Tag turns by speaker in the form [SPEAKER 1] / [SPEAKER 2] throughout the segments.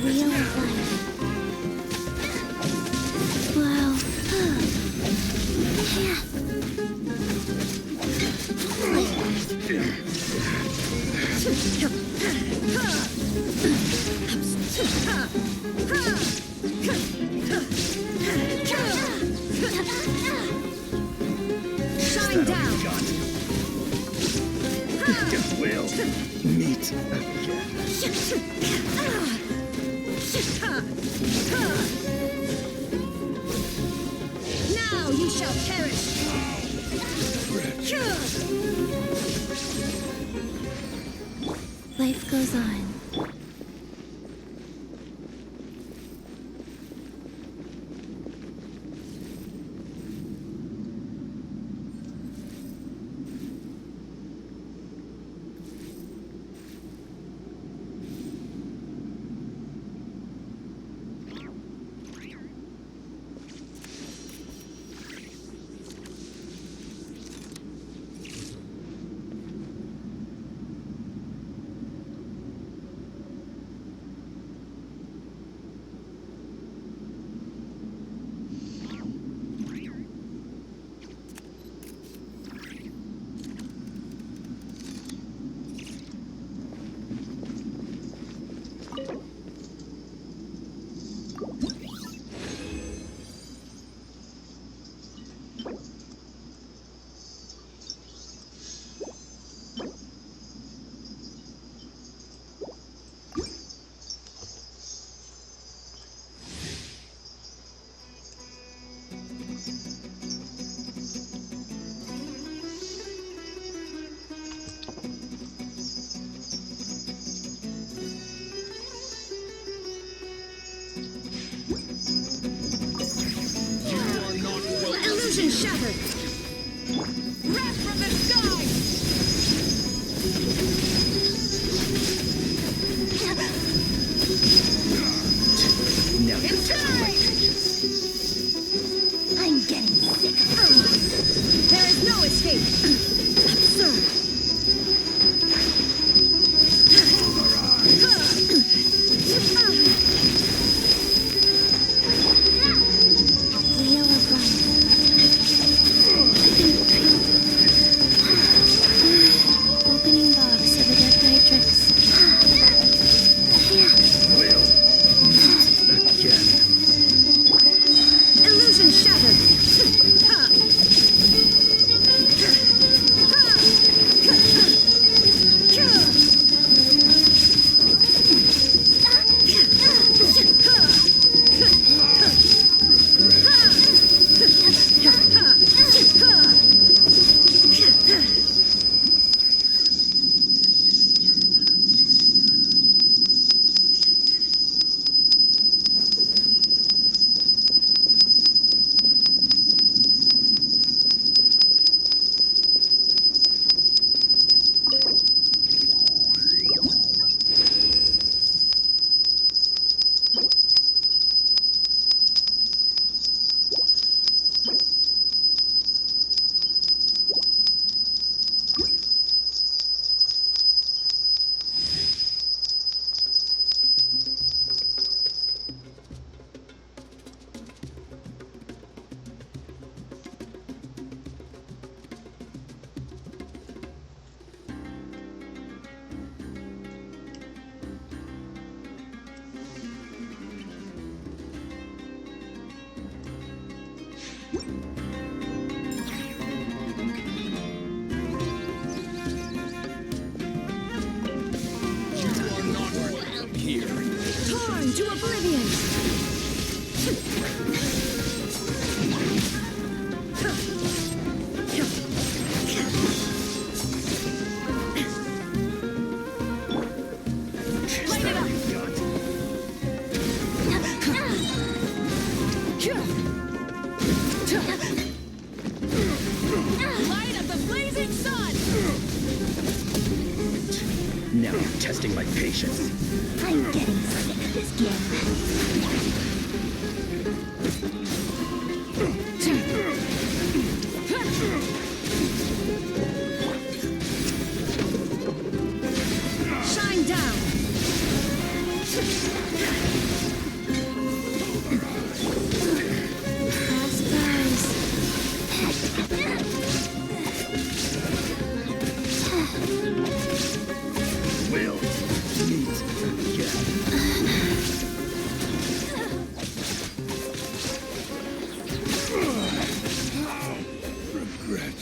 [SPEAKER 1] Wheel of life. Wow.
[SPEAKER 2] Shine down.
[SPEAKER 3] Will meet again.
[SPEAKER 2] Now you shall perish.
[SPEAKER 1] Life goes on.
[SPEAKER 2] Illusion shattered. Wrath from the sky.
[SPEAKER 3] Now you're testing my patience.
[SPEAKER 1] I'm getting sick.
[SPEAKER 2] There is no escape. Absurd.
[SPEAKER 1] Wheel of life. Opening box of the Death Matrix.
[SPEAKER 3] Will meet again.
[SPEAKER 2] Illusion shattered. Torn to oblivion. Light it up. Light of the blazing sun.
[SPEAKER 3] Now you're testing my patience.
[SPEAKER 1] I'm getting sick of this game.
[SPEAKER 2] Shine down.
[SPEAKER 3] will meet again. Regret.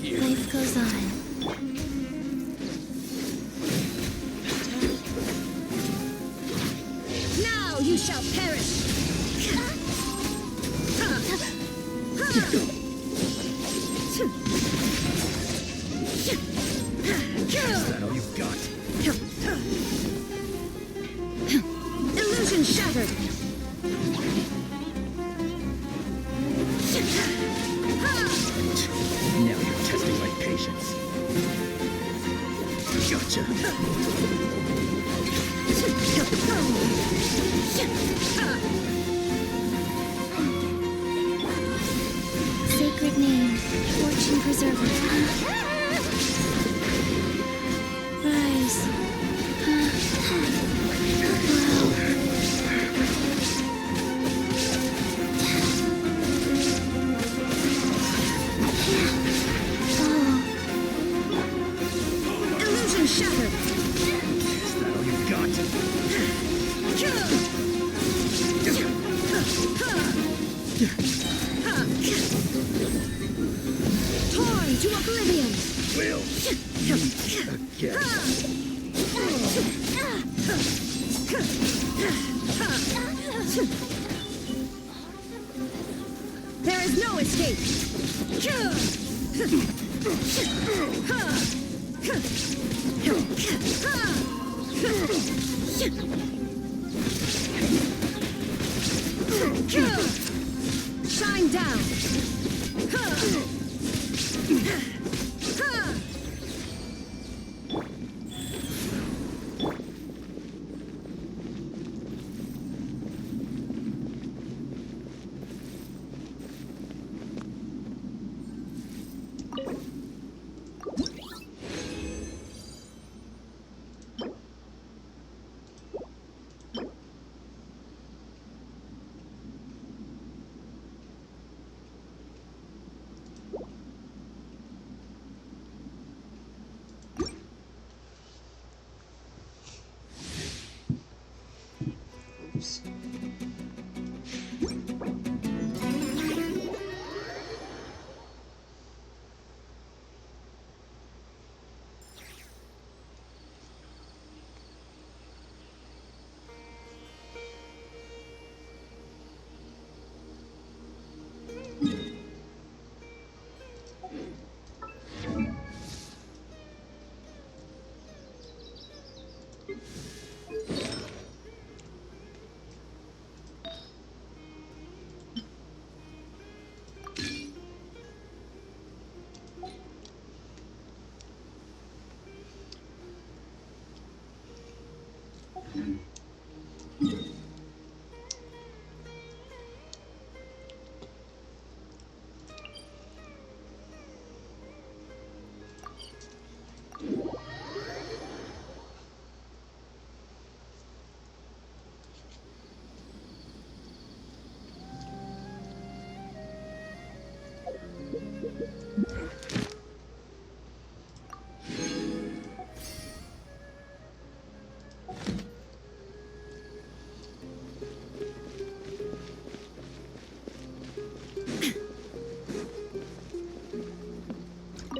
[SPEAKER 1] Life goes on.
[SPEAKER 2] Now you shall perish!
[SPEAKER 3] Is that all you've got?
[SPEAKER 2] Illusion shattered!
[SPEAKER 3] Now you're testing my patience. Gotcha.
[SPEAKER 1] Sacred name, fortune preserver. Rise. Wow.
[SPEAKER 2] Torn to oblivion!
[SPEAKER 3] We'll meet again.
[SPEAKER 2] There is no escape! Shine down!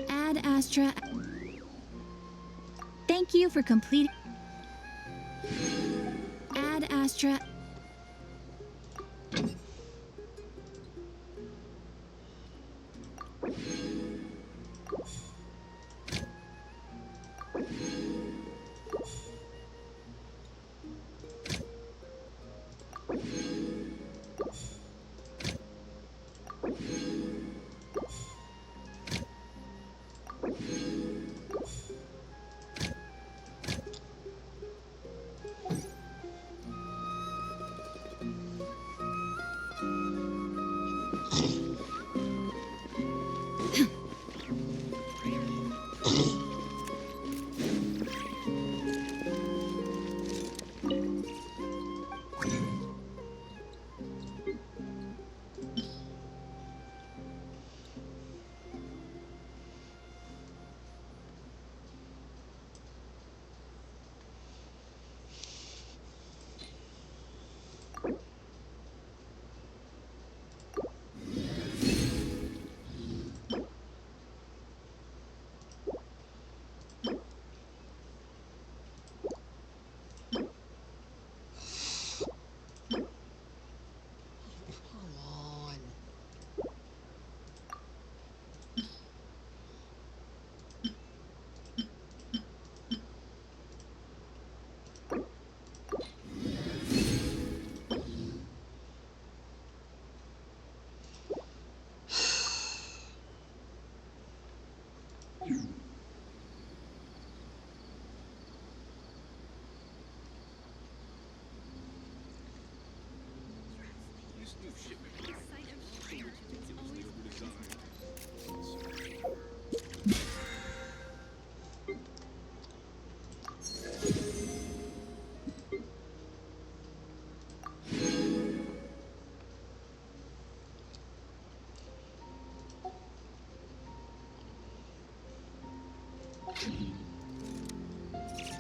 [SPEAKER 1] Ad Astra. Thank you for completing. Ad Astra.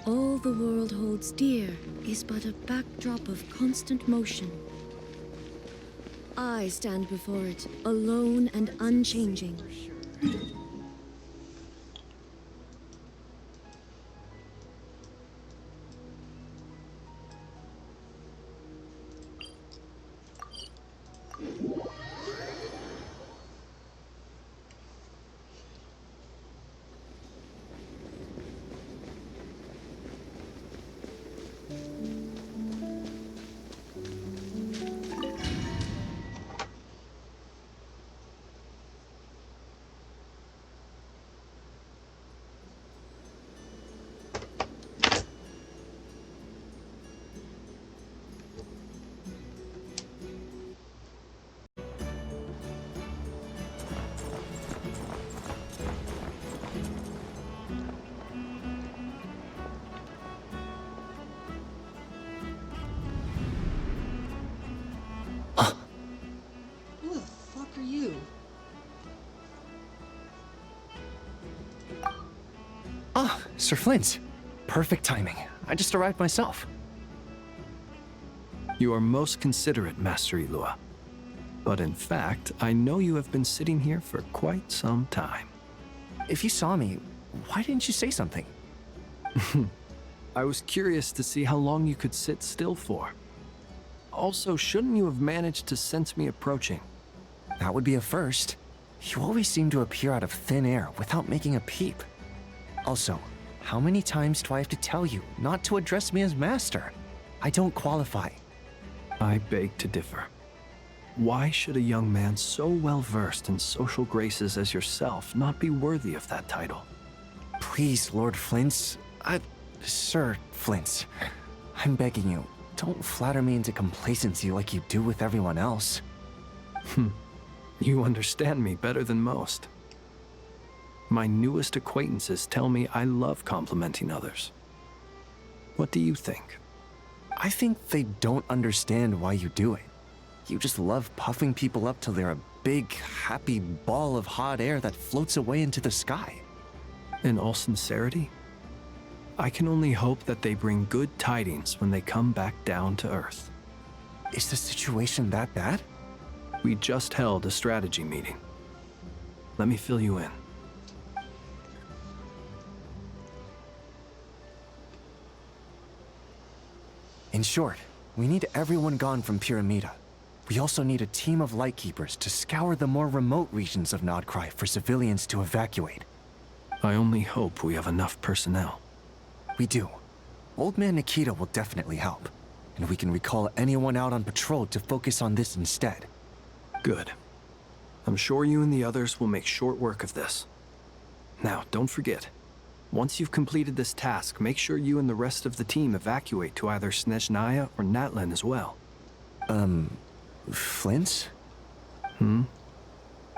[SPEAKER 1] All the world holds dear is but a backdrop of constant motion. I stand before it, alone and unchanging.
[SPEAKER 2] Who the fuck are you?
[SPEAKER 3] Ah, Sir Flint. Perfect timing. I just arrived myself.
[SPEAKER 4] You are most considerate, Master Ilua. But in fact, I know you have been sitting here for quite some time.
[SPEAKER 3] If you saw me, why didn't you say something?
[SPEAKER 4] I was curious to see how long you could sit still for. Also, shouldn't you have managed to sense me approaching?
[SPEAKER 3] That would be a first. You always seem to appear out of thin air without making a peep. Also, how many times do I have to tell you not to address me as master? I don't qualify.
[SPEAKER 4] I beg to differ. Why should a young man so well versed in social graces as yourself not be worthy of that title?
[SPEAKER 3] Please, Lord Flint. Sir Flint. I'm begging you, don't flatter me into complacency like you do with everyone else.
[SPEAKER 4] You understand me better than most. My newest acquaintances tell me I love complimenting others. What do you think?
[SPEAKER 3] I think they don't understand why you do it. You just love puffing people up till they're a big, happy ball of hot air that floats away into the sky.
[SPEAKER 4] In all sincerity, I can only hope that they bring good tidings when they come back down to Earth.
[SPEAKER 3] Is the situation that bad?
[SPEAKER 4] We just held a strategy meeting. Let me fill you in.
[SPEAKER 3] In short, we need everyone gone from Pyramida. We also need a team of Lightkeepers to scour the more remote regions of Nodcry for civilians to evacuate.
[SPEAKER 4] I only hope we have enough personnel.
[SPEAKER 3] We do. Old Man Nikita will definitely help, and we can recall anyone out on patrol to focus on this instead.
[SPEAKER 4] Good. I'm sure you and the others will make short work of this. Now, don't forget, once you've completed this task, make sure you and the rest of the team evacuate to either Snezhnaya or Natlan as well.
[SPEAKER 3] Flint?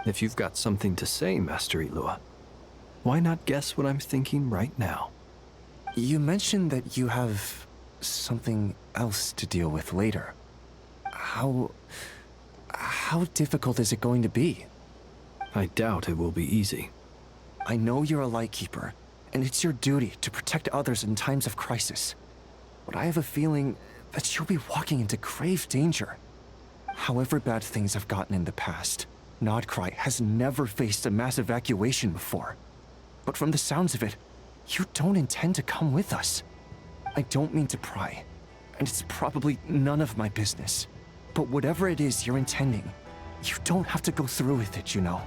[SPEAKER 4] If you've got something to say, Master Ilua, why not guess what I'm thinking right now?
[SPEAKER 3] You mentioned that you have something else to deal with later. How difficult is it going to be?
[SPEAKER 4] I doubt it will be easy.
[SPEAKER 3] I know you're a Lightkeeper, and it's your duty to protect others in times of crisis. But I have a feeling that you'll be walking into grave danger. However bad things have gotten in the past, Nodcry has never faced a mass evacuation before. But from the sounds of it, you don't intend to come with us. I don't mean to pry, and it's probably none of my business. But whatever it is you're intending, you don't have to go through with it, you know.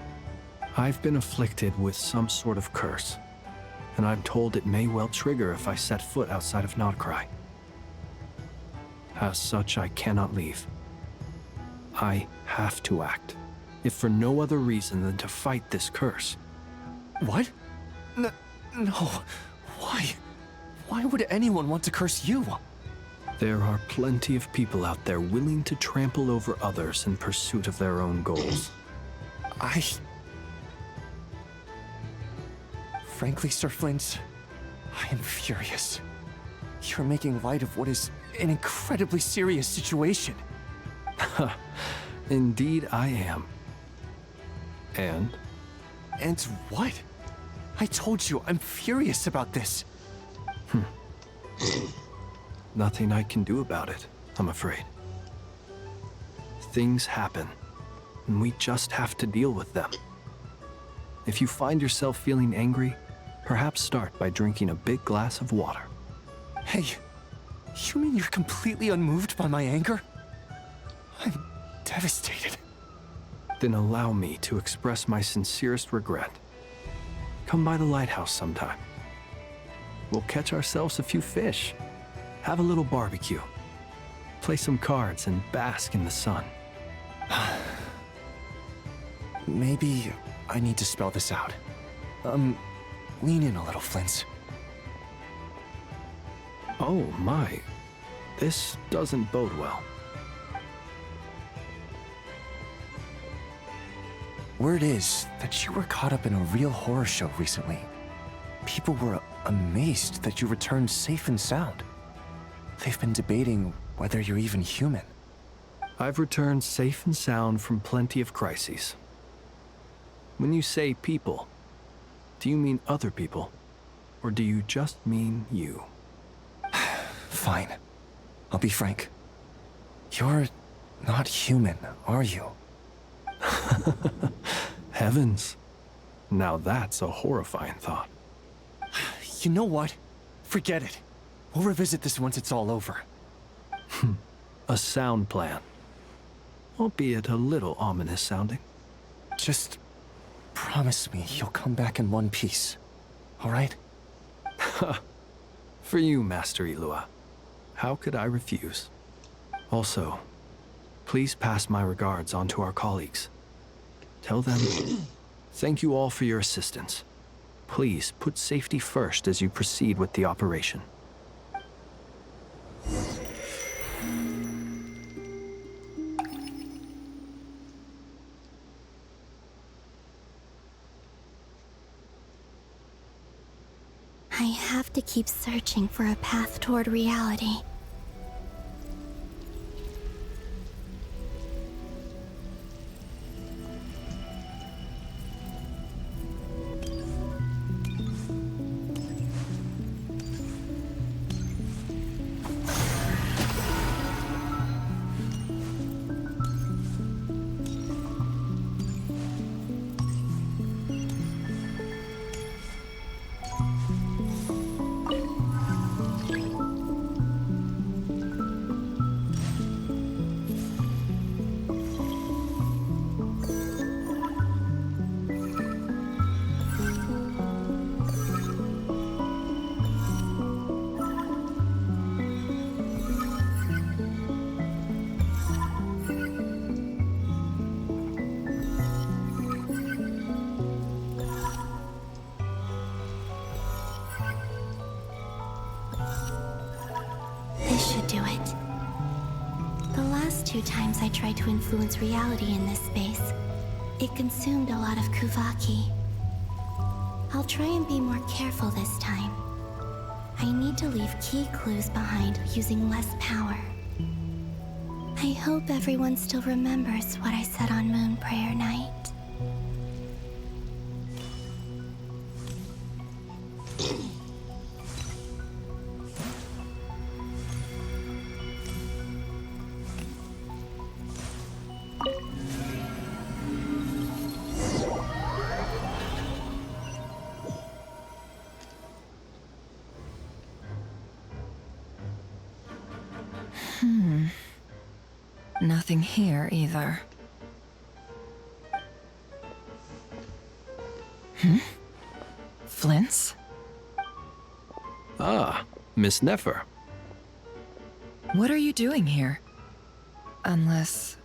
[SPEAKER 4] I've been afflicted with some sort of curse, and I'm told it may well trigger if I set foot outside of Nodcry. As such, I cannot leave. I have to act, if for no other reason than to fight this curse.
[SPEAKER 3] What? No. Why? Why would anyone want to curse you?
[SPEAKER 4] There are plenty of people out there willing to trample over others in pursuit of their own goals.
[SPEAKER 3] Frankly, Sir Flint, I am furious. You're making light of what is an incredibly serious situation.
[SPEAKER 4] Indeed I am. And?
[SPEAKER 3] And what? I told you, I'm furious about this.
[SPEAKER 4] Nothing I can do about it, I'm afraid. things happen, and we just have to deal with them. If you find yourself feeling angry, perhaps start by drinking a big glass of water.
[SPEAKER 3] Hey, you mean you're completely unmoved by my anger? I'm devastated.
[SPEAKER 4] Then allow me to express my sincerest regret. Come by the lighthouse sometime. We'll catch ourselves a few fish, have a little barbecue, play some cards, and bask in the sun.
[SPEAKER 3] Maybe I need to spell this out. Lean in a little, Flint.
[SPEAKER 4] Oh my, this doesn't bode well.
[SPEAKER 3] Word is that you were caught up in a real horror show recently. People were amazed that you returned safe and sound. They've been debating whether you're even human.
[SPEAKER 4] I've returned safe and sound from plenty of crises. When you say people, do you mean other people? Or do you just mean you?
[SPEAKER 3] Fine. I'll be frank. You're not human, are you?
[SPEAKER 4] Heavens. Now that's a horrifying thought.
[SPEAKER 3] You know what? Forget it. We'll revisit this once it's all over.
[SPEAKER 4] A sound plan. Albeit a little ominous sounding.
[SPEAKER 3] Just promise me you'll come back in one piece, all right?
[SPEAKER 4] For you, Master Ilua. How could I refuse? Also, please pass my regards on to our colleagues. Tell them, thank you all for your assistance. Please put safety first as you proceed with the operation.
[SPEAKER 1] I have to keep searching for a path toward reality. This should do it. The last 2 times I tried to influence reality in this space, it consumed a lot of Kuvaki. I'll try and be more careful this time. I need to leave key clues behind using less power. I hope everyone still remembers what I said on Moon Prayer Night.
[SPEAKER 2] Nothing here either. Flint's?
[SPEAKER 4] Ah, Miss Nefer.
[SPEAKER 2] What are you doing here? Unless...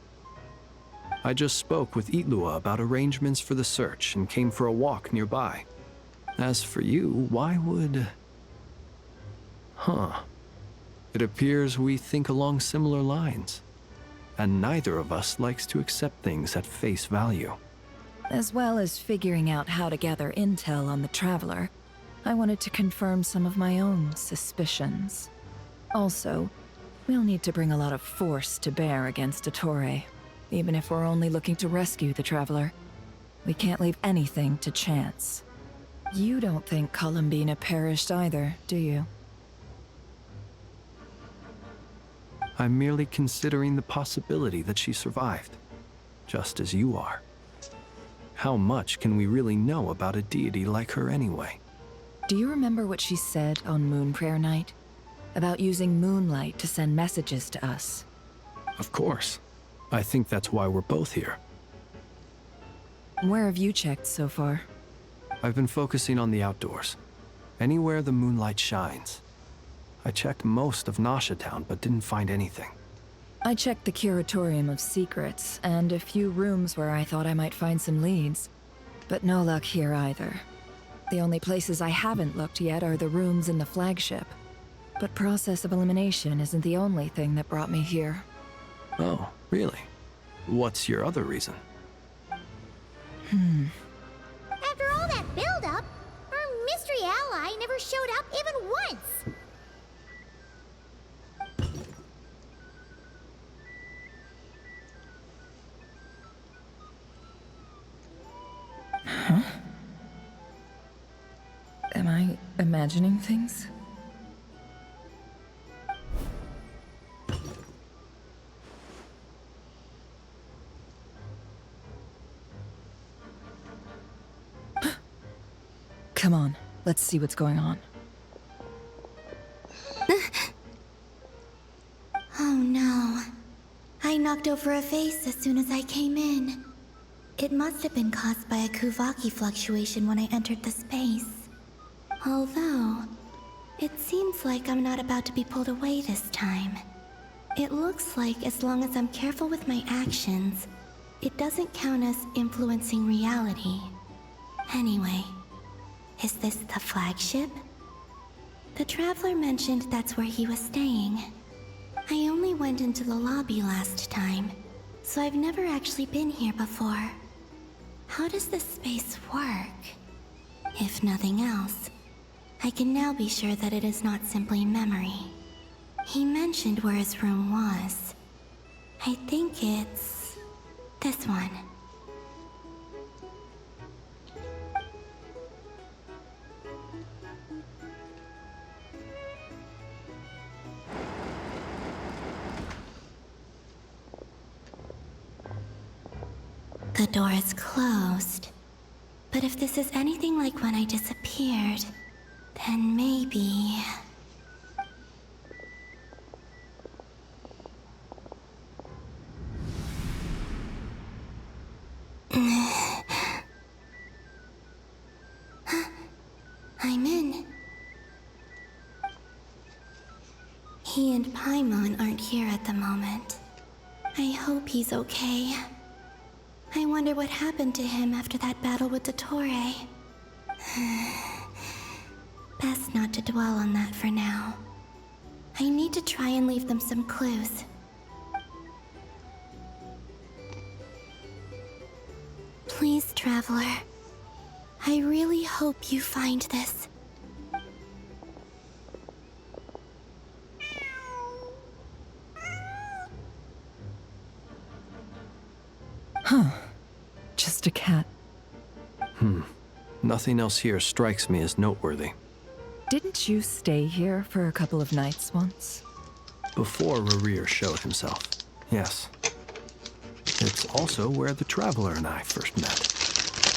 [SPEAKER 4] I just spoke with Itlua about arrangements for the search and came for a walk nearby. As for you, why would... It appears we think along similar lines. And neither of us likes to accept things at face value.
[SPEAKER 2] As well as figuring out how to gather intel on the Traveler, I wanted to confirm some of my own suspicions. Also, we'll need to bring a lot of force to bear against Ettore, even if we're only looking to rescue the Traveler. We can't leave anything to chance. You don't think Columbina perished either, do you?
[SPEAKER 4] I'm merely considering the possibility that she survived, just as you are. How much can we really know about a deity like her anyway?
[SPEAKER 2] Do you remember what she said on Moon Prayer Night? About using moonlight to send messages to us?
[SPEAKER 4] Of course. I think that's why we're both here.
[SPEAKER 2] Where have you checked so far?
[SPEAKER 4] I've been focusing on the outdoors. Anywhere the moonlight shines. I checked most of Nasha Town, but didn't find anything.
[SPEAKER 2] I checked the Curatorium of Secrets, and a few rooms where I thought I might find some leads. But no luck here either. The only places I haven't looked yet are the rooms in the flagship. But process of elimination isn't the only thing that brought me here.
[SPEAKER 4] Oh, really? What's your other reason?
[SPEAKER 5] After all that build-up, our mystery ally never showed up even once.
[SPEAKER 2] Am I imagining things? Come on, let's see what's going on.
[SPEAKER 1] Oh no. I knocked over a vase as soon as I came in. It must have been caused by a Kuvaki fluctuation when I entered the space. Although, it seems like I'm not about to be pulled away this time. It looks like as long as I'm careful with my actions, it doesn't count as influencing reality. Anyway, is this the flagship? The Traveler mentioned that's where he was staying. I only went into the lobby last time, so I've never actually been here before. How does this space work? If nothing else, I can now be sure that it is not simply memory. He mentioned where his room was. I think it's this one. The door is closed. But if this is anything like when I disappeared, then maybe... I'm in. He and Paimon aren't here at the moment. I hope he's okay. I wonder what happened to him after that battle with the Torre. Best not to dwell on that for now. I need to try and leave them some clues. Please, Traveler. I really hope you find this.
[SPEAKER 2] Huh. Just a cat.
[SPEAKER 4] Nothing else here strikes me as noteworthy.
[SPEAKER 2] Didn't you stay here for a couple of nights once?
[SPEAKER 4] Before Rerir showed himself, yes. It's also where the Traveler and I first met.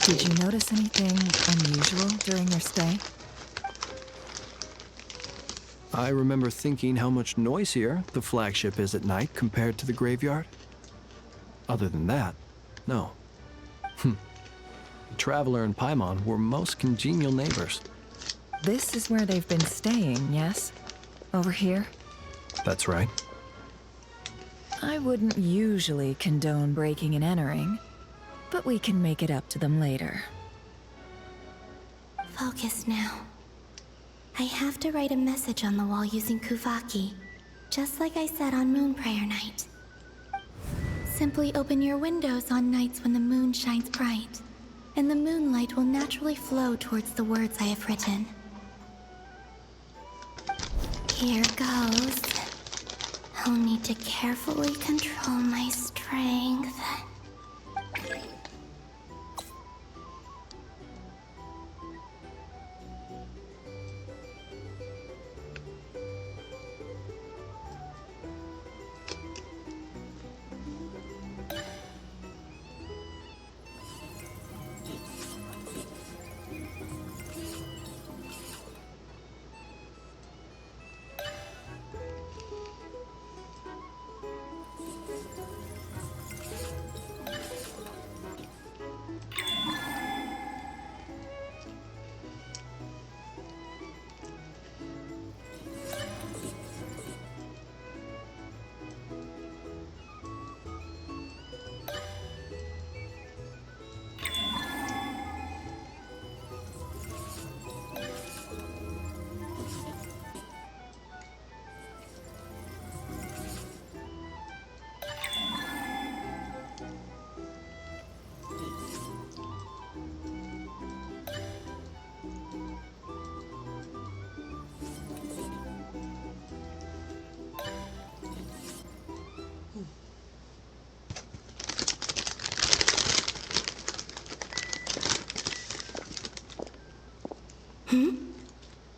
[SPEAKER 2] Did you notice anything unusual during your stay?
[SPEAKER 4] I remember thinking how much noisier the flagship is at night compared to the graveyard. Other than that, no. The Traveler and Paimon were most congenial neighbors.
[SPEAKER 2] This is where they've been staying, yes? Over here?
[SPEAKER 4] That's right.
[SPEAKER 2] I wouldn't usually condone breaking and entering, but we can make it up to them later.
[SPEAKER 1] Focus now. I have to write a message on the wall using Kuvaki, just like I said on Moon Prayer Night. Simply open your windows on nights when the moon shines bright, and the moonlight will naturally flow towards the words I have written. Here goes. I'll need to carefully control my strength.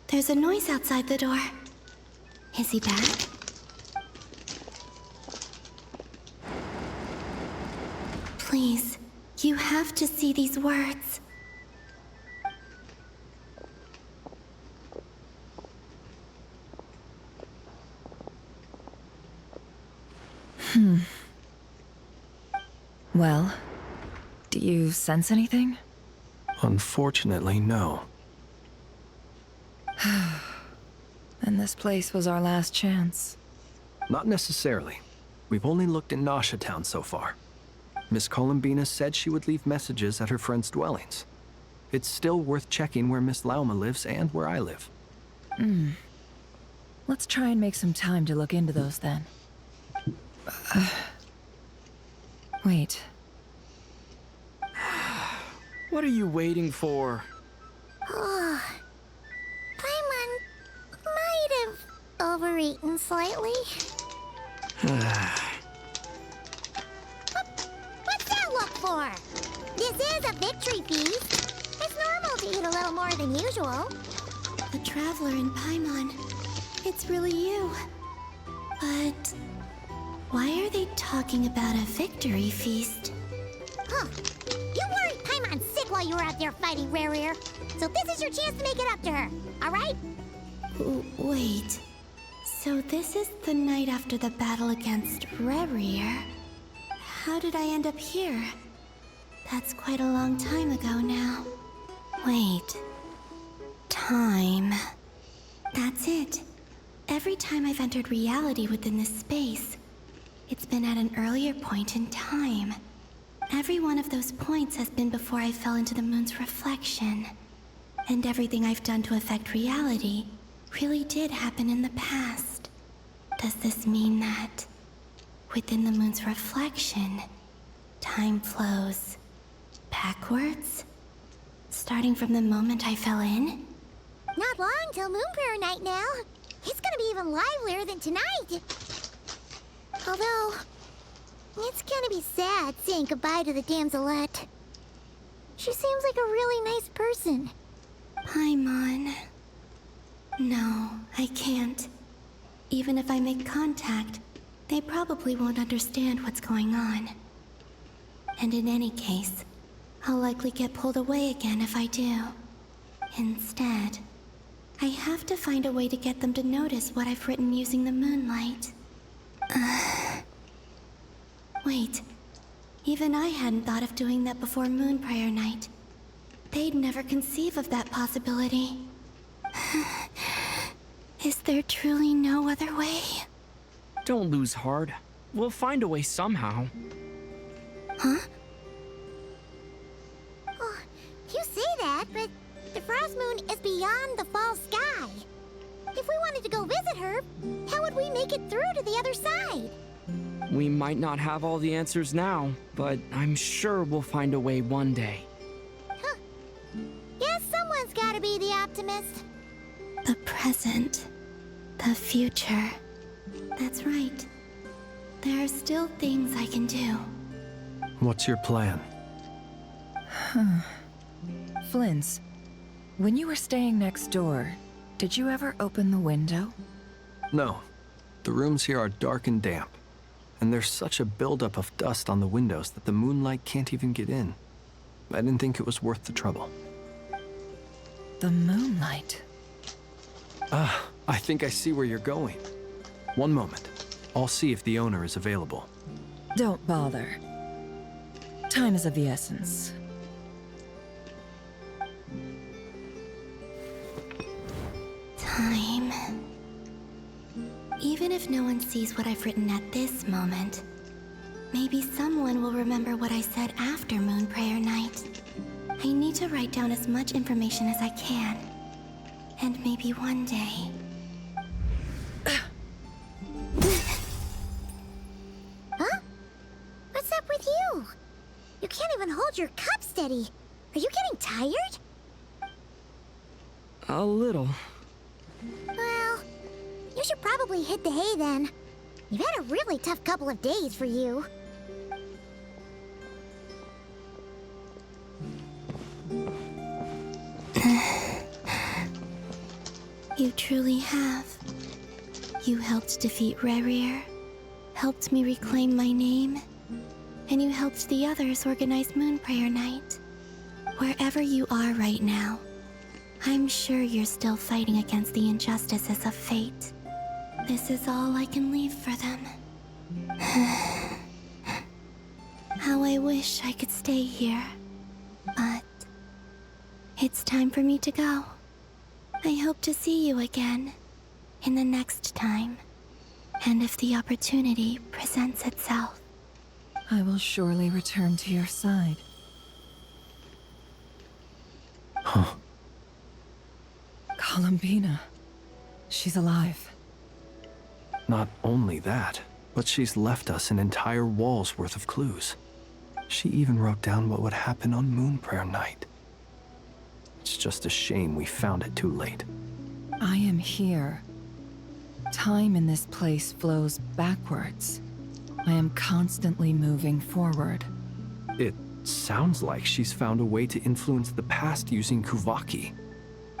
[SPEAKER 1] There's a noise outside the door. Is he back? Please, you have to see these words.
[SPEAKER 2] Well, do you sense anything?
[SPEAKER 4] Unfortunately, no.
[SPEAKER 2] And this place was our last chance.
[SPEAKER 4] Not necessarily. We've only looked in Nasha Town so far. Miss Columbina said she would leave messages at her friends' dwellings. It's still worth checking where Miss Lauma lives and where I live.
[SPEAKER 2] Let's try and make some time to look into those then. Wait.
[SPEAKER 6] What are you waiting for?
[SPEAKER 5] Paimon might have overeaten slightly. What's that look for? This is a victory feast. It's normal to eat a little more than usual.
[SPEAKER 1] The Traveler in Paimon. It's really you. But why are they talking about a victory feast?
[SPEAKER 5] Huh. You worried Paimon sick while you were out there fighting Rare. So this is your chance to make it up to her, alright?
[SPEAKER 1] Wait. So this is the night after the battle against Rare. How did I end up here? That's quite a long time ago now. Wait. Time. That's it. Every time I've entered reality within this space, it's been at an earlier point in time. Every one of those points has been before I fell into the moon's reflection. And everything I've done to affect reality really did happen in the past. Does this mean that within the moon's reflection, time flows backwards? Starting from the moment I fell in?
[SPEAKER 5] Not long till Moon Prayer Night now. It's gonna be even livelier than tonight. Although, it's gonna be sad saying goodbye to the damselette. She seems like a really nice person.
[SPEAKER 1] Paimon. No, I can't. Even if I make contact, they probably won't understand what's going on. And in any case, I'll likely get pulled away again if I do. Instead, I have to find a way to get them to notice what I've written using the moonlight. Wait. Even I hadn't thought of doing that before Moon Prayer Night. They'd never conceive of that possibility. Is there truly no other way?
[SPEAKER 6] Don't lose heart. We'll find a way somehow.
[SPEAKER 1] Huh?
[SPEAKER 5] Oh, you say that, but the Frost Moon is beyond the fall sky. If we wanted to go visit her, how would we make it through to the other side?
[SPEAKER 6] We might not have all the answers now, but I'm sure we'll find a way one day.
[SPEAKER 5] Huh. Guess someone's gotta be the optimist.
[SPEAKER 1] The present. The future. That's right. There are still things I can do.
[SPEAKER 4] What's your plan?
[SPEAKER 2] Flint's, when you were staying next door, did you ever open the window?
[SPEAKER 4] No. The rooms here are dark and damp. And there's such a buildup of dust on the windows that the moonlight can't even get in. I didn't think it was worth the trouble.
[SPEAKER 2] The moonlight.
[SPEAKER 4] I think I see where you're going. One moment. I'll see if the owner is available.
[SPEAKER 2] Don't bother. Time is of the essence.
[SPEAKER 1] Time. Even if no one sees what I've written at this moment, maybe someone will remember what I said after Moon Prayer Night. I need to write down as much information as I can. And maybe one day...
[SPEAKER 5] Huh? What's up with you? You can't even hold your cup steady. Are you getting tired?
[SPEAKER 6] A little.
[SPEAKER 5] Well, you should probably hit the hay then. You've had a really tough couple of days for you.
[SPEAKER 1] You truly have. You helped defeat Rerir, helped me reclaim my name, and you helped the others organize Moon Prayer Night. Wherever you are right now, I'm sure you're still fighting against the injustices of fate. This is all I can leave for them. How I wish I could stay here. But it's time for me to go. I hope to see you again in the next time. And if the opportunity presents itself.
[SPEAKER 2] I will surely return to your side.
[SPEAKER 4] Huh.
[SPEAKER 2] Columbina. She's alive.
[SPEAKER 4] Not only that, but she's left us an entire wall's worth of clues. She even wrote down what would happen on Moon Prayer Night. It's just a shame we found it too late.
[SPEAKER 2] I am here. Time in this place flows backwards. I am constantly moving forward.
[SPEAKER 4] It sounds like she's found a way to influence the past using Kuvaki.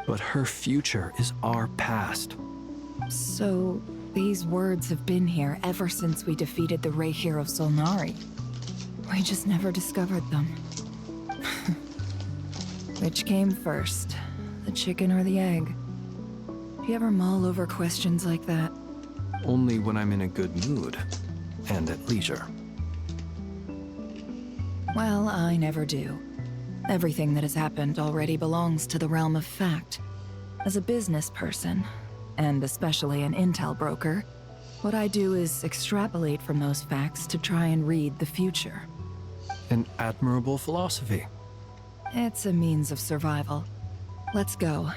[SPEAKER 4] But her future is our past.
[SPEAKER 2] So, these words have been here ever since we defeated the Reihir of Solnari. We just never discovered them. Which came first, the chicken or the egg? Do you ever mull over questions like that?
[SPEAKER 4] Only when I'm in a good mood and at leisure.
[SPEAKER 2] Well, I never do. Everything that has happened already belongs to the realm of fact. As a business person, and especially an intel broker, what I do is extrapolate from those facts to try and read the future.
[SPEAKER 4] An admirable philosophy.
[SPEAKER 2] It's a means of survival. Let's go.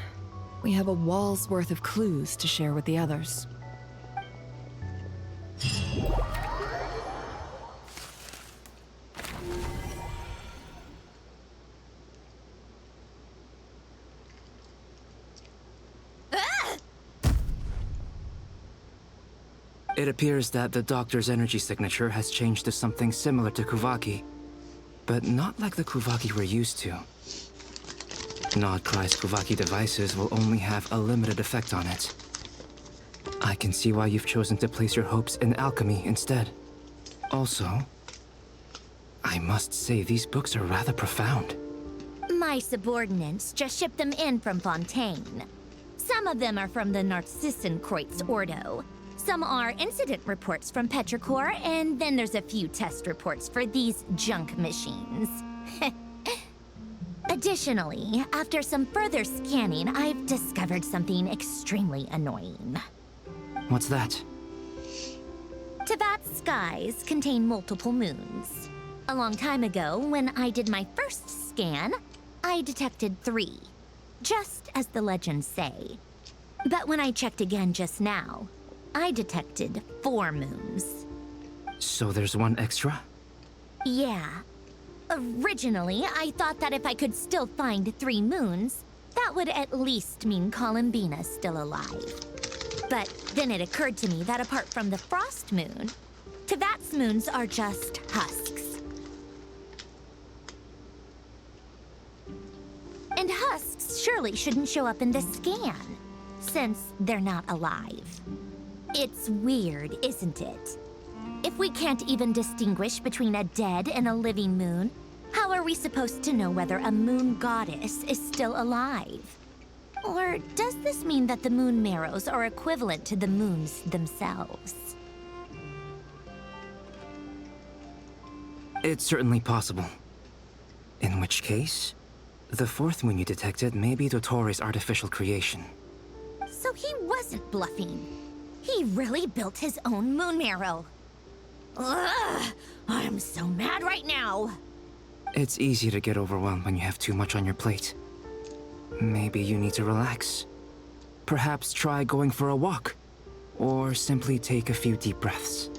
[SPEAKER 2] We have a wall's worth of clues to share with the others.
[SPEAKER 7] It appears that the doctor's energy signature has changed to something similar to Kuvaki, but not like the Kuvaki we're used to. Nodcry's Kuvaki devices will only have a limited effect on it. I can see why you've chosen to place your hopes in alchemy instead. Also, I must say these books are rather profound.
[SPEAKER 8] My subordinates just shipped them in from Fontaine. Some of them are from the Narcissenkreuz Ordo. Some are incident reports from Petrichor, and then there's a few test reports for these junk machines. Additionally, after some further scanning, I've discovered something extremely annoying.
[SPEAKER 7] What's that?
[SPEAKER 8] Teyvat's skies contain multiple moons. A long time ago, when I did my first scan, I detected 3, just as the legends say. But when I checked again just now, I detected 4 moons.
[SPEAKER 7] So there's one extra?
[SPEAKER 8] Yeah. Originally, I thought that if I could still find 3 moons, that would at least mean Columbina's still alive. But then it occurred to me that apart from the Frost Moon, Teyvat's moons are just husks. And husks surely shouldn't show up in this scan, since they're not alive. It's weird, isn't it? If we can't even distinguish between a dead and a living moon, how are we supposed to know whether a moon goddess is still alive? Or does this mean that the moon marrows are equivalent to the moons themselves?
[SPEAKER 7] It's certainly possible. In which case, the 4th moon you detected may be Dottore artificial creation.
[SPEAKER 8] So he wasn't bluffing. He really built his own moon marrow. Ugh! I'm so mad right now!
[SPEAKER 7] It's easy to get overwhelmed when you have too much on your plate. Maybe you need to relax. Perhaps try going for a walk. Or simply take a few deep breaths.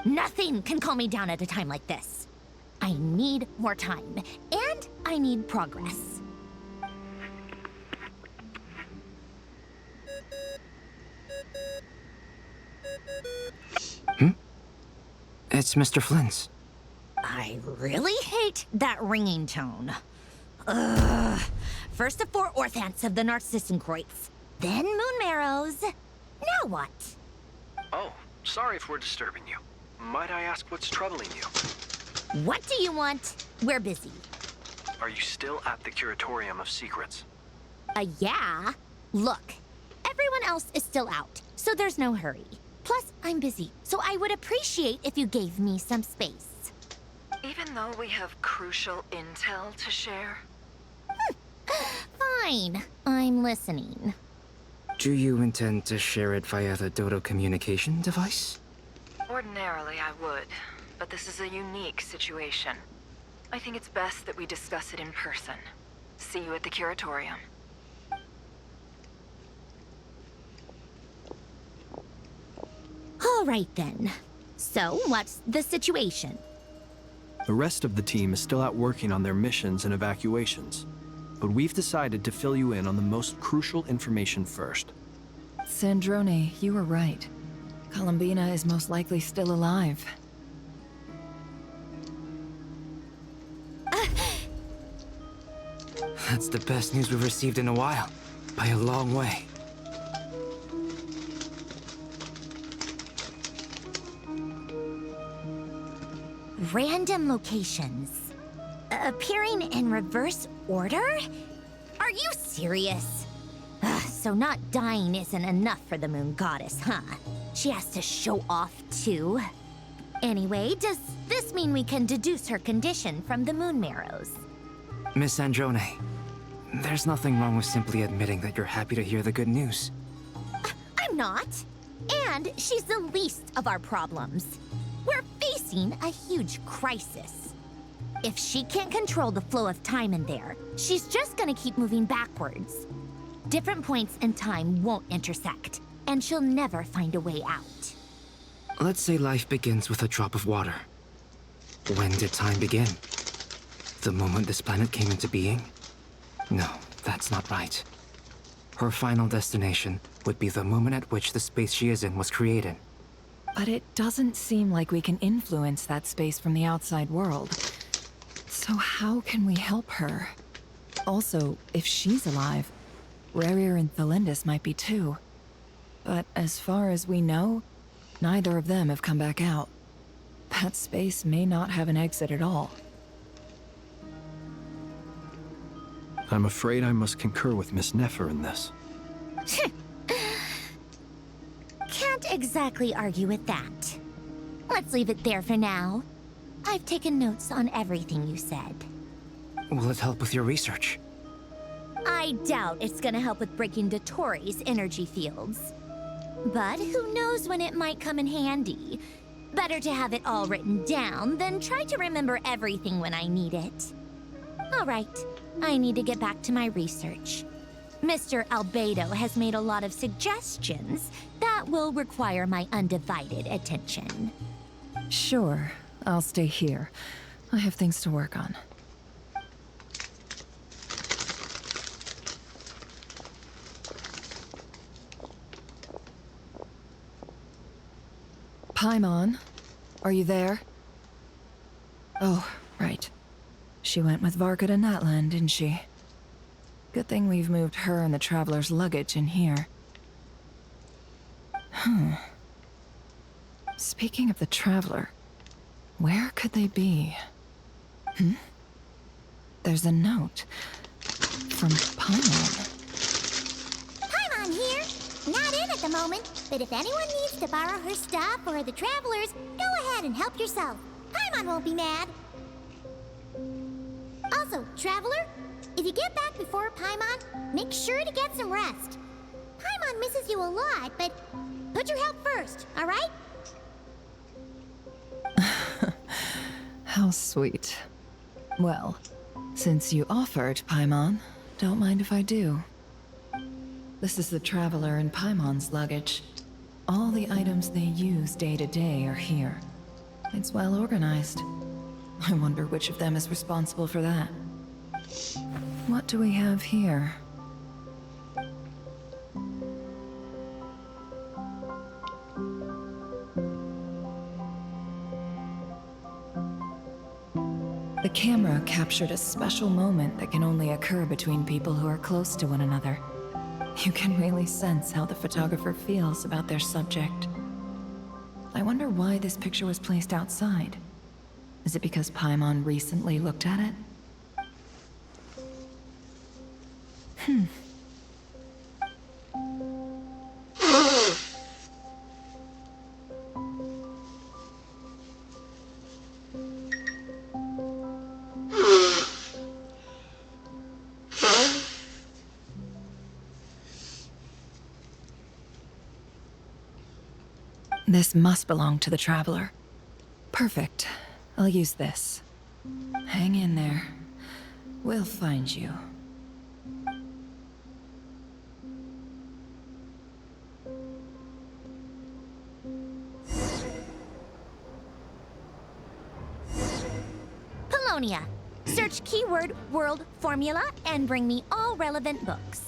[SPEAKER 8] Nothing can calm me down at a time like this. I need more time, and I need progress.
[SPEAKER 7] It's Mr. Flynn's.
[SPEAKER 8] I really hate that ringing tone. Ugh. First the 4 Orthants of the Narcissenkreuz, then moon marrows. Now what?
[SPEAKER 4] Oh, sorry if we're disturbing you. Might I ask what's troubling you?
[SPEAKER 8] What do you want? We're busy.
[SPEAKER 4] Are you still at the Curatorium of Secrets?
[SPEAKER 8] Yeah. Look, everyone else is still out, so there's no hurry. Plus, I'm busy, so I would appreciate if you gave me some space.
[SPEAKER 2] Even though we have crucial intel to share?
[SPEAKER 8] Fine, I'm listening.
[SPEAKER 7] Do you intend to share it via the Dodo communication device?
[SPEAKER 2] Ordinarily, I would, but this is a unique situation. I think it's best that we discuss it in person. See you at the Curatorium.
[SPEAKER 8] All right then. So, what's the situation?
[SPEAKER 4] The rest of the team is still out working on their missions and evacuations, but we've decided to fill you in on the most crucial information first.
[SPEAKER 2] Sandrone, you were right. Columbina is most likely still alive.
[SPEAKER 7] That's the best news we've received in a while, by a long way.
[SPEAKER 8] Random locations. Appearing in reverse order? Are you serious? So not dying isn't enough for the moon goddess, huh? She has to show off too. Anyway, does this mean we can deduce her condition from the moon marrows?
[SPEAKER 7] Miss Androne, there's nothing wrong with simply admitting that you're happy to hear the good news.
[SPEAKER 8] I'm not. And she's the least of our problems. We're facing a huge crisis. If she can't control the flow of time in there, she's just gonna keep moving backwards. Different points in time won't intersect, and she'll never find a way out.
[SPEAKER 7] Let's say life begins with a drop of water. When did time begin? The moment this planet came into being? No, that's not right. Her final destination would be the moment at which the space she is in was created.
[SPEAKER 2] But it doesn't seem like we can influence that space from the outside world. So how can we help her? Also, if she's alive, Rerir and Thalindus might be too. But as far as we know, neither of them have come back out. That space may not have an exit at all.
[SPEAKER 4] I'm afraid I must concur with Miss Nefer in this.
[SPEAKER 8] Can't exactly argue with that. Let's leave it there for now. I've taken notes on everything you said.
[SPEAKER 7] Will it help with your research?
[SPEAKER 8] I doubt it's gonna help with breaking Dotori's energy fields. But who knows when it might come in handy. Better to have it all written down than try to remember everything when I need it. All right, I need to get back to my research. Mr. Albedo has made a lot of suggestions that will require my undivided attention.
[SPEAKER 2] Sure, I'll stay here. I have things to work on. Paimon, are you there? Oh, right. She went with Varka to Natlan, didn't she? Good thing we've moved her and the Traveler's luggage in here. Speaking of the Traveler, where could they be? There's a note from Paimon.
[SPEAKER 5] Paimon here. Not in at the moment, but if anyone needs to borrow her stuff or the Travelers, go ahead and help yourself. Paimon won't be mad. Also, Traveler, if you get back before Paimon, make sure to get some rest. Paimon misses you a lot, but put your health first, all right?
[SPEAKER 2] How sweet. Well, since you offered, Paimon, don't mind if I do. This is the Traveler and Paimon's luggage. All the items they use day to day are here. It's well organized. I wonder which of them is responsible for that. What do we have here? The camera captured a special moment that can only occur between people who are close to one another. You can really sense how the photographer feels about their subject. I wonder why this picture was placed outside. Is it because Paimon recently looked at it? This must belong to the Traveler. Perfect. I'll use this. Hang in there. We'll find you.
[SPEAKER 8] Polonia. Search keyword world formula and bring me all relevant books.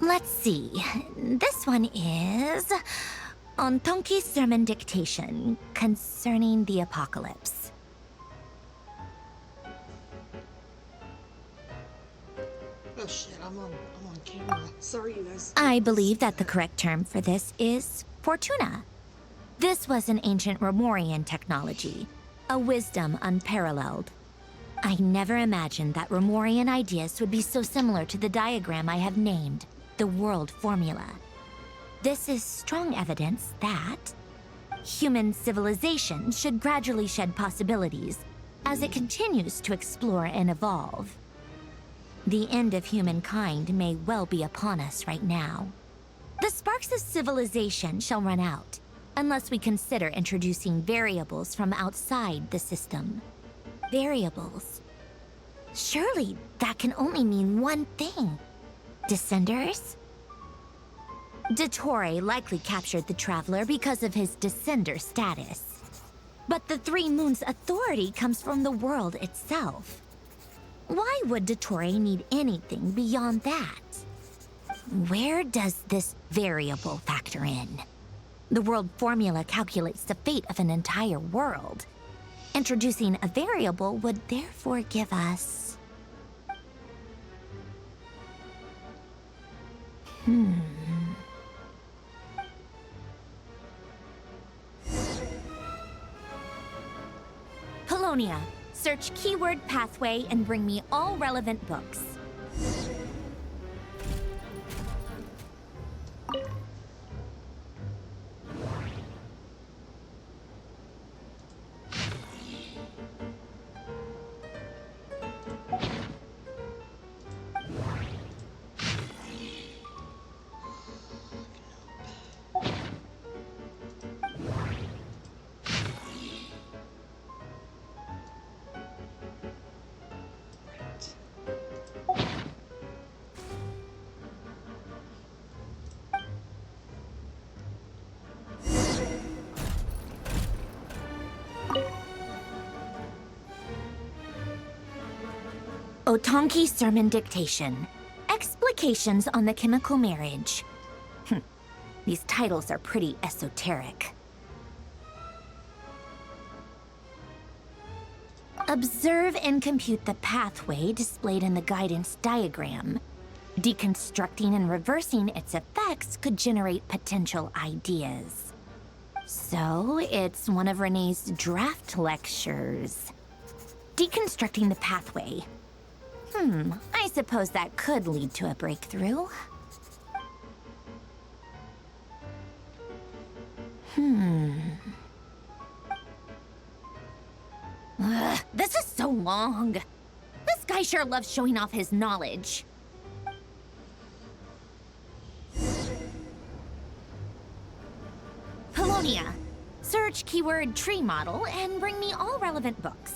[SPEAKER 8] Let's see. This one is on Tonki's sermon dictation concerning the apocalypse.
[SPEAKER 9] Oh shit, I'm on camera. Sorry, you guys.
[SPEAKER 8] I believe that the correct term for this is Fortuna. This was an ancient Romorian technology, a wisdom unparalleled. I never imagined that Romorian ideas would be so similar to the diagram I have named, the world formula. This is strong evidence that human civilization should gradually shed possibilities as it continues to explore and evolve. The end of humankind may well be upon us right now. The sparks of civilization shall run out unless we consider introducing variables from outside the system. Variables. Surely that can only mean one thing. Descenders? Dottore likely captured the Traveler because of his descender status. But the Three Moons' authority comes from the world itself. Why would Dottore need anything beyond that? Where does this variable factor in? The world formula calculates the fate of an entire world. Introducing a variable would therefore give us... Polonia, search keyword pathway and bring me all relevant books. Otonki sermon dictation. Explications on the chemical marriage. These titles are pretty esoteric. Observe and compute the pathway displayed in the guidance diagram. Deconstructing and reversing its effects could generate potential ideas. So, it's one of Renee's draft lectures. deconstructing the pathway. I suppose that could lead to a breakthrough. Ugh, this is so long. This guy sure loves showing off his knowledge. Polonia. Search keyword tree model and bring me all relevant books.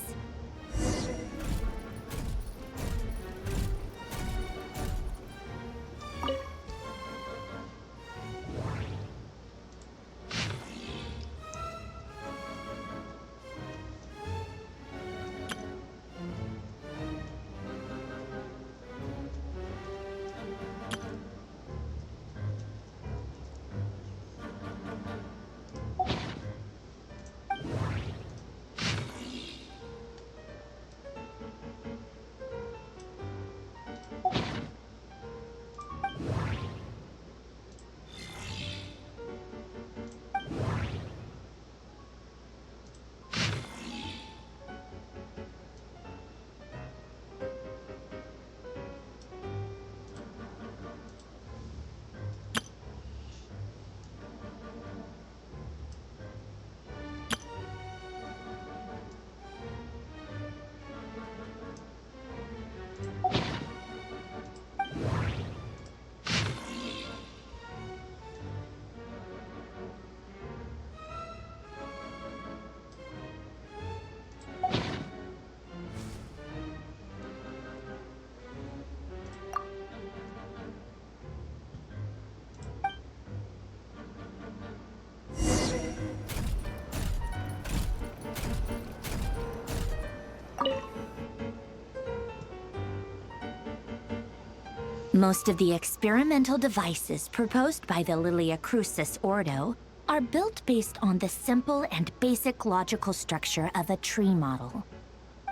[SPEAKER 8] Most of the experimental devices proposed by the Lilia Crucis Ordo are built based on the simple and basic logical structure of a tree model.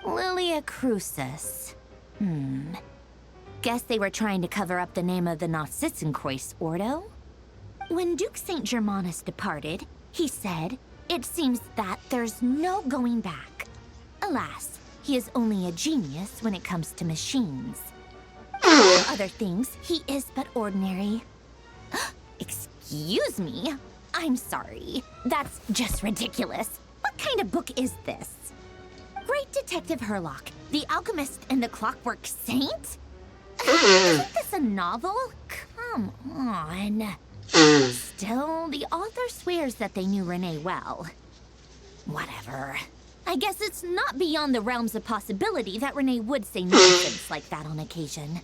[SPEAKER 8] Lilia Crucis. Guess they were trying to cover up the name of the Nautitzenkreuz Ordo? When Duke St. Germanus departed, he said, "It seems that there's no going back." Alas, he is only a genius when it comes to machines. For other things, he is but ordinary. Excuse me? I'm sorry. That's just ridiculous. What kind of book is this? Great Detective Herlock, the Alchemist and the Clockwork Saint? Isn't this a novel? Come on. Still, the author swears that they knew Renee well. Whatever. I guess it's not beyond the realms of possibility that Renee would say nonsense like that on occasion.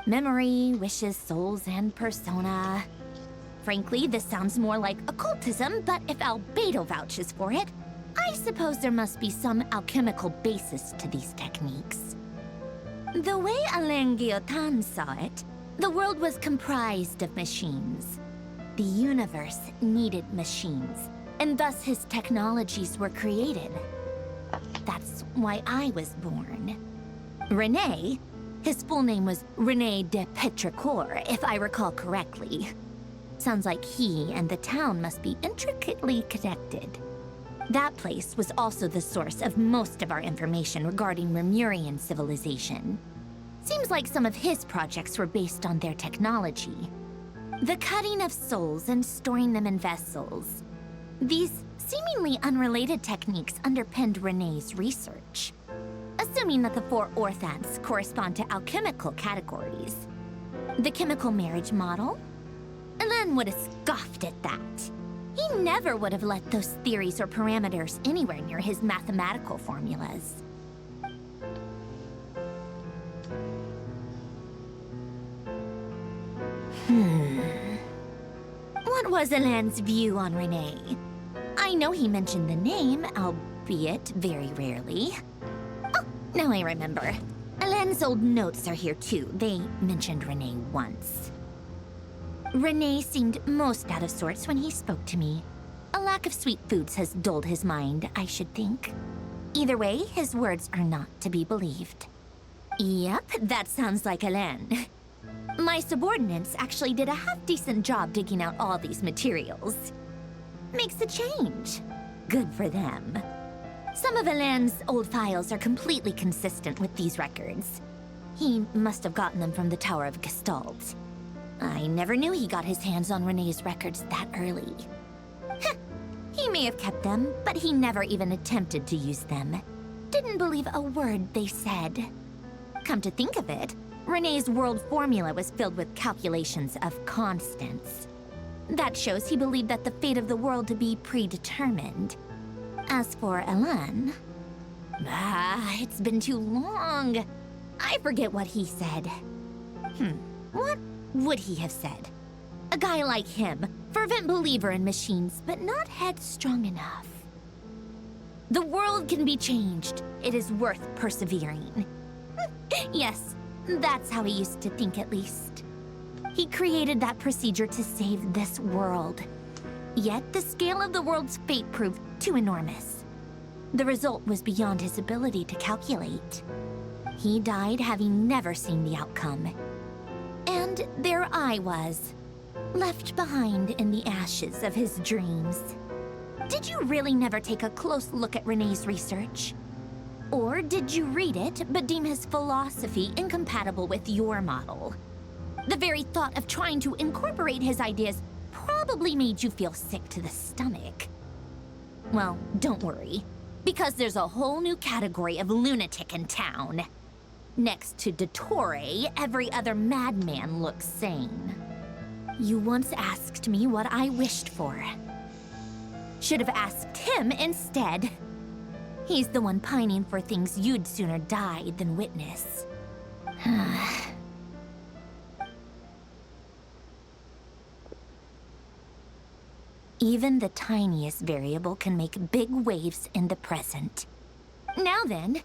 [SPEAKER 8] Memory, wishes, souls, and persona. Frankly, this sounds more like occultism, but if Albedo vouches for it, I suppose there must be some alchemical basis to these techniques. The way Alain Guillotin saw it, the world was comprised of machines. The universe needed machines, and thus his technologies were created. That's why I was born. René, his full name was René de Petrichor, if I recall correctly. Sounds like he and the town must be intricately connected. That place was also the source of most of our information regarding Lemurian civilization. Seems like some of his projects were based on their technology. The cutting of souls and storing them in vessels. These seemingly unrelated techniques underpinned René's research. Assuming that the four orthants correspond to alchemical categories. The chemical marriage model? Alain would have scoffed at that. He never would have let those theories or parameters anywhere near his mathematical formulas. What was Alain's view on René? I know he mentioned the name, albeit very rarely. Oh, now I remember. Alain's old notes are here too. They mentioned René once. René seemed most out of sorts when he spoke to me. A lack of sweet foods has dulled his mind, I should think. Either way, his words are not to be believed. Yep, that sounds like Alain. My subordinates actually did a half-decent job digging out all these materials. Makes a change. Good for them. Some of Alain's old files are completely consistent with these records. He must have gotten them from the Tower of Gestalt. I never knew he got his hands on Renee's records that early. Heh, he may have kept them, but he never even attempted to use them. Didn't believe a word they said. Come to think of it, Renee's world formula was filled with calculations of constants. That shows he believed that the fate of the world to be predetermined. As for Alain... it's been too long. I forget what he said. What would he have said? A guy like him, fervent believer in machines, but not headstrong enough. The world can be changed. It is worth persevering. Yes, that's how he used to think at least. He created that procedure to save this world. Yet the scale of the world's fate proved too enormous. The result was beyond his ability to calculate. He died having never seen the outcome. And there I was, left behind in the ashes of his dreams. Did you really never take a close look at Renee's research? Or did you read it but deem his philosophy incompatible with your model? The very thought of trying to incorporate his ideas probably made you feel sick to the stomach. Well, don't worry, because there's a whole new category of lunatic in town. Next to Dottore, every other madman looks sane. You once asked me what I wished for. Should have asked him instead. He's the one pining for things you'd sooner die than witness. Even the tiniest variable can make big waves in the present. Now then,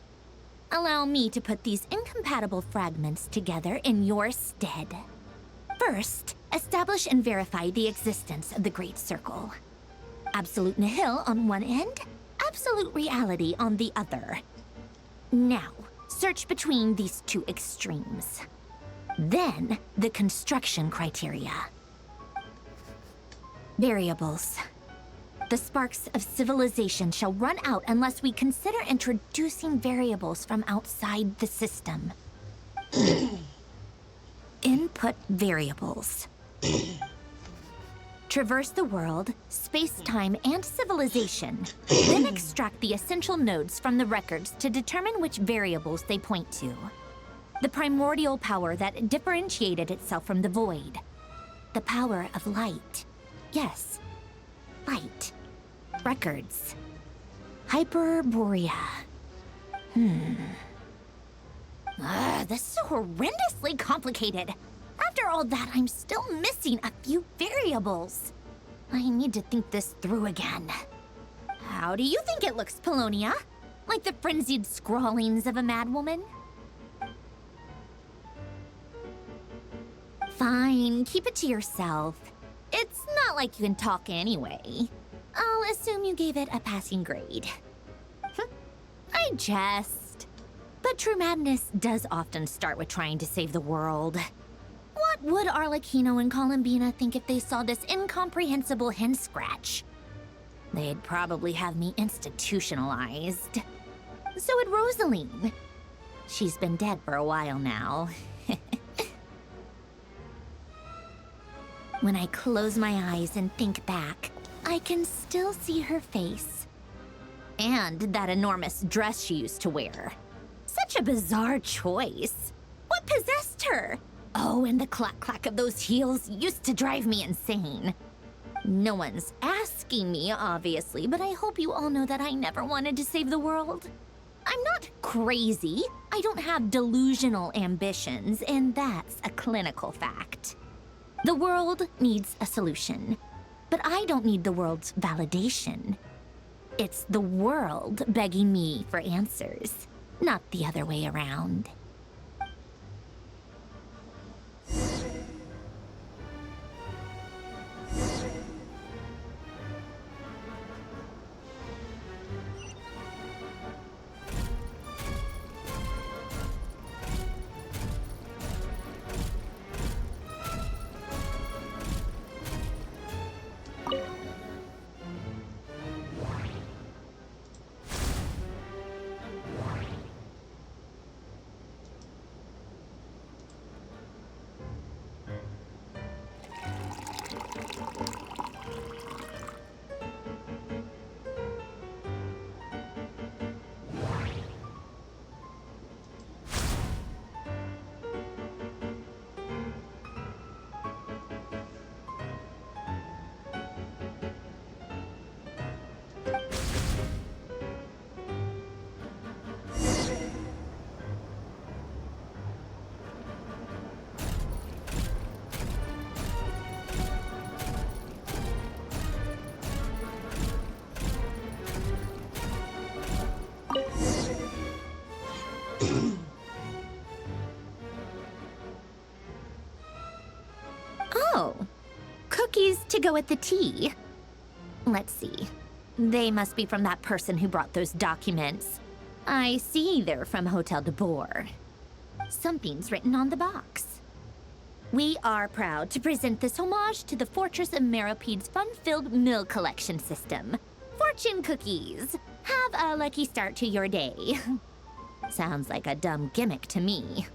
[SPEAKER 8] allow me to put these incompatible fragments together in your stead. First, establish and verify the existence of the Great Circle. Absolute nihil on one end, absolute reality on the other. Now, search between these two extremes. Then, the construction criteria. Variables. The sparks of civilization shall run out unless we consider introducing variables from outside the system. Input variables. Traverse the world, space-time, and civilization, then extract the essential nodes from the records to determine which variables they point to. The primordial power that differentiated itself from the void. The power of light. Yes, light. Records. Hyperborea. This is horrendously complicated. After all that, I'm still missing a few variables. I need to think this through again. How do you think it looks, Polonia? Like the frenzied scrawlings of a madwoman? Fine, keep it to yourself. It's not like you can talk anyway. I'll assume you gave it a passing grade. I jest. But true madness does often start with trying to save the world. What would Arlecchino and Columbina think if they saw this incomprehensible hen scratch? They'd probably have me institutionalized. So would Rosaline. She's been dead for a while now. When I close my eyes and think back, I can still see her face. And that enormous dress she used to wear. Such a bizarre choice. What possessed her? Oh, and the clack-clack of those heels used to drive me insane. No one's asking me, obviously, but I hope you all know that I never wanted to save the world. I'm not crazy. I don't have delusional ambitions, and that's a clinical fact. The world needs a solution, but I don't need the world's validation. It's the world begging me for answers, not the other way around. go at the tea. Let's see. They must be from that person who brought those documents. I see they're from Hotel de Boer. Something's written on the box. We are proud to present this homage to the Fortress of Meropede's fun-filled mill collection system. Fortune cookies. Have a lucky start to your day. Sounds like a dumb gimmick to me.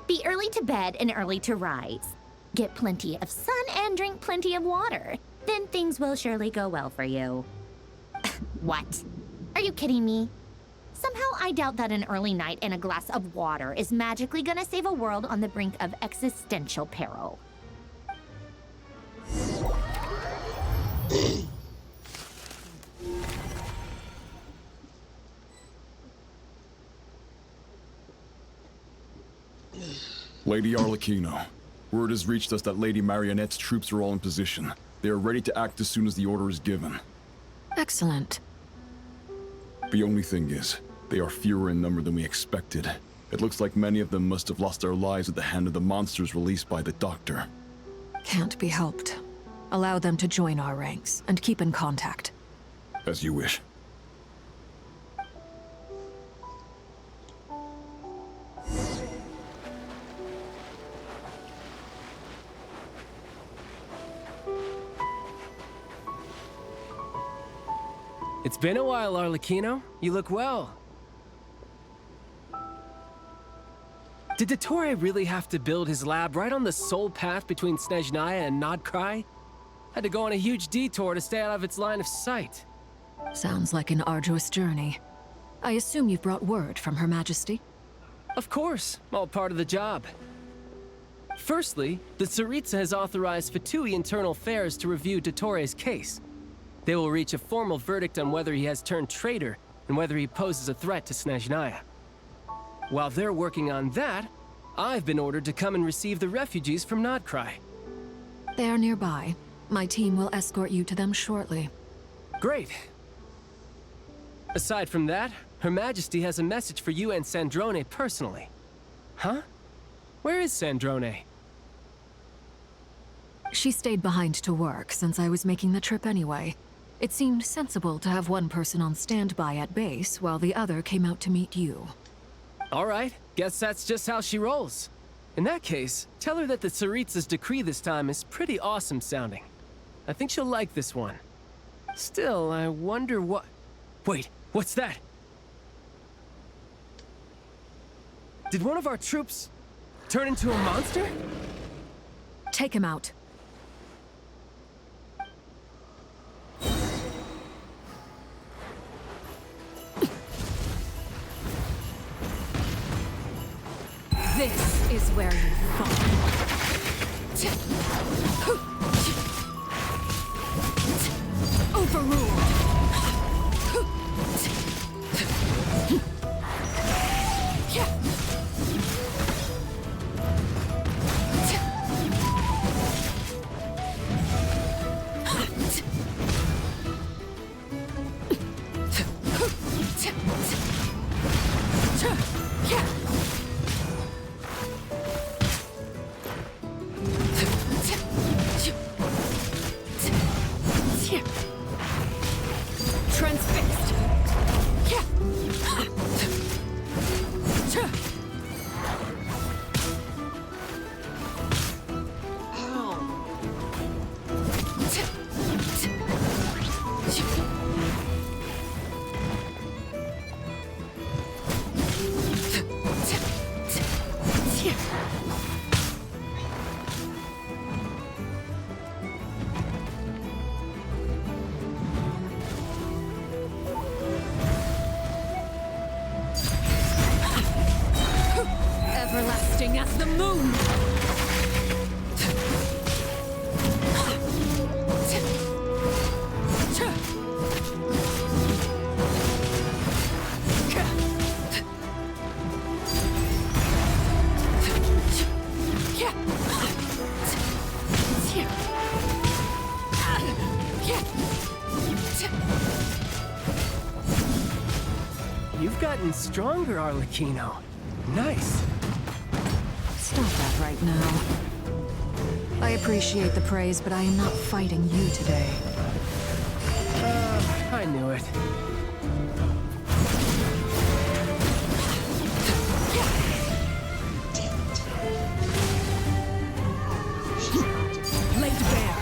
[SPEAKER 8] Be early to bed and early to rise. Get plenty of sun and drink plenty of water. Then things will surely go well for you. What? Are you kidding me? Somehow I doubt that an early night and a glass of water is magically gonna save a world on the brink of existential peril.
[SPEAKER 10] Lady Arlecchino, word has reached us that Lady Marionette's troops are all in position. They are ready to act as soon as the order is given.
[SPEAKER 2] Excellent.
[SPEAKER 10] The only thing is, they are fewer in number than we expected. It looks like many of them must have lost their lives at the hand of the monsters released by the Doctor.
[SPEAKER 2] Can't be helped. Allow them to join our ranks and keep in contact.
[SPEAKER 10] As you wish.
[SPEAKER 11] It's been a while, Arlecchino. You look well. Did Dottore really have to build his lab right on the sole path between Snezhnaya and Nodkrai? Had to go on a huge detour to stay out of its line of sight.
[SPEAKER 2] Sounds like an arduous journey. I assume you've brought word from Her Majesty?
[SPEAKER 11] Of course, all part of the job. Firstly, the Tsaritsa has authorized Fatui Internal Affairs to review Dottore's case. They will reach a formal verdict on whether he has turned traitor and whether he poses a threat to Snezhnaya. While they're working on that, I've been ordered to come and receive the refugees from Nodkrai.
[SPEAKER 2] They are nearby. My team will escort you to them shortly.
[SPEAKER 11] Great. Aside from that, Her Majesty has a message for you and Sandrone personally. Huh? Where is Sandrone?
[SPEAKER 2] She stayed behind to work since I was making the trip anyway. It seemed sensible to have one person on standby at base while the other came out to meet you.
[SPEAKER 11] All right, guess that's just how she rolls. In that case, tell her that the Tsaritsa's decree this time is pretty awesome sounding. I think she'll like this one. Still, I wonder what... Wait, what's that? Did one of our troops turn into a monster?
[SPEAKER 2] Take him out. This is where you fall. Overruled. Transfixed. Everlasting as the moon!
[SPEAKER 11] You've gotten stronger, Arlecchino. Nice.
[SPEAKER 2] Stop that right now. I appreciate the praise, but I am not fighting you today.
[SPEAKER 11] I knew it.
[SPEAKER 2] Laid bare.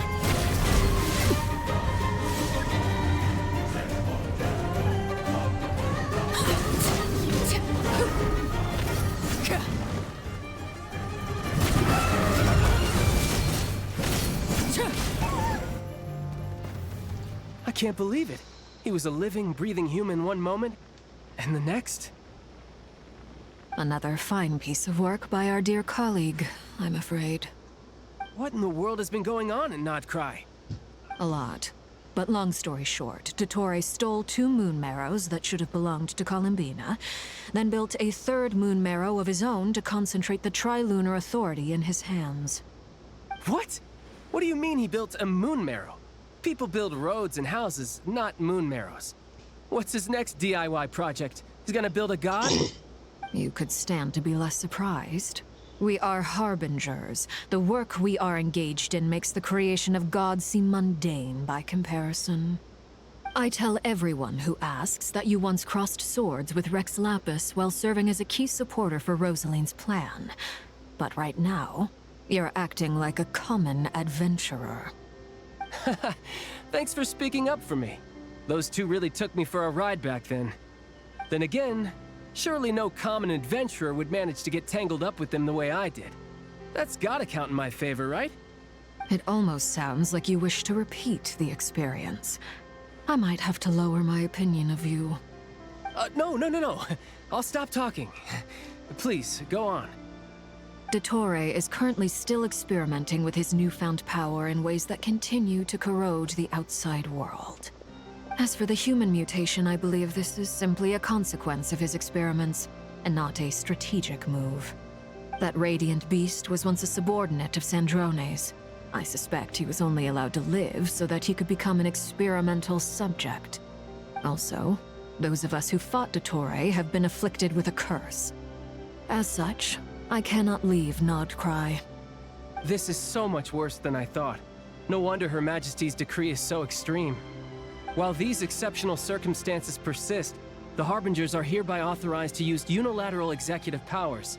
[SPEAKER 11] I can't believe it. He was a living, breathing human one moment, and the next?
[SPEAKER 2] Another fine piece of work by our dear colleague, I'm afraid.
[SPEAKER 11] What in the world has been going on in Nodcry?
[SPEAKER 2] A lot. But long story short, Dottore stole 2 moon marrows that should have belonged to Columbina, then built a 3rd moon marrow of his own to concentrate the Trilunar Authority in his hands.
[SPEAKER 11] What? What do you mean he built a moon marrow? People build roads and houses, not moon marrows. What's his next DIY project? He's gonna build a god?
[SPEAKER 2] You could stand to be less surprised. We are harbingers. The work we are engaged in makes the creation of gods seem mundane by comparison. I tell everyone who asks that you once crossed swords with Rex Lapis while serving as a key supporter for Rosaline's plan. But right now, you're acting like a common adventurer.
[SPEAKER 11] Thanks for speaking up for me. Those 2 really took me for a ride back then. Then again, surely no common adventurer would manage to get tangled up with them the way I did. That's gotta count in my favor, right?
[SPEAKER 2] It almost sounds like you wish to repeat the experience. I might have to lower my opinion of you.
[SPEAKER 11] No. I'll stop talking. Please, go on.
[SPEAKER 2] Dottore is currently still experimenting with his newfound power in ways that continue to corrode the outside world. As for the human mutation, I believe this is simply a consequence of his experiments, and not a strategic move. That radiant beast was once a subordinate of Sandrone's. I suspect he was only allowed to live so that he could become an experimental subject. Also, those of us who fought Dottore have been afflicted with a curse. As such, I cannot leave Nodcry.
[SPEAKER 11] This is so much worse than I thought. No wonder Her Majesty's decree is so extreme. While these exceptional circumstances persist, the Harbingers are hereby authorized to use unilateral executive powers.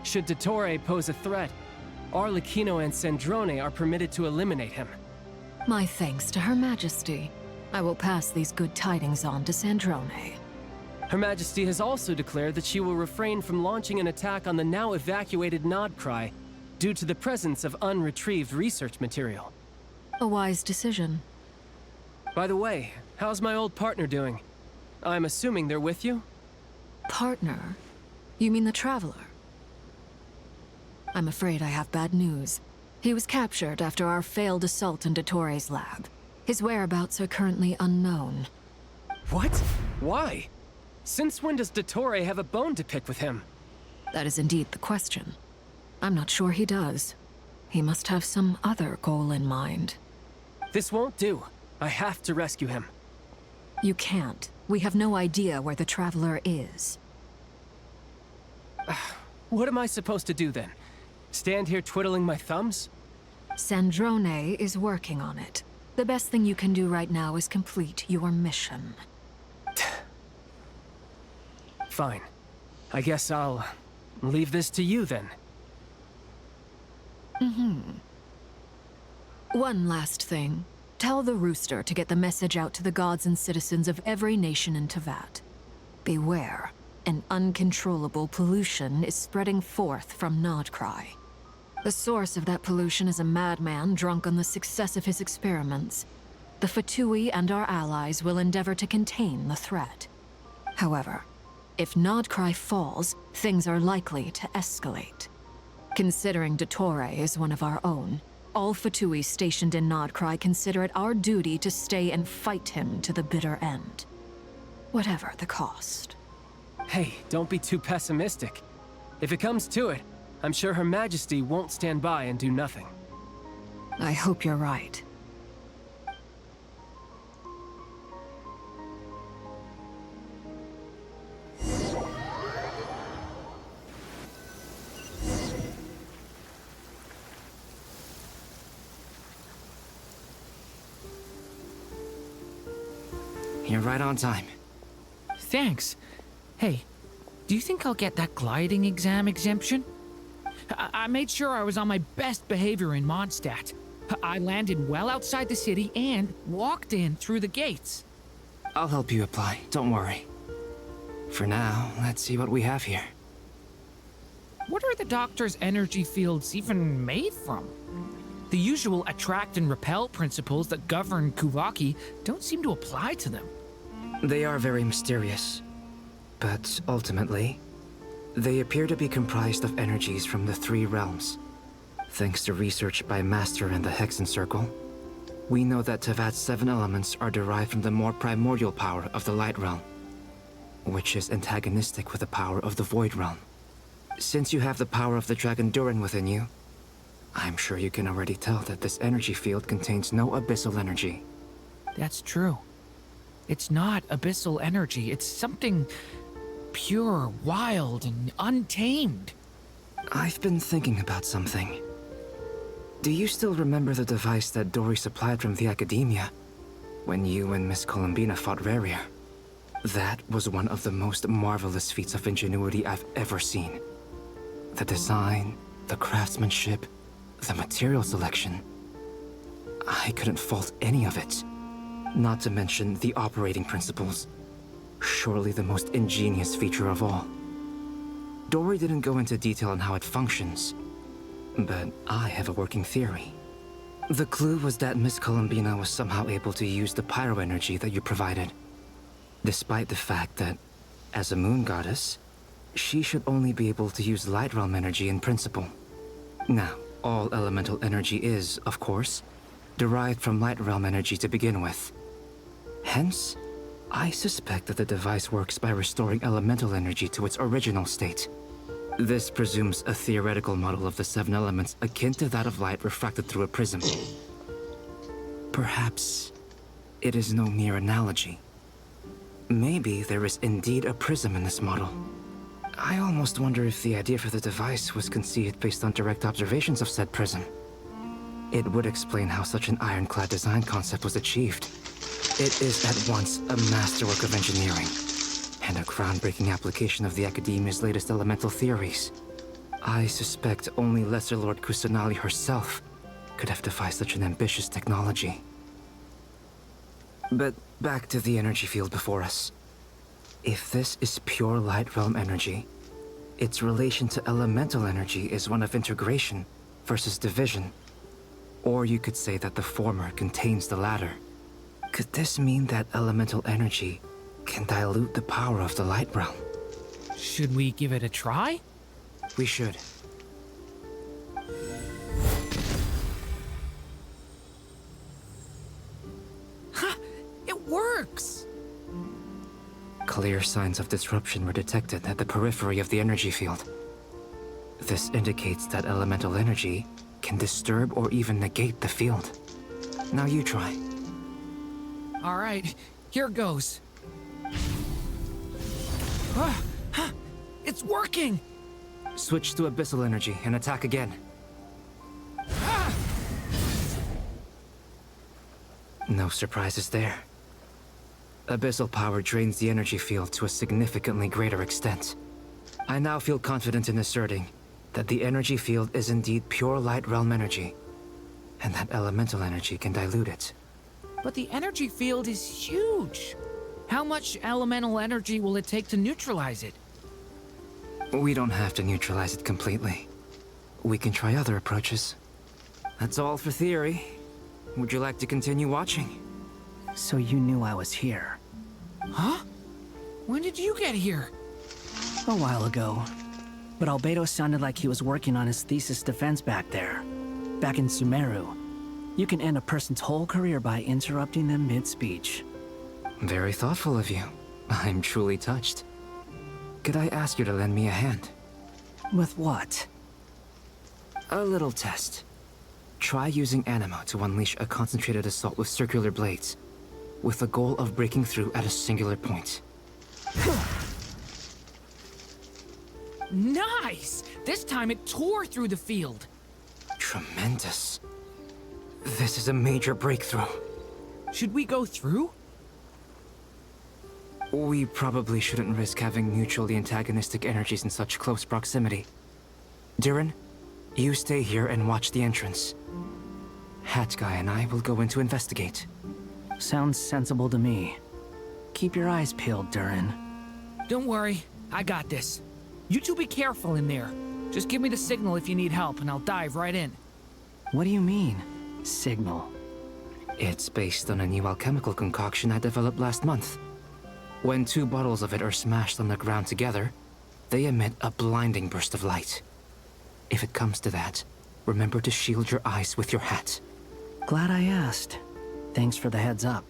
[SPEAKER 11] Should Dottore pose a threat, Arlecchino and Sandrone are permitted to eliminate him.
[SPEAKER 2] My thanks to Her Majesty. I will pass these good tidings on to Sandrone.
[SPEAKER 11] Her Majesty has also declared that she will refrain from launching an attack on the now evacuated Nodcry due to the presence of unretrieved research material.
[SPEAKER 2] A wise decision.
[SPEAKER 11] By the way, how's my old partner doing? I'm assuming they're with you?
[SPEAKER 2] Partner? You mean the Traveler? I'm afraid I have bad news. He was captured after our failed assault in Dottore's lab. His whereabouts are currently unknown.
[SPEAKER 11] What? Why? Since when does Dottore have a bone to pick with him?
[SPEAKER 2] That is indeed the question. I'm not sure he does. He must have some other goal in mind.
[SPEAKER 11] This won't do. I have to rescue him.
[SPEAKER 2] You can't. We have no idea where the Traveler is.
[SPEAKER 11] What am I supposed to do then? Stand here twiddling my thumbs?
[SPEAKER 2] Sandrone is working on it. The best thing you can do right now is complete your mission.
[SPEAKER 11] Fine. I guess I'll leave this to you then.
[SPEAKER 2] One last thing. Tell the Rooster to get the message out to the gods and citizens of every nation in Teyvat. Beware. An uncontrollable pollution is spreading forth from Nodcry. The source of that pollution is a madman drunk on the success of his experiments. The Fatui and our allies will endeavor to contain the threat. However, if Nodcry falls, things are likely to escalate. Considering Dottore is one of our own, all Fatui stationed in Nodcry consider it our duty to stay and fight him to the bitter end. Whatever the cost.
[SPEAKER 11] Hey, don't be too pessimistic. If it comes to it, I'm sure Her Majesty won't stand by and do nothing.
[SPEAKER 2] I hope you're right.
[SPEAKER 7] You're right on time.
[SPEAKER 12] Thanks. Hey, do you think I'll get that gliding exam exemption? I made sure I was on my best behavior in Mondstadt. I landed well outside the city and walked in through the gates.
[SPEAKER 7] I'll help you apply, don't worry. For now, let's see what we have here.
[SPEAKER 12] What are the doctor's energy fields even made from? The usual attract and repel principles that govern Kuvaki don't seem to apply to them.
[SPEAKER 7] They are very mysterious, but ultimately, they appear to be comprised of energies from the three realms. Thanks to research by Master and the Hexen Circle, we know that Tevat's 7 elements are derived from the more primordial power of the Light Realm, which is antagonistic with the power of the Void Realm. Since you have the power of the Dragon Durin within you, I'm sure you can already tell that this energy field contains no abyssal energy.
[SPEAKER 12] That's true. It's not abyssal energy, it's something pure, wild, and untamed.
[SPEAKER 7] I've been thinking about something. Do you still remember the device that Dory supplied from the Academia when you and Miss Columbina fought Rarier? That was one of the most marvelous feats of ingenuity I've ever seen. The design, the craftsmanship, the material selection. I couldn't fault any of it. Not to mention the operating principles. Surely the most ingenious feature of all. Dory didn't go into detail on how it functions, but I have a working theory. The clue was that Miss Columbina was somehow able to use the pyro energy that you provided, despite the fact that, as a moon goddess, she should only be able to use Light Realm energy in principle. Now, all elemental energy is, of course, derived from Light Realm energy to begin with. Hence, I suspect that the device works by restoring elemental energy to its original state. This presumes a theoretical model of the 7 elements akin to that of light refracted through a prism. Perhaps it is no mere analogy. Maybe there is indeed a prism in this model. I almost wonder if the idea for the device was conceived based on direct observations of said prism. It would explain how such an ironclad design concept was achieved. It is at once a masterwork of engineering and a groundbreaking application of the Academia's latest elemental theories. I suspect only Lesser Lord Kusanali herself could have devised such an ambitious technology. But back to the energy field before us. If this is pure Light Realm energy, its relation to elemental energy is one of integration versus division. Or you could say that the former contains the latter. Could this mean that elemental energy can dilute the power of the Light Realm?
[SPEAKER 12] Should we give it a try?
[SPEAKER 7] We should.
[SPEAKER 12] Ha! It works!
[SPEAKER 7] Clear signs of disruption were detected at the periphery of the energy field. This indicates that elemental energy can disturb or even negate the field. Now you try.
[SPEAKER 12] All right, here goes. It's working!
[SPEAKER 7] Switch to abyssal energy and attack again. No surprises there. Abyssal power drains the energy field to a significantly greater extent. I now feel confident in asserting that the energy field is indeed pure Light Realm energy, and that elemental energy can dilute it.
[SPEAKER 12] But the energy field is huge. How much elemental energy will it take to neutralize it?
[SPEAKER 7] We don't have to neutralize it completely. We can try other approaches. That's all for theory. Would you like to continue watching?
[SPEAKER 13] So you knew I was here.
[SPEAKER 12] Huh? When did you get here?
[SPEAKER 13] A while ago. But Albedo sounded like he was working on his thesis defense back there. Back in Sumeru. You can end a person's whole career by interrupting them mid-speech.
[SPEAKER 7] Very thoughtful of you. I'm truly touched. Could I ask you to lend me a hand?
[SPEAKER 13] With what?
[SPEAKER 7] A little test. Try using Animo to unleash a concentrated assault with circular blades, with the goal of breaking through at a singular point.
[SPEAKER 12] Nice! This time it tore through the field.
[SPEAKER 7] Tremendous. This is a major breakthrough.
[SPEAKER 12] Should we go through?
[SPEAKER 7] We probably shouldn't risk having mutually antagonistic energies in such close proximity. Durin, you stay here and watch the entrance. Hat Guy and I will go in to investigate.
[SPEAKER 13] Sounds sensible to me. Keep your eyes peeled, Durin.
[SPEAKER 12] Don't worry, I got this. You two be careful in there. Just give me the signal if you need help, and I'll dive right in.
[SPEAKER 13] What do you mean, signal?
[SPEAKER 7] It's based on a new alchemical concoction I developed last month. When 2 bottles of it are smashed on the ground together, they emit a blinding burst of light. If it comes to that, remember to shield your eyes with your hat.
[SPEAKER 13] Glad I asked. Thanks for the heads up.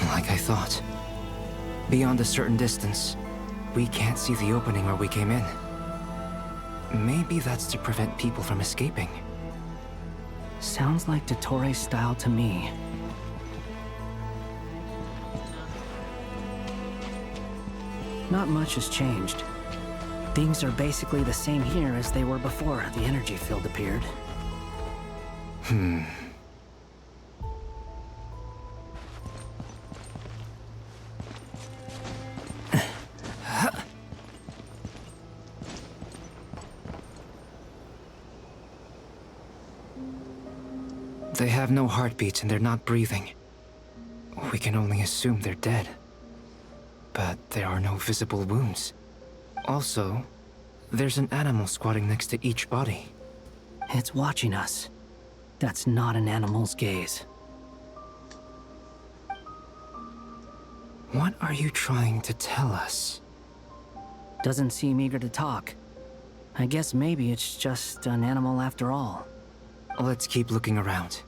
[SPEAKER 7] Like I thought. Beyond a certain distance, we can't see the opening where we came in. Maybe that's to prevent people from escaping.
[SPEAKER 13] Sounds like Dottore style to me. Not much has changed. Things are basically the same here as they were before the energy field appeared.
[SPEAKER 7] They have no heartbeats and they're not breathing. We can only assume they're dead. But there are no visible wounds. Also, there's an animal squatting next to each body.
[SPEAKER 13] It's watching us. That's not an animal's gaze.
[SPEAKER 7] What are you trying to tell us?
[SPEAKER 13] Doesn't seem eager to talk. I guess maybe it's just an animal after all.
[SPEAKER 7] Let's keep looking around.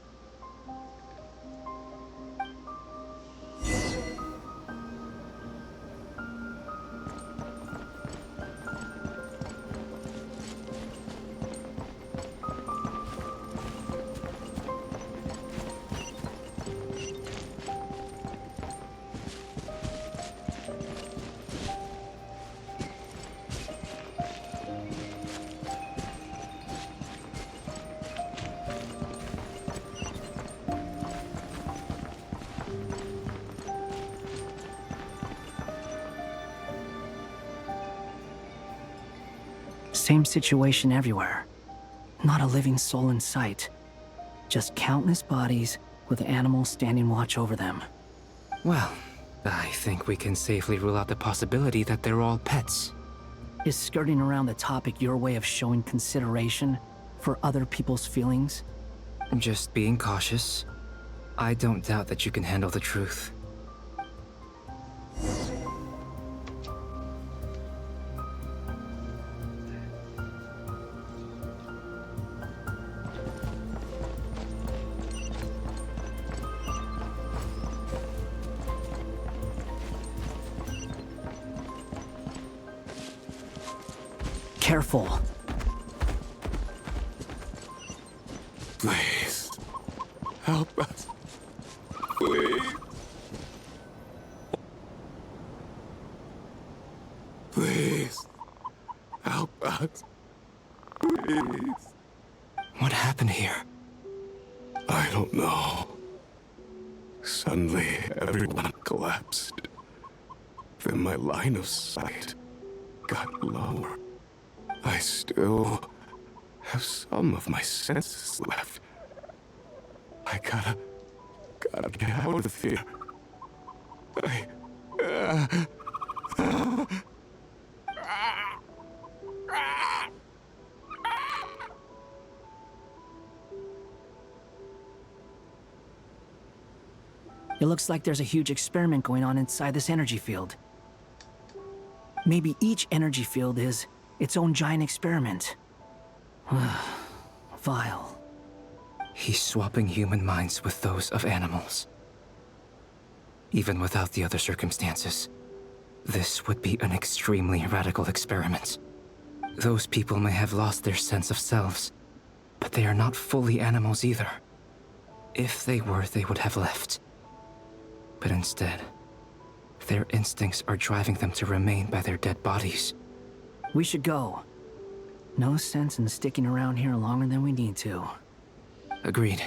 [SPEAKER 13] Same situation everywhere. Not a living soul in sight. Just countless bodies with animals standing watch over them.
[SPEAKER 7] Well, I think we can safely rule out the possibility that they're all pets.
[SPEAKER 13] Is skirting around the topic your way of showing consideration for other people's feelings?
[SPEAKER 7] Just being cautious. I don't doubt that you can handle the truth.
[SPEAKER 13] Careful.
[SPEAKER 10] Please. Help us. Please. Please.
[SPEAKER 14] Help us. Please.
[SPEAKER 7] What happened here?
[SPEAKER 14] I don't know. Suddenly, everyone collapsed. Then my line of sight got lower. I still have some of my senses left. I gotta get out of here.
[SPEAKER 13] It looks like there's a huge experiment going on inside this energy field. Maybe each energy field is its own giant experiment. Vile.
[SPEAKER 7] He's swapping human minds with those of animals. Even without the other circumstances, this would be an extremely radical experiment. Those people may have lost their sense of selves, but they are not fully animals either. If they were, they would have left. But instead, their instincts are driving them to remain by their dead bodies.
[SPEAKER 13] We should go. No sense in sticking around here longer than we need to.
[SPEAKER 7] Agreed.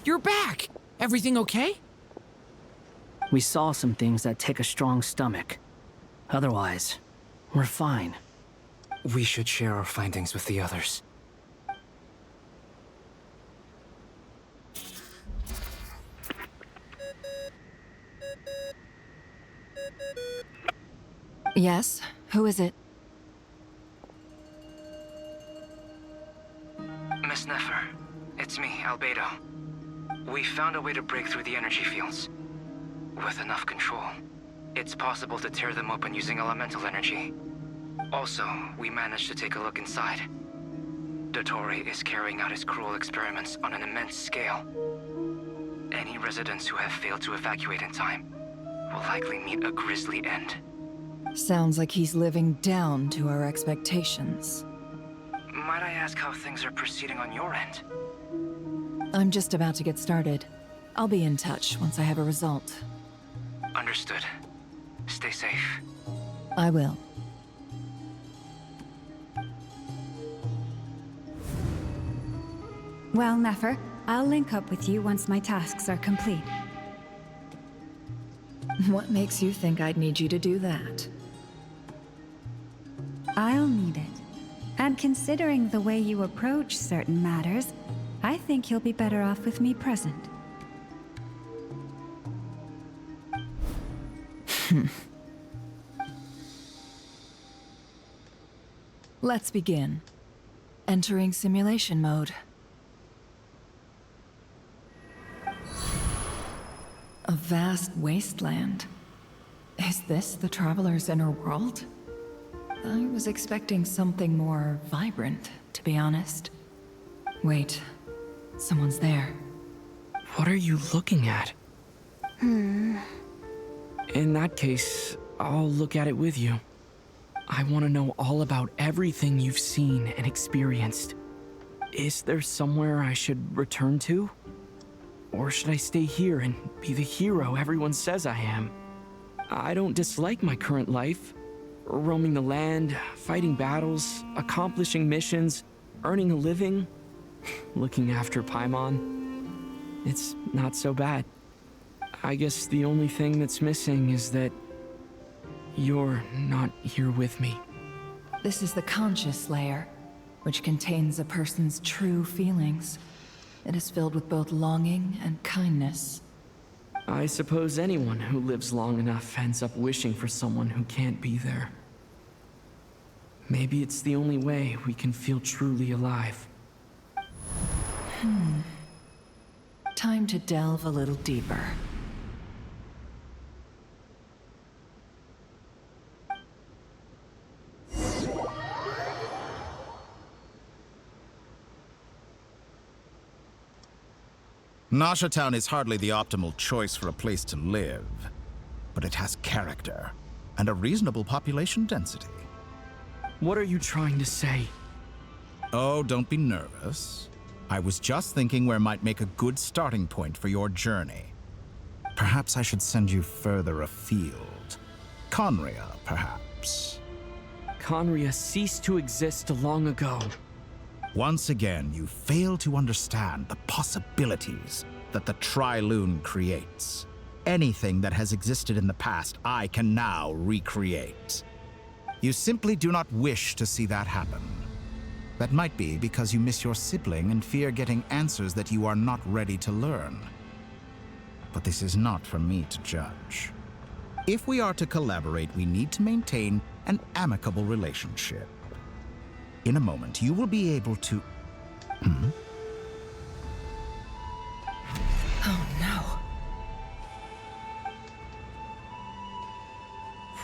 [SPEAKER 12] You're back! Everything okay?
[SPEAKER 13] We saw some things that take a strong stomach. Otherwise, we're fine.
[SPEAKER 7] We should share our findings with the others.
[SPEAKER 2] Yes? Who is it?
[SPEAKER 7] Miss Nefer, it's me, Albedo. We found a way to break through the energy fields. With enough control, it's possible to tear them open using elemental energy. Also, we managed to take a look inside. Dottore is carrying out his cruel experiments on an immense scale. Any residents who have failed to evacuate in time will likely meet a grisly end.
[SPEAKER 2] Sounds like he's living down to our expectations.
[SPEAKER 7] Might I ask how things are proceeding on your end?
[SPEAKER 2] I'm just about to get started. I'll be in touch once I have a result.
[SPEAKER 7] Understood. Stay safe.
[SPEAKER 2] I will.
[SPEAKER 15] Well, Nefer, I'll link up with you once my tasks are complete.
[SPEAKER 2] What makes you think I'd need you to do that?
[SPEAKER 15] I'll need it. And considering the way you approach certain matters, I think you'll be better off with me present.
[SPEAKER 2] Let's begin. Entering simulation mode. A vast wasteland. Is this the Traveler's inner world? I was expecting something more vibrant, to be honest. Wait, someone's there.
[SPEAKER 6] What are you looking at? In that case, I'll look at it with you. I want to know all about everything you've seen and experienced. Is there somewhere I should return to? Or should I stay here and be the hero everyone says I am? I don't dislike my current life. Roaming the land, fighting battles, accomplishing missions, earning a living, looking after Paimon. It's not so bad. I guess the only thing that's missing is that you're not here with me.
[SPEAKER 2] This is the conscious layer, which contains a person's true feelings. It is filled with both longing and kindness.
[SPEAKER 6] I suppose anyone who lives long enough ends up wishing for someone who can't be there. Maybe it's the only way we can feel truly alive.
[SPEAKER 2] Time to delve a little deeper.
[SPEAKER 16] Nasha Town is hardly the optimal choice for a place to live, but it has character and a reasonable population density.
[SPEAKER 6] What are you trying to say?
[SPEAKER 16] Oh, don't be nervous. I was just thinking where might make a good starting point for your journey. Perhaps I should send you further afield. Conria, perhaps.
[SPEAKER 6] Conria ceased to exist long ago.
[SPEAKER 16] Once again, you fail to understand the possibilities that the Tri-Lune creates. Anything that has existed in the past, I can now recreate. You simply do not wish to see that happen. That might be because you miss your sibling and fear getting answers that you are not ready to learn. But this is not for me to judge. If we are to collaborate, we need to maintain an amicable relationship. In a moment, you will be able to...
[SPEAKER 2] Oh no.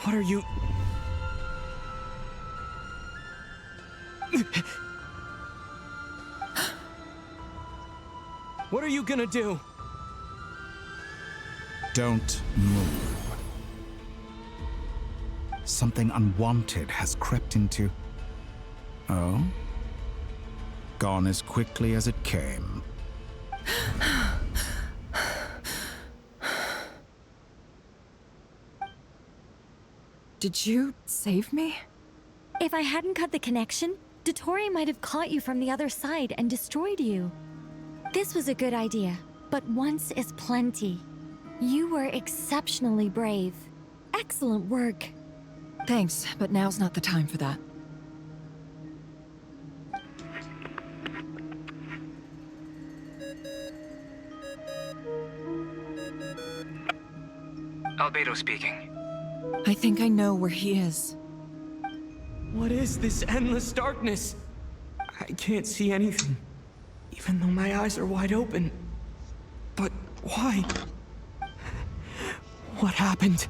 [SPEAKER 6] What are you... What are you gonna do?
[SPEAKER 16] Don't move. Something unwanted has crept into... Oh? Gone as quickly as it came.
[SPEAKER 2] Did you save me?
[SPEAKER 17] If I hadn't cut the connection, Dottore might have caught you from the other side and destroyed you. This was a good idea, but once is plenty. You were exceptionally brave. Excellent work.
[SPEAKER 2] Thanks, but now's not the time for that.
[SPEAKER 7] Albedo speaking.
[SPEAKER 2] I think I know where he is.
[SPEAKER 6] What is this endless darkness? I can't see anything, even though my eyes are wide open. But why? What happened?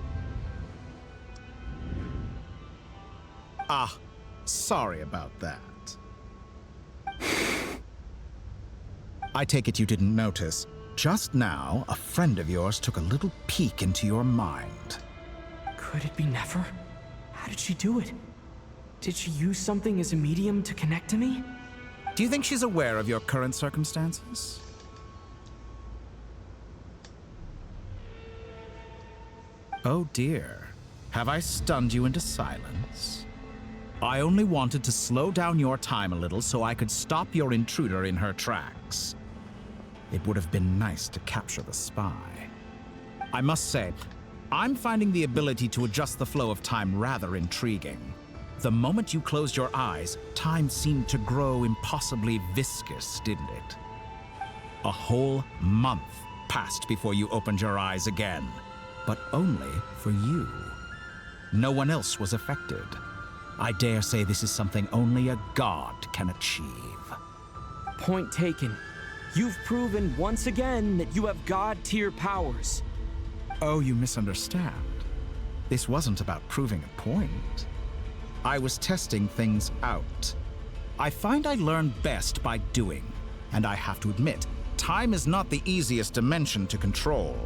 [SPEAKER 16] Ah, sorry about that. I take it you didn't notice. Just now, a friend of yours took a little peek into your mind.
[SPEAKER 6] Could it be Nefer? How did she do it? Did she use something as a medium to connect to me?
[SPEAKER 16] Do you think she's aware of your current circumstances? Oh dear. Have I stunned you into silence? I only wanted to slow down your time a little so I could stop your intruder in her tracks. It would have been nice to capture the spy. I must say, I'm finding the ability to adjust the flow of time rather intriguing. The moment you closed your eyes, time seemed to grow impossibly viscous, didn't it? A whole month passed before you opened your eyes again, but only for you. No one else was affected. I dare say this is something only a god can achieve.
[SPEAKER 6] Point taken. You've proven once again that you have god-tier powers.
[SPEAKER 16] Oh, you misunderstand. This wasn't about proving a point. I was testing things out. I find I learn best by doing, and I have to admit, time is not the easiest dimension to control.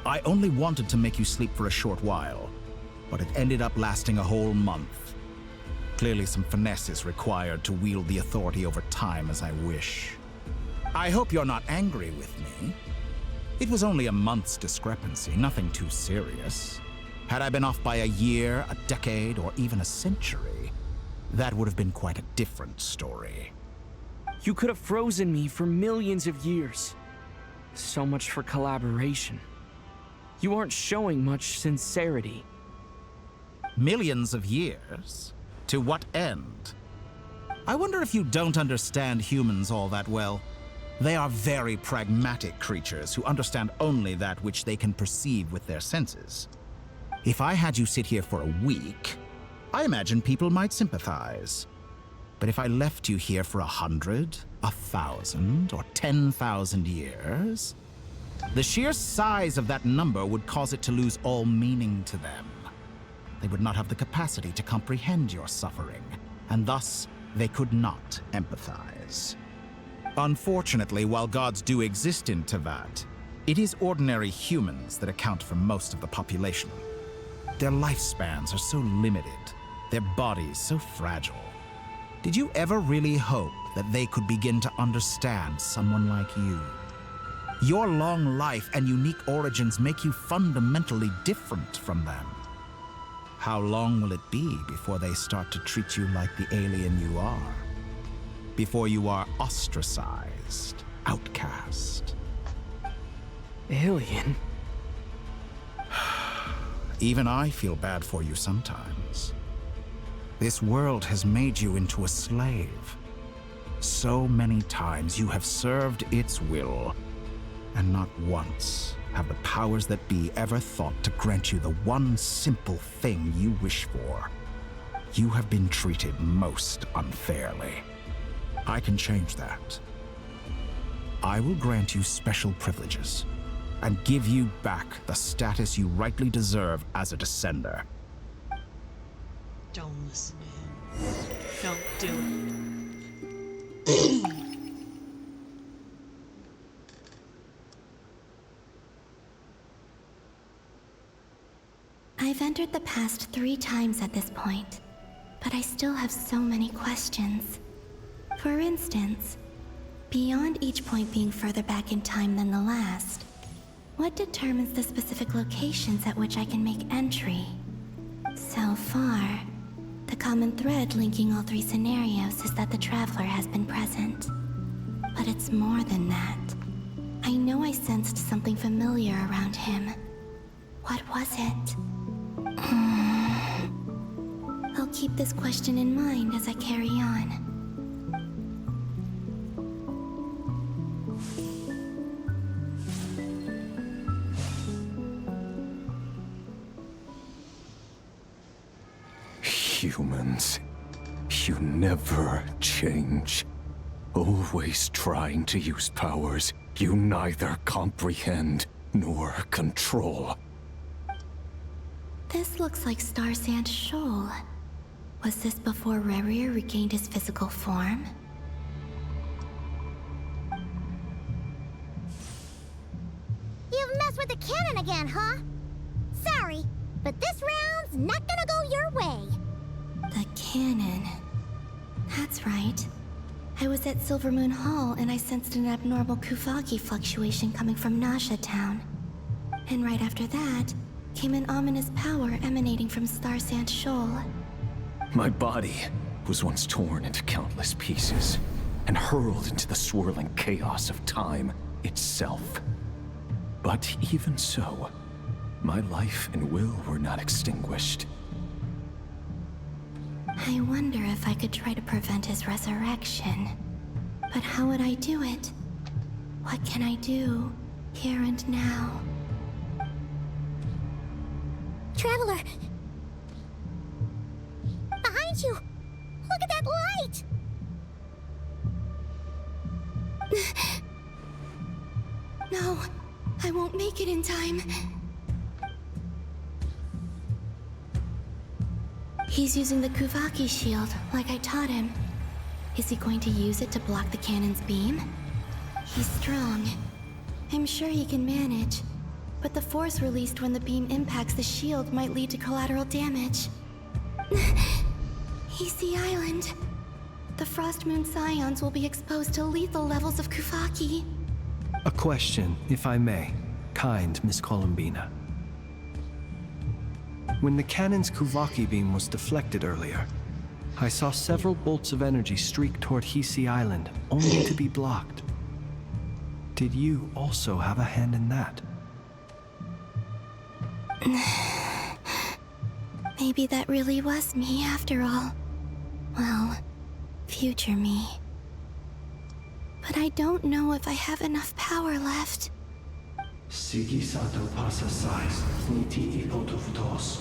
[SPEAKER 16] I only wanted to make you sleep for a short while, but it ended up lasting a whole month. Clearly some finesse is required to wield the authority over time as I wish. I hope you're not angry with me. It was only a month's discrepancy, nothing too serious. Had I been off by a year, a decade, or even a century, that would have been quite a different story.
[SPEAKER 6] You could have frozen me for millions of years. So much for collaboration. You aren't showing much sincerity.
[SPEAKER 16] Millions of years? To what end? I wonder if you don't understand humans all that well. They are very pragmatic creatures who understand only that which they can perceive with their senses. If I had you sit here for a week, I imagine people might sympathize. But if I left you here for 100, 1,000, or 10,000 years, the sheer size of that number would cause it to lose all meaning to them. They would not have the capacity to comprehend your suffering, and thus they could not empathize. Unfortunately, while gods do exist in Teyvat, it is ordinary humans that account for most of the population. Their lifespans are so limited, their bodies so fragile. Did you ever really hope that they could begin to understand someone like you? Your long life and unique origins make you fundamentally different from them. How long will it be before they start to treat you like the alien you are? Before you are ostracized, outcast?
[SPEAKER 6] Alien?
[SPEAKER 16] Even I feel bad for you sometimes. This world has made you into a slave. So many times you have served its will, and not once have the powers that be ever thought to grant you the one simple thing you wish for. You have been treated most unfairly. I can change that. I will grant you special privileges and give you back the status you rightly deserve as a descender.
[SPEAKER 9] Don't listen to him. Don't do it.
[SPEAKER 1] I've entered the past 3 times at this point, but I still have so many questions. For instance, beyond each point being further back in time than the last, what determines the specific locations at which I can make entry? So far, the common thread linking all 3 scenarios is that the Traveler has been present. But it's more than that. I know I sensed something familiar around him. What was it? I'll keep this question in mind as I carry on.
[SPEAKER 18] Humans, you never change. Always trying to use powers you neither comprehend nor control.
[SPEAKER 1] This looks like Star Sand Shoal. Was this before Rerir regained his physical form?
[SPEAKER 5] You've messed with the cannon again, huh? Sorry, but this round's not gonna go your way.
[SPEAKER 1] The cannon. That's right. I was at Silvermoon Hall and I sensed an abnormal Kuvagi fluctuation coming from Nasha Town. And right after that, came an ominous power emanating from Star Sand Shoal.
[SPEAKER 18] My body was once torn into countless pieces and hurled into the swirling chaos of time itself. But even so, my life and will were not extinguished.
[SPEAKER 1] I wonder if I could try to prevent his resurrection. But how would I do it? What can I do, here and now?
[SPEAKER 5] Traveler! Behind you! Look at that light!
[SPEAKER 1] No, I won't make it in time. He's using the Kuvaki shield, like I taught him. Is he going to use it to block the cannon's beam? He's strong. I'm sure he can manage. But the force released when the beam impacts the shield might lead to collateral damage. He's the island. The Frost Moon Scions will be exposed to lethal levels of Kuvaki.
[SPEAKER 4] A question, if I may, kind Miss Columbina. When the cannon's Kuvaki beam was deflected earlier, I saw several bolts of energy streak toward Hisi Island, only to be blocked. Did you also have a hand in that?
[SPEAKER 1] Maybe that really was me after all. Well, future me. But I don't know if I have enough power left.
[SPEAKER 19] Sigi sato pasa sais, niti ipotofutos.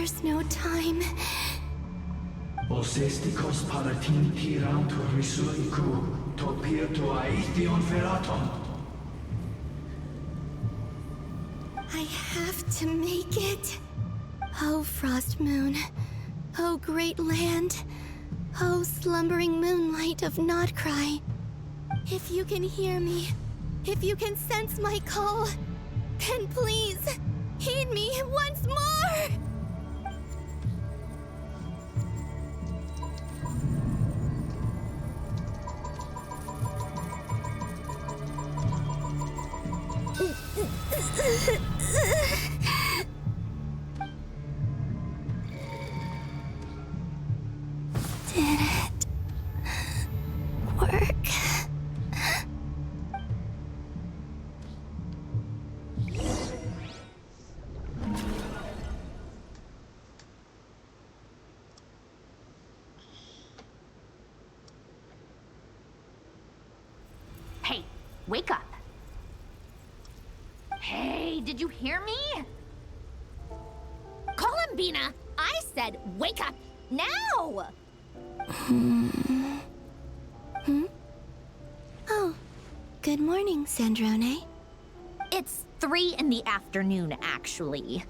[SPEAKER 1] There's no time.
[SPEAKER 19] Os estikos paratin tirantur risuiku, to pirto aithion feraton.
[SPEAKER 1] I have to make it. Oh, Frost Moon. Oh, great land. Oh, slumbering moonlight of Nodcry. If you can hear me, if you can sense my call, then please, heed me once more! Did it work?
[SPEAKER 8] Hey, wake up. Hey, did you hear me? Columbina, I said wake up now!
[SPEAKER 1] Oh, good morning, Sandrone.
[SPEAKER 8] It's 3 in the afternoon, actually.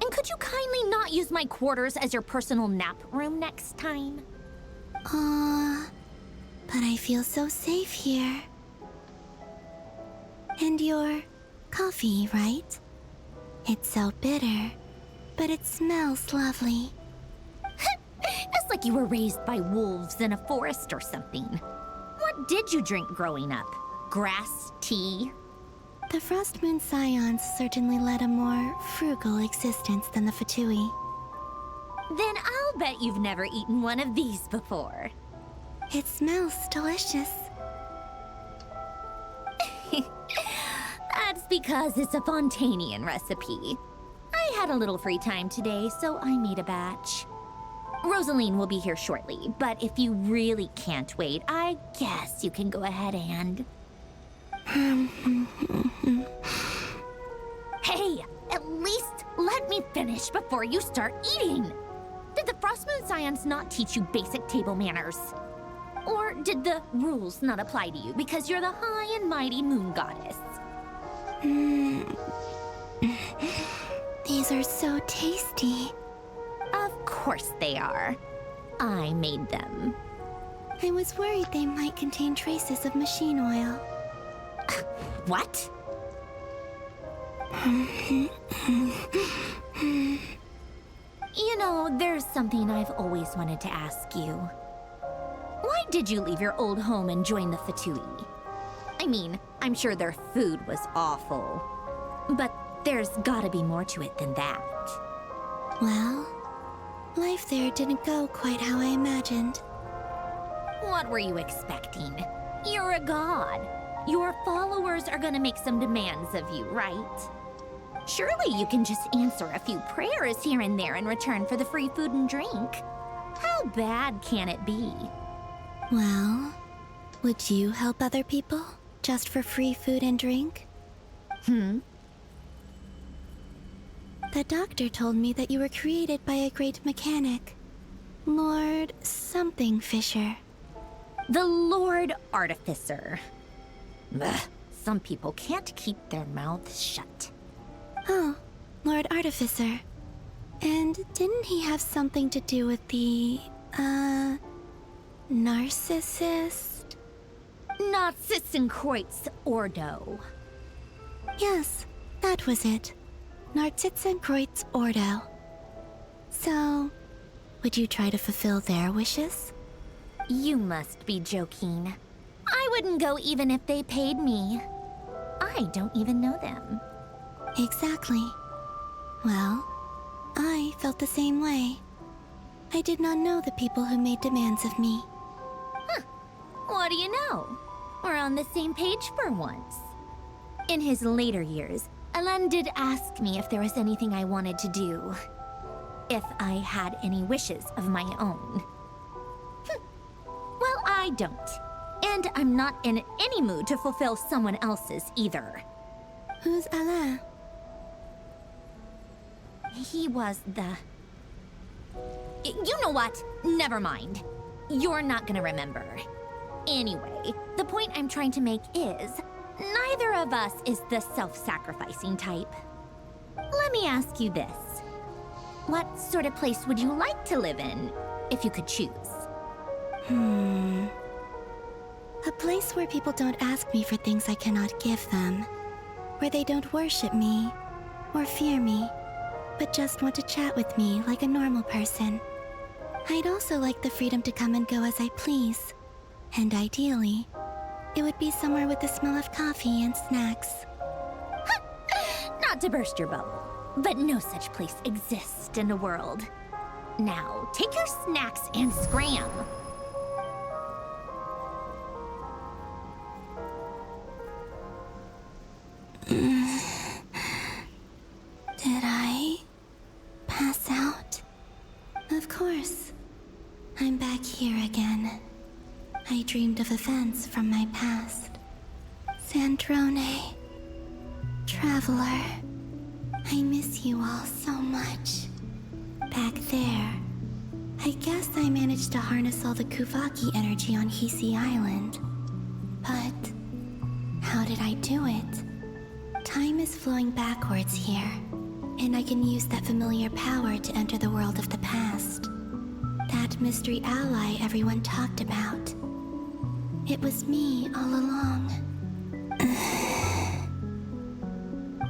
[SPEAKER 8] And could you kindly not use my quarters as your personal nap room next time?
[SPEAKER 1] But I feel so safe here. And your coffee, right? It's so bitter, but it smells lovely.
[SPEAKER 8] It's like you were raised by wolves in a forest or something. What did you drink growing up? Grass tea?
[SPEAKER 1] The Frost Moon Scions certainly led a more frugal existence than the Fatui.
[SPEAKER 8] Then I'll bet you've never eaten one of these before.
[SPEAKER 1] It smells delicious.
[SPEAKER 8] That's because it's a Fontanian recipe. I had a little free time today, so I made a batch. Rosaline will be here shortly, but if you really can't wait, I guess you can go ahead and... Hey, at least let me finish before you start eating! Did the Frost Moon Scions not teach you basic table manners? Or did the rules not apply to you because you're the high and mighty moon goddess?
[SPEAKER 1] These are so tasty.
[SPEAKER 8] Of course they are. I made them.
[SPEAKER 1] I was worried they might contain traces of machine oil.
[SPEAKER 8] What? You know, there's something I've always wanted to ask you. Why did you leave your old home and join the Fatui? I mean, I'm sure their food was awful. But there's gotta be more to it than that.
[SPEAKER 1] Well, life there didn't go quite how I imagined.
[SPEAKER 8] What were you expecting? You're a god. Your followers are gonna make some demands of you, right? Surely you can just answer a few prayers here and there in return for the free food and drink. How bad can it be?
[SPEAKER 1] Well, would you help other people just for free food and drink? The doctor told me that you were created by a great mechanic. Lord something Fisher.
[SPEAKER 8] The Lord Artificer. Ugh, some people can't keep their mouths shut.
[SPEAKER 1] Oh, Lord Artificer. And didn't he have something to do with the, narcissist?
[SPEAKER 8] Narcissenkreuz Ordo.
[SPEAKER 1] Yes, that was it. Narcissenkreuz Ordo. So, would you try to fulfill their wishes?
[SPEAKER 8] You must be joking. I wouldn't go even if they paid me. I don't even know them.
[SPEAKER 1] Exactly. Well, I felt the same way. I did not know the people who made demands of me.
[SPEAKER 8] Huh. What do you know? We're on the same page for once. In his later years, Alan did ask me if there was anything I wanted to do. If I had any wishes of my own. Well, I don't. And I'm not in any mood to fulfill someone else's either.
[SPEAKER 1] Who's Alain?
[SPEAKER 8] He was the You know what? Never mind. You're not gonna remember. Anyway, the point I'm trying to make is, neither of us is the self-sacrificing type. Let me ask you this. What sort of place would you like to live in, if you could choose?
[SPEAKER 1] A place where people don't ask me for things I cannot give them. Where they don't worship me, or fear me, but just want to chat with me like a normal person. I'd also like the freedom to come and go as I please. And ideally, it would be somewhere with the smell of coffee and snacks.
[SPEAKER 8] Not to burst your bubble, but no such place exists in the world. Now, take your snacks and scram.
[SPEAKER 1] Did I pass out? Of course. I'm back here again. I dreamed of events from my past. Sandrone. Traveler. I miss you all so much. Back there, I guess I managed to harness all the Kuvaki energy on Hisi Island. But how did I do it? Time is flowing backwards here, and I can use that familiar power to enter the world of the past. That mystery ally everyone talked about. It was me all along.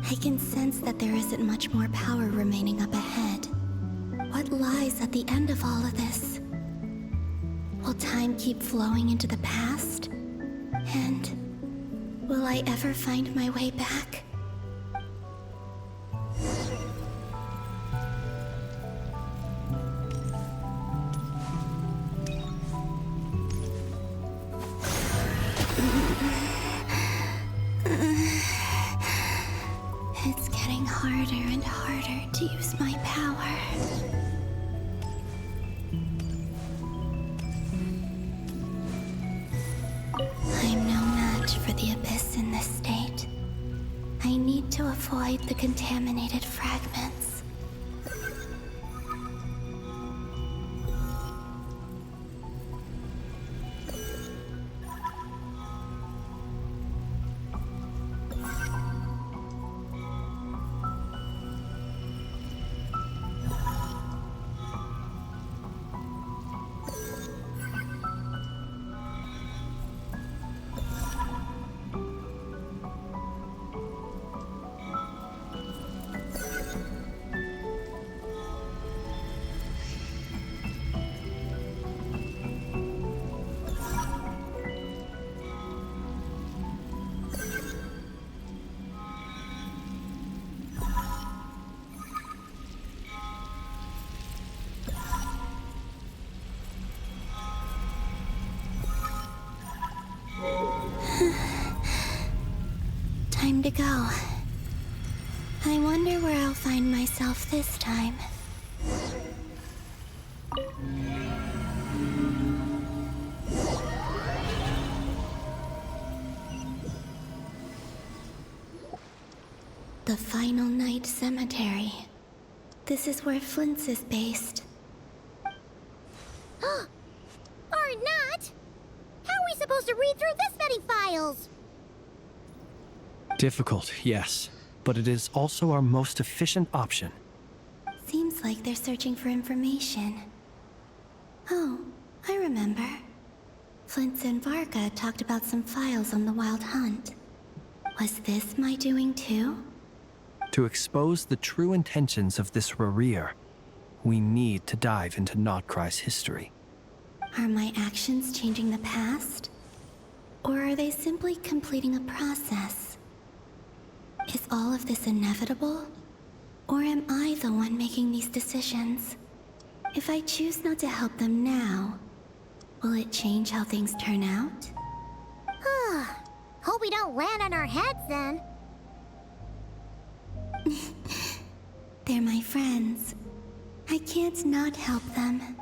[SPEAKER 1] I can sense that there isn't much more power remaining up ahead. What lies at the end of all of this? Will time keep flowing into the past? And will I ever find my way back? It's getting harder and harder to use my power. I'm no match for the Abyss in this state. I need to avoid the contaminated fragments. Time to go. I wonder where I'll find myself this time. The Final Night Cemetery. This is where Flint's is based.
[SPEAKER 5] Or not! How are we supposed to read through this many files?
[SPEAKER 4] Difficult, yes, but it is also our most efficient option.
[SPEAKER 1] Seems like they're searching for information. Oh, I remember. Flint and Varga talked about some files on the Wild Hunt. Was this my doing too?
[SPEAKER 4] To expose the true intentions of this Rarir, we need to dive into Notcry's history.
[SPEAKER 1] Are my actions changing the past? Or are they simply completing a process? Is all of this inevitable? Or am I the one making these decisions? If I choose not to help them now, will it change how things turn out?
[SPEAKER 5] Hope we don't land on our heads then.
[SPEAKER 1] They're my friends. I can't not help them.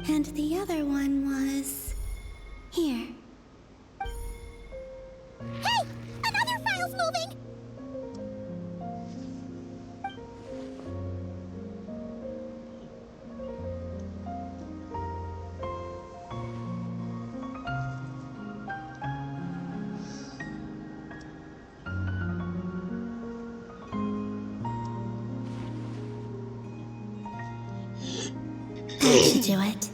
[SPEAKER 1] And the other one was... here. That should do it.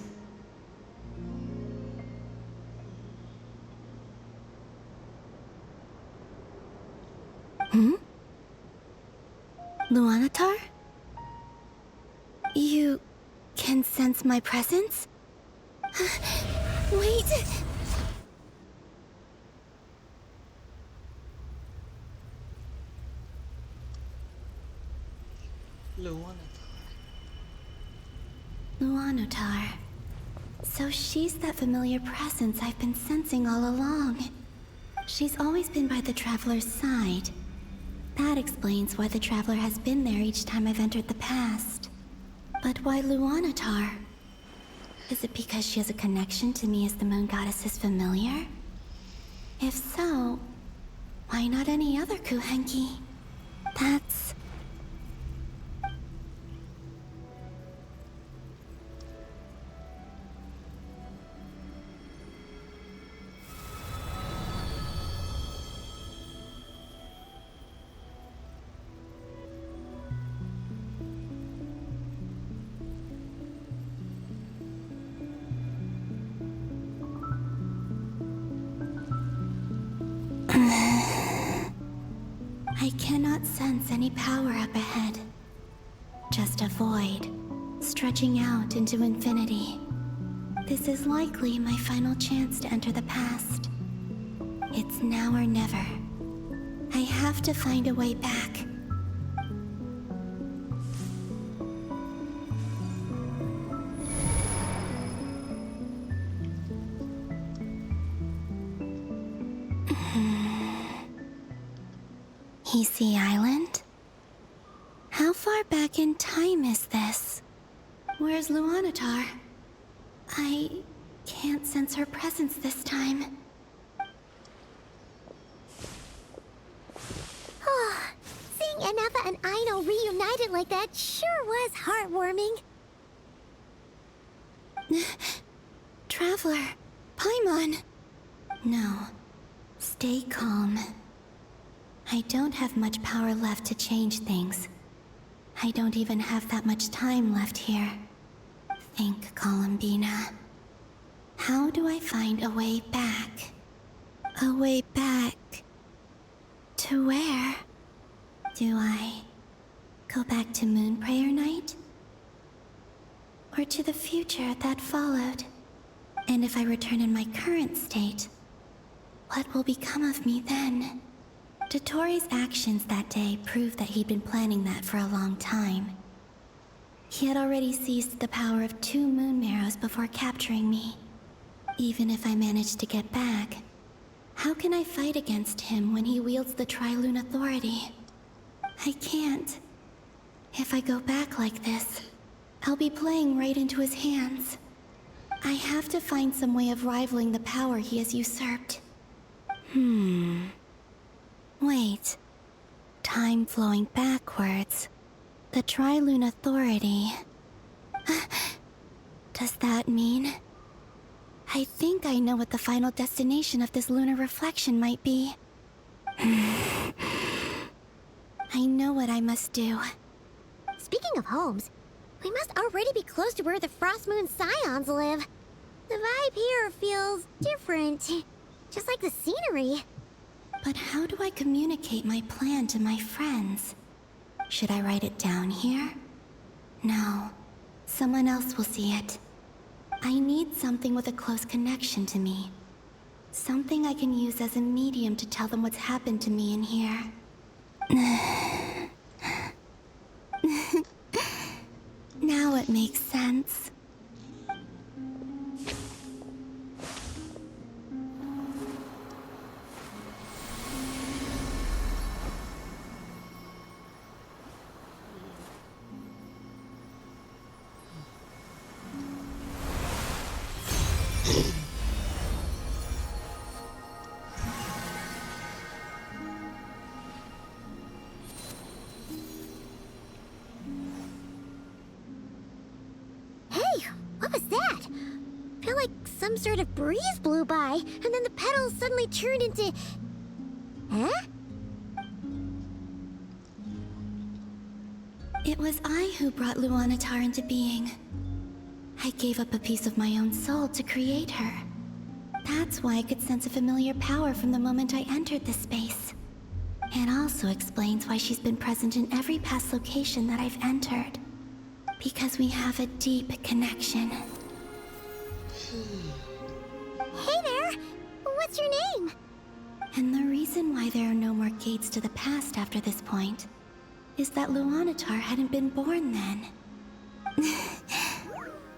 [SPEAKER 1] Hmm? Luanatar? You can sense my presence? Wait! Luanatar. So she's that familiar presence I've been sensing all along. She's always been by the Traveler's side. That explains why the Traveler has been there each time I've entered the past. But why Luanatar? Is it because she has a connection to me as the Moon Goddess's familiar? If so, why not any other Kuhenki? That's... I cannot sense any power up ahead. Just a void, stretching out into infinity. This is likely my final chance to enter the past. It's now or never. I have to find a way back. Easy Island? How far back in time is this? Where's Luanatar? I can't sense her presence this time.
[SPEAKER 5] Oh, seeing Anafa and Aino reunited like that sure was heartwarming.
[SPEAKER 1] Traveler, Paimon. No, stay calm. I don't have much power left to change things. I don't even have that much time left here. Think, Columbina. How do I find a way back? A way back... to where? Do I go back to Moon Prayer Night? Or to the future that followed? And if I return in my current state, what will become of me then? Dotori's actions that day proved that he'd been planning that for a long time. He had already seized the power of 2 moon marrows before capturing me. Even if I managed to get back, how can I fight against him when he wields the Tri-Lune Authority? I can't. If I go back like this, I'll be playing right into his hands. I have to find some way of rivaling the power he has usurped. Wait. Time flowing backwards. The Tri-Lune Authority. Does that mean... I think I know what the final destination of this lunar reflection might be. I know what I must do.
[SPEAKER 5] Speaking of homes, we must already be close to where the Frost Moon Scions live. The vibe here feels different. Just like the scenery.
[SPEAKER 1] But how do I communicate my plan to my friends? Should I write it down here? No. Someone else will see it. I need something with a close connection to me. Something I can use as a medium to tell them what's happened to me in here. Now it makes sense.
[SPEAKER 5] Some sort of breeze blew by, and then the petals suddenly turned into... Huh?
[SPEAKER 1] It was I who brought Luanatar into being. I gave up a piece of my own soul to create her. That's why I could sense a familiar power from the moment I entered this space. It also explains why she's been present in every past location that I've entered. Because we have a deep connection.
[SPEAKER 5] Hey there! What's your name?
[SPEAKER 1] And the reason why there are no more gates to the past after this point is that Luanatar hadn't been born then.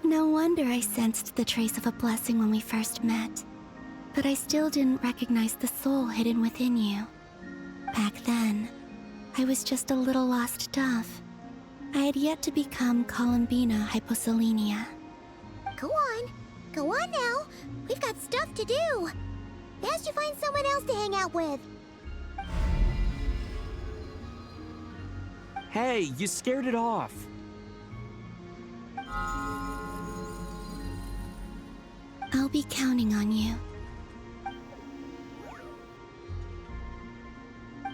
[SPEAKER 1] No wonder I sensed the trace of a blessing when we first met. But I still didn't recognize the soul hidden within you. Back then, I was just a little lost dove. I had yet to become Columbina Hyposelenia.
[SPEAKER 5] Go on. Go on now. We've got stuff to do. Best you find someone else to hang out with.
[SPEAKER 6] Hey, you scared it off.
[SPEAKER 1] I'll be counting on you.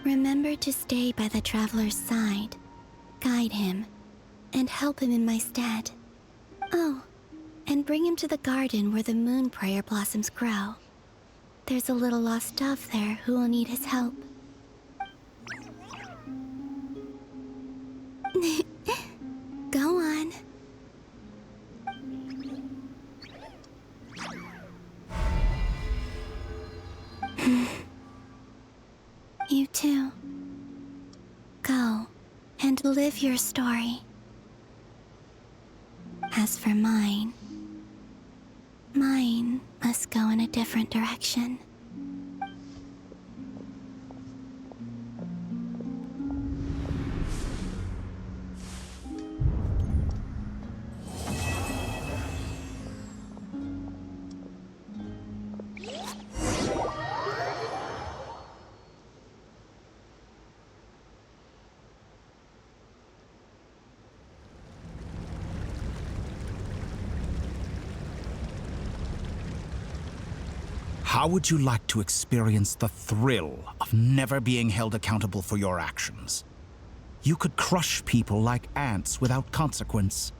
[SPEAKER 1] Remember to stay by the Traveler's side, guide him, and help him in my stead. Oh, and bring him to the garden where the moon prayer blossoms grow. There's a little lost dove there who will need his help. Go on. You too. Go and live your story. As for mine must go in a different direction.
[SPEAKER 16] How would you like to experience the thrill of never being held accountable for your actions? You could crush people like ants without consequence,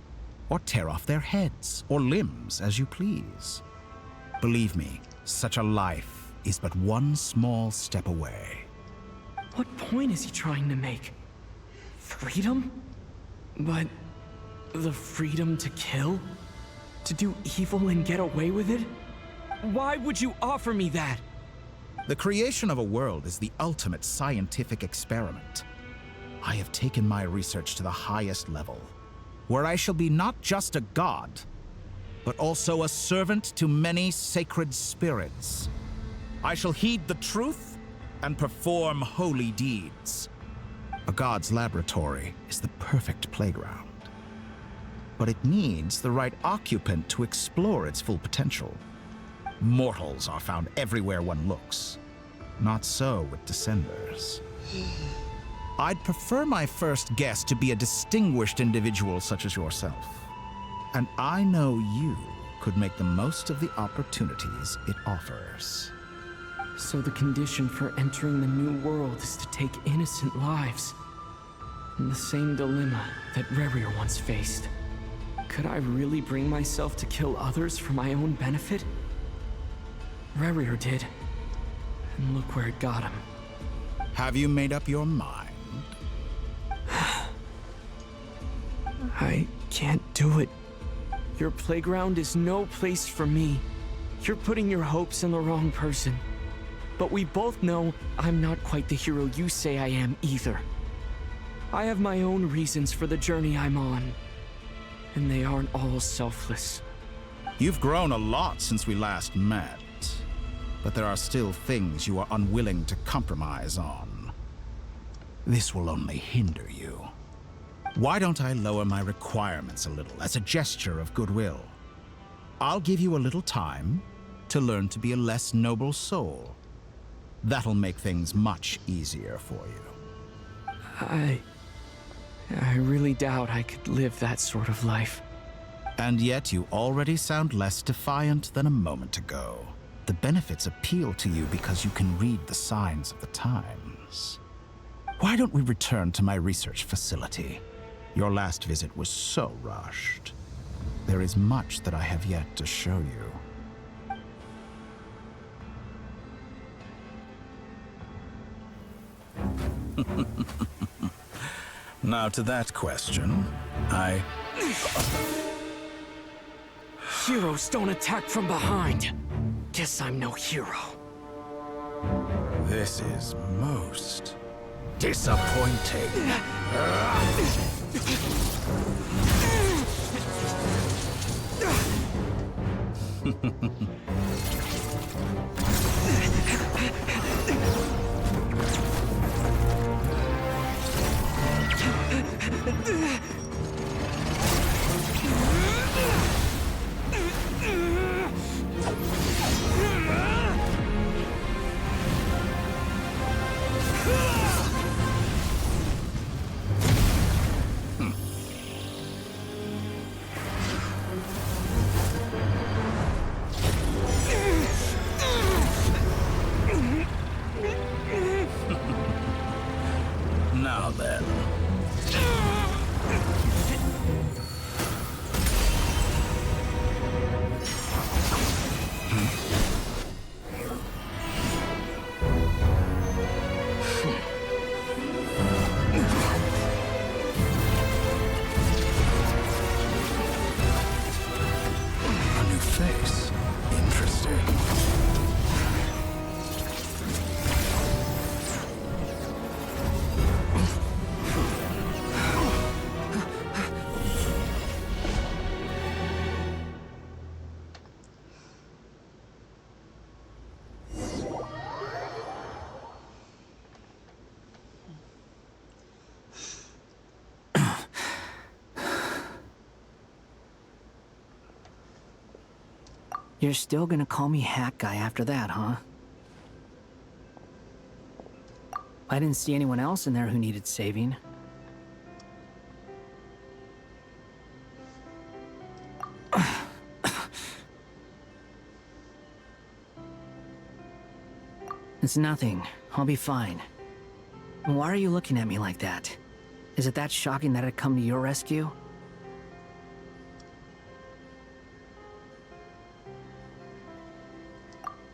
[SPEAKER 16] or tear off their heads or limbs as you please. Believe me, such a life is but one small step away.
[SPEAKER 6] What point is he trying to make? Freedom? But the freedom to kill? To do evil and get away with it? Why would you offer me that?
[SPEAKER 16] The creation of a world is the ultimate scientific experiment. I have taken my research to the highest level, where I shall be not just a god, but also a servant to many sacred spirits. I shall heed the truth and perform holy deeds. A god's laboratory is the perfect playground, but it needs the right occupant to explore its full potential. Mortals are found everywhere one looks. Not so with Descenders. I'd prefer my first guest to be a distinguished individual such as yourself. And I know you could make the most of the opportunities it offers.
[SPEAKER 6] So the condition for entering the new world is to take innocent lives. In the same dilemma that Rerir once faced. Could I really bring myself to kill others for my own benefit? Rerir did. And look where it got him.
[SPEAKER 16] Have you made up your mind?
[SPEAKER 6] I can't do it. Your playground is no place for me. You're putting your hopes in the wrong person. But we both know I'm not quite the hero you say I am either. I have my own reasons for the journey I'm on. And they aren't all selfless.
[SPEAKER 16] You've grown a lot since we last met. But there are still things you are unwilling to compromise on. This will only hinder you. Why don't I lower my requirements a little as a gesture of goodwill? I'll give you a little time to learn to be a less noble soul. That'll make things much easier for you.
[SPEAKER 6] I really doubt I could live that sort of life.
[SPEAKER 16] And yet you already sound less defiant than a moment ago. The benefits appeal to you because you can read the signs of the times. Why don't we return to my research facility? Your last visit was so rushed. There is much that I have yet to show you. Now to that question,
[SPEAKER 6] Heroes don't attack from behind. Guess I'm no hero.
[SPEAKER 16] This is most disappointing. Now then. A new face. Interesting.
[SPEAKER 13] You're still gonna call me Hat Guy after that, huh? I didn't see anyone else in there who needed saving. It's nothing. I'll be fine. Why are you looking at me like that? Is it that shocking that I'd come to your rescue?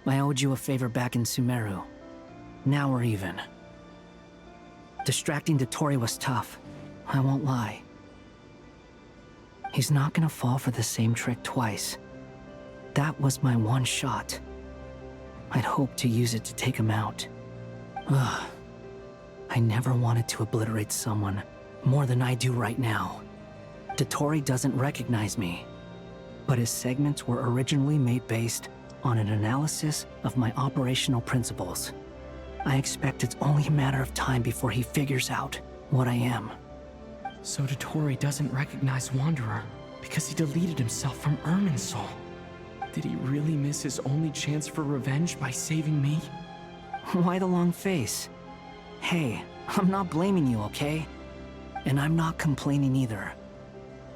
[SPEAKER 13] I owed you a favor back in Sumeru. Now we're even. Distracting Dotori was tough. I won't lie. He's not gonna fall for the same trick twice. That was my one shot. I'd hoped to use it to take him out. Ugh. I never wanted to obliterate someone more than I do right now. Dotori doesn't recognize me, but his segments were originally made based on an analysis of my operational principles. I expect it's only a matter of time before he figures out what I am.
[SPEAKER 6] So Dotori doesn't recognize Wanderer because he deleted himself from Irminsul. Did he really miss his only chance for revenge by saving me?
[SPEAKER 13] Why the long face? Hey, I'm not blaming you, okay? And I'm not complaining either.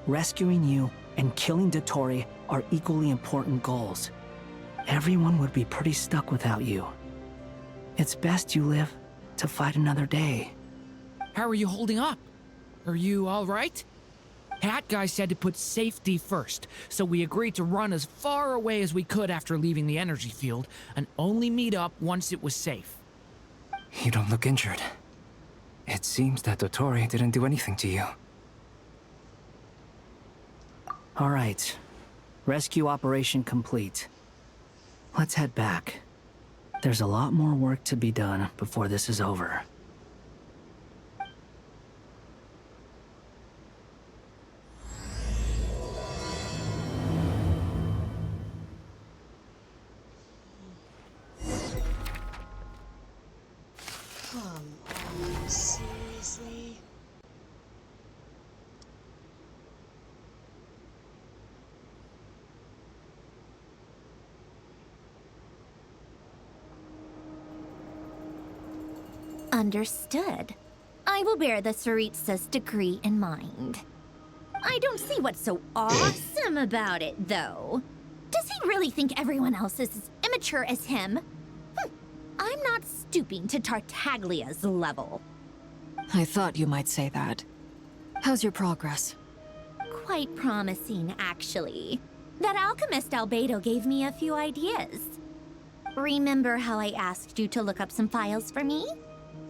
[SPEAKER 13] Rescuing you and killing Dotori are equally important goals. Everyone would be pretty stuck without you. It's best you live to fight another day.
[SPEAKER 12] How are you holding up? Are you all right? Hat Guy said to put safety first, so we agreed to run as far away as we could after leaving the energy field, and only meet up once it was safe.
[SPEAKER 7] You don't look injured. It seems that Dotori didn't do anything to you.
[SPEAKER 13] All right. Rescue operation complete. Let's head back. There's a lot more work to be done before this is over.
[SPEAKER 9] Come on, seriously?
[SPEAKER 8] Understood. I will bear the Tsaritsa's decree in mind. I don't see what's so awesome about it, though. Does he really think everyone else is as immature as him? I'm not stooping to Tartaglia's level.
[SPEAKER 2] I thought you might say that. How's your progress?
[SPEAKER 8] quite promising, actually. That alchemist Albedo gave me a few ideas. Remember how I asked you to look up some files for me?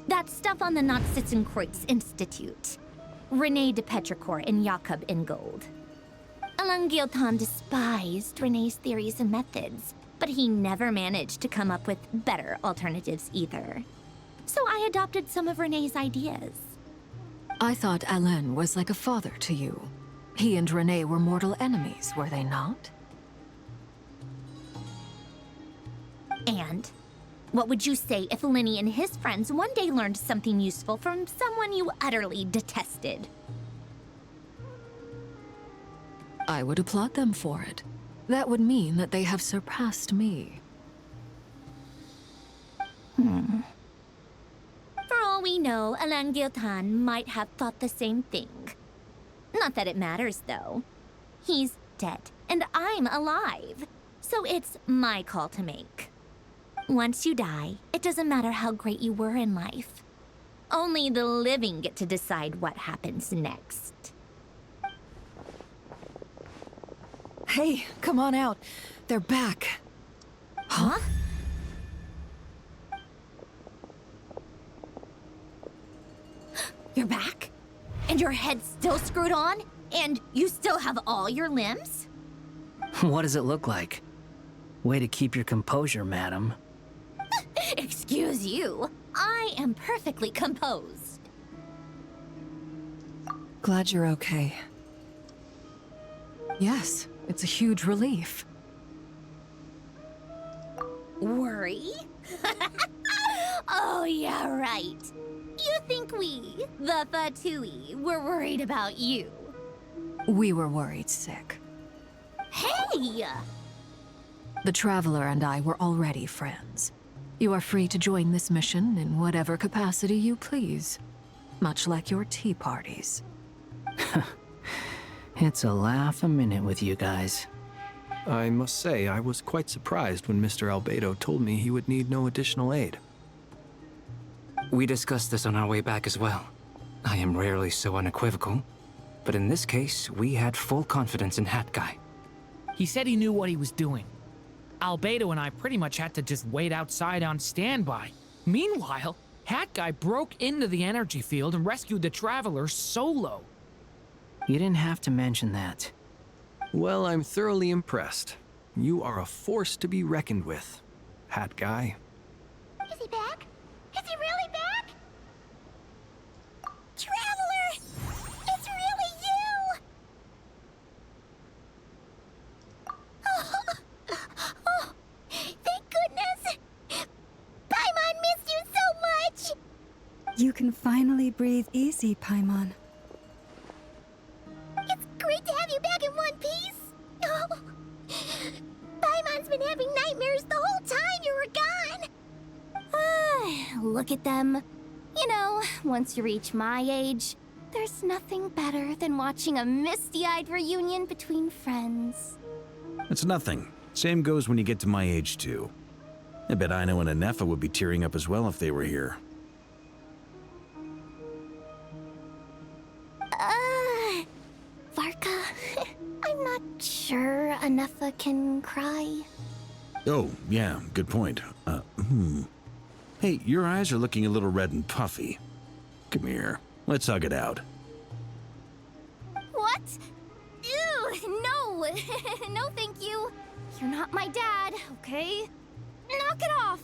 [SPEAKER 8] That stuff on the Nachtschitzenkreuz Institute. Rene de Petrichor and Jakob Ingold. Elangilton despised Rene's theories and methods, but he never managed to come up with better alternatives either. So I adopted some of Rene's ideas.
[SPEAKER 2] I thought Alain was like a father to you. He and Rene were mortal enemies, were they not?
[SPEAKER 8] And what would you say if Lenny and his friends one day learned something useful from someone you utterly detested?
[SPEAKER 2] I would applaud them for it. That would mean that they have surpassed me.
[SPEAKER 8] For all we know, Alain Giltan might have thought the same thing. Not that it matters, though. He's dead, and I'm alive. So it's my call to make. Once you die, it doesn't matter how great you were in life. Only the living get to decide what happens next.
[SPEAKER 2] Hey, come on out. They're back.
[SPEAKER 8] Huh? You're back? And your head's still screwed on? And you still have all your limbs?
[SPEAKER 13] What does it look like? Way to keep your composure, madam.
[SPEAKER 8] Excuse you. I am perfectly composed.
[SPEAKER 2] Glad you're okay. Yes, it's a huge relief.
[SPEAKER 8] Worry? Oh, yeah, right. You think we, the Fatui, were worried about you?
[SPEAKER 2] We were worried sick.
[SPEAKER 8] Hey!
[SPEAKER 2] The Traveler and I were already friends. You are free to join this mission in whatever capacity you please. Much like your tea parties.
[SPEAKER 13] It's a laugh a minute with you guys.
[SPEAKER 4] I must say, I was quite surprised when Mr. Albedo told me he would need no additional aid.
[SPEAKER 7] We discussed this on our way back as well. I am rarely so unequivocal, but in this case, we had full confidence in Hat Guy.
[SPEAKER 12] He said he knew what he was doing. Albedo and I pretty much had to just wait outside on standby. Meanwhile, Hat Guy broke into the energy field and rescued the Traveler solo.
[SPEAKER 13] You didn't have to mention that.
[SPEAKER 4] Well, I'm thoroughly impressed. You are a force to be reckoned with, Hat Guy.
[SPEAKER 5] Is he back? Is he really back? Traveler! It's really you! Oh, thank goodness! Paimon missed you so much!
[SPEAKER 15] You can finally breathe easy, Paimon.
[SPEAKER 5] It's great to have you back in one piece! Oh. Paimon's been having nightmares the whole time you were gone!
[SPEAKER 8] Look at them. You know, once you reach my age, there's nothing better than watching a misty-eyed reunion between friends.
[SPEAKER 20] It's nothing. Same goes when you get to my age, too. I bet Ino and Anefa would be tearing up as well if they were here.
[SPEAKER 8] Varka, I'm not sure Anefa can cry.
[SPEAKER 20] Oh, yeah, good point. Hey, your eyes are looking a little red and puffy. Come here, let's hug it out.
[SPEAKER 8] What? Ew, no! No, thank you. You're not my dad, okay? Knock it off!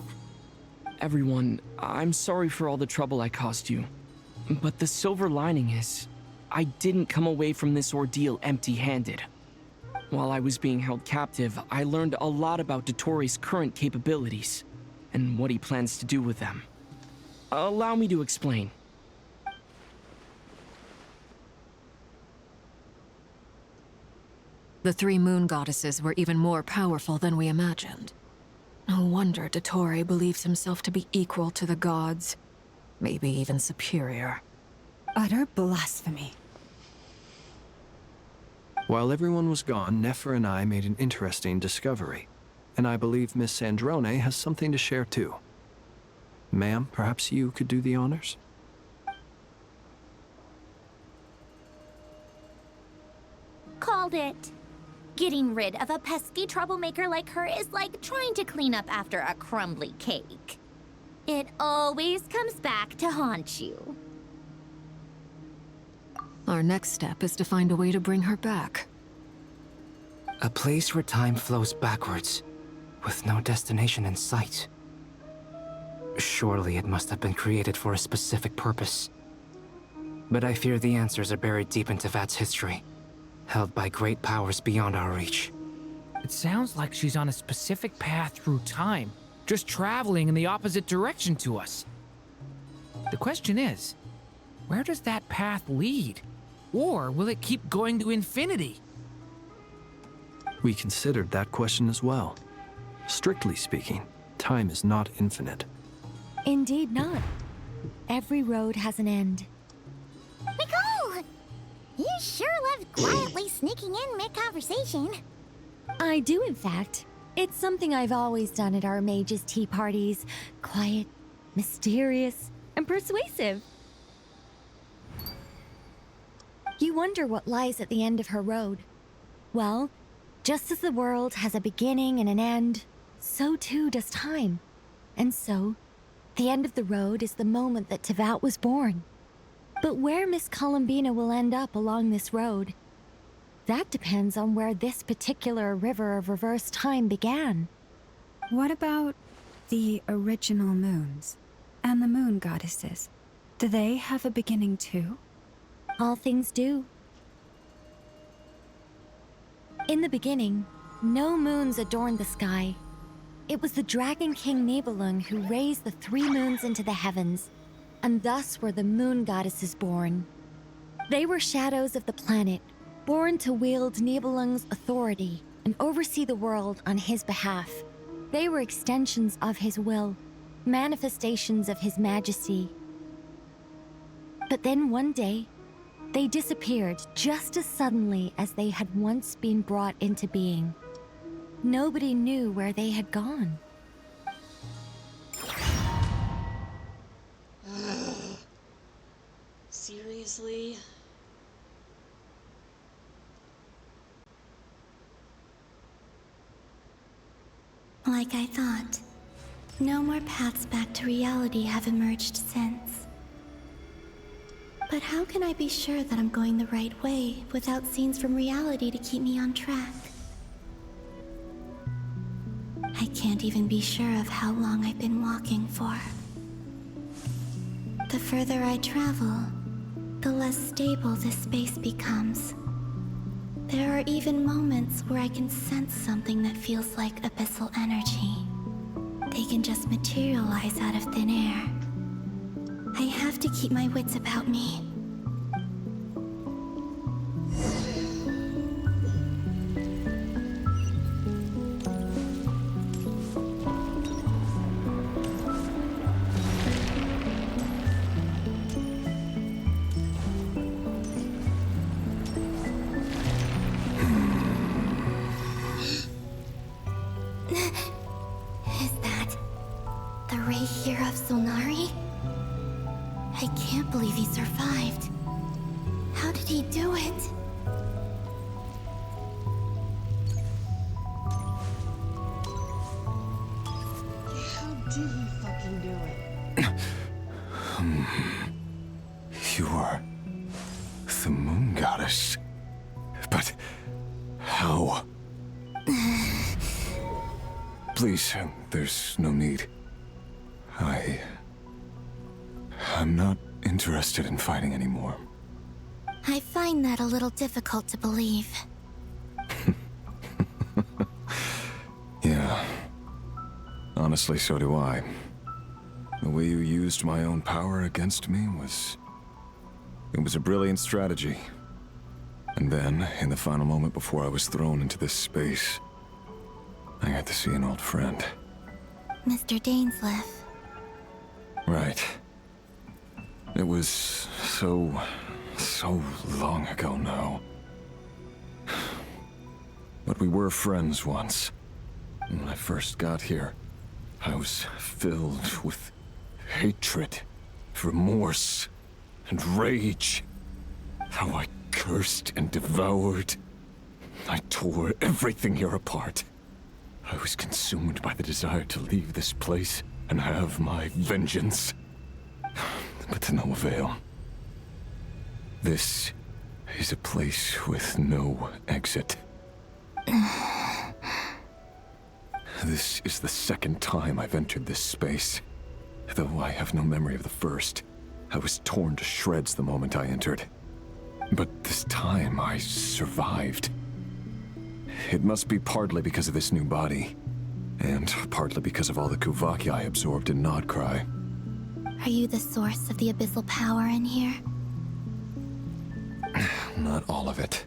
[SPEAKER 6] Everyone, I'm sorry for all the trouble I caused you. But the silver lining is, I didn't come away from this ordeal empty-handed. While I was being held captive, I learned a lot about Dottoro's current capabilities, and what he plans to do with them. Allow me to explain.
[SPEAKER 2] The three moon goddesses were even more powerful than we imagined. No wonder Dottore believes himself to be equal to the gods, maybe even superior.
[SPEAKER 15] Utter blasphemy.
[SPEAKER 4] While everyone was gone, Nefer and I made an interesting discovery. And I believe Miss Sandrone has something to share too. Ma'am, perhaps you could do the honors?
[SPEAKER 8] called it. Getting rid of a pesky troublemaker like her is like trying to clean up after a crumbly cake. It always comes back to haunt you.
[SPEAKER 2] Our next step is to find a way to bring her back.
[SPEAKER 7] A place where time flows backwards, with no destination in sight. Surely it must have been created for a specific purpose. But I fear the answers are buried deep into Vat's history, held by great powers beyond our reach.
[SPEAKER 12] It sounds like she's on a specific path through time, just traveling in the opposite direction to us. The question is, where does that path lead? Or will it keep going to infinity?
[SPEAKER 4] We considered that question as well. Strictly speaking, time is not infinite.
[SPEAKER 17] Indeed not. Every road has an end.
[SPEAKER 5] Nicole! You sure love quietly sneaking in mid-conversation.
[SPEAKER 17] I do, in fact. It's something I've always done at our mages' tea parties. Quiet, mysterious, and persuasive. You wonder what lies at the end of her road. Well, just as the world has a beginning and an end, so too does time. And so, the end of the road is the moment that Tevat was born. But where Miss Columbina will end up along this road, that depends on where this particular river of reverse time began.
[SPEAKER 15] What about the original moons and the moon goddesses? Do they have a beginning too?
[SPEAKER 17] All things do. In the beginning, no moons adorned the sky. It was the Dragon King Nibelung who raised the 3 moons into the heavens, and thus were the moon goddesses born. They were shadows of the planet, born to wield Nibelung's authority and oversee the world on his behalf. They were extensions of his will, manifestations of his majesty. But then one day, they disappeared just as suddenly as they had once been brought into being. Nobody knew where they had gone.
[SPEAKER 9] Seriously?
[SPEAKER 1] Like I thought, no more paths back to reality have emerged since. But how can I be sure that I'm going the right way without scenes from reality to keep me on track? I can't even be sure of how long I've been walking for. The further I travel, the less stable this space becomes. There are even moments where I can sense something that feels like abyssal energy. They can just materialize out of thin air. I have to keep my wits about me. Is that the Ray here of Solnari? I can't believe he survived. How did he do it?
[SPEAKER 9] How did he fucking do it?
[SPEAKER 14] You are the moon goddess. But how? Please, there's no need. I'm not interested in fighting anymore.
[SPEAKER 1] I find that a little difficult to believe.
[SPEAKER 14] Yeah. Honestly, so do I. The way you used my own power against me was... It was a brilliant strategy. And then, in the final moment before I was thrown into this space, I got to see an old friend.
[SPEAKER 1] Mr. Dainsleif.
[SPEAKER 14] Right. It was so long ago now. But we were friends once. When I first got here, I was filled with hatred, remorse, and rage. How I cursed and devoured I tore everything here apart. I was consumed by the desire to leave this place and have my vengeance. But to no avail. This is a place with no exit. This is the second time I've entered this space. Though I have no memory of the first. I was torn to shreds the moment I entered. But this time I survived. It must be partly because of this new body, and partly because of all the Kuvaki I absorbed in Nodcry.
[SPEAKER 1] Are you the source of the abyssal power in here?
[SPEAKER 14] Not all of it.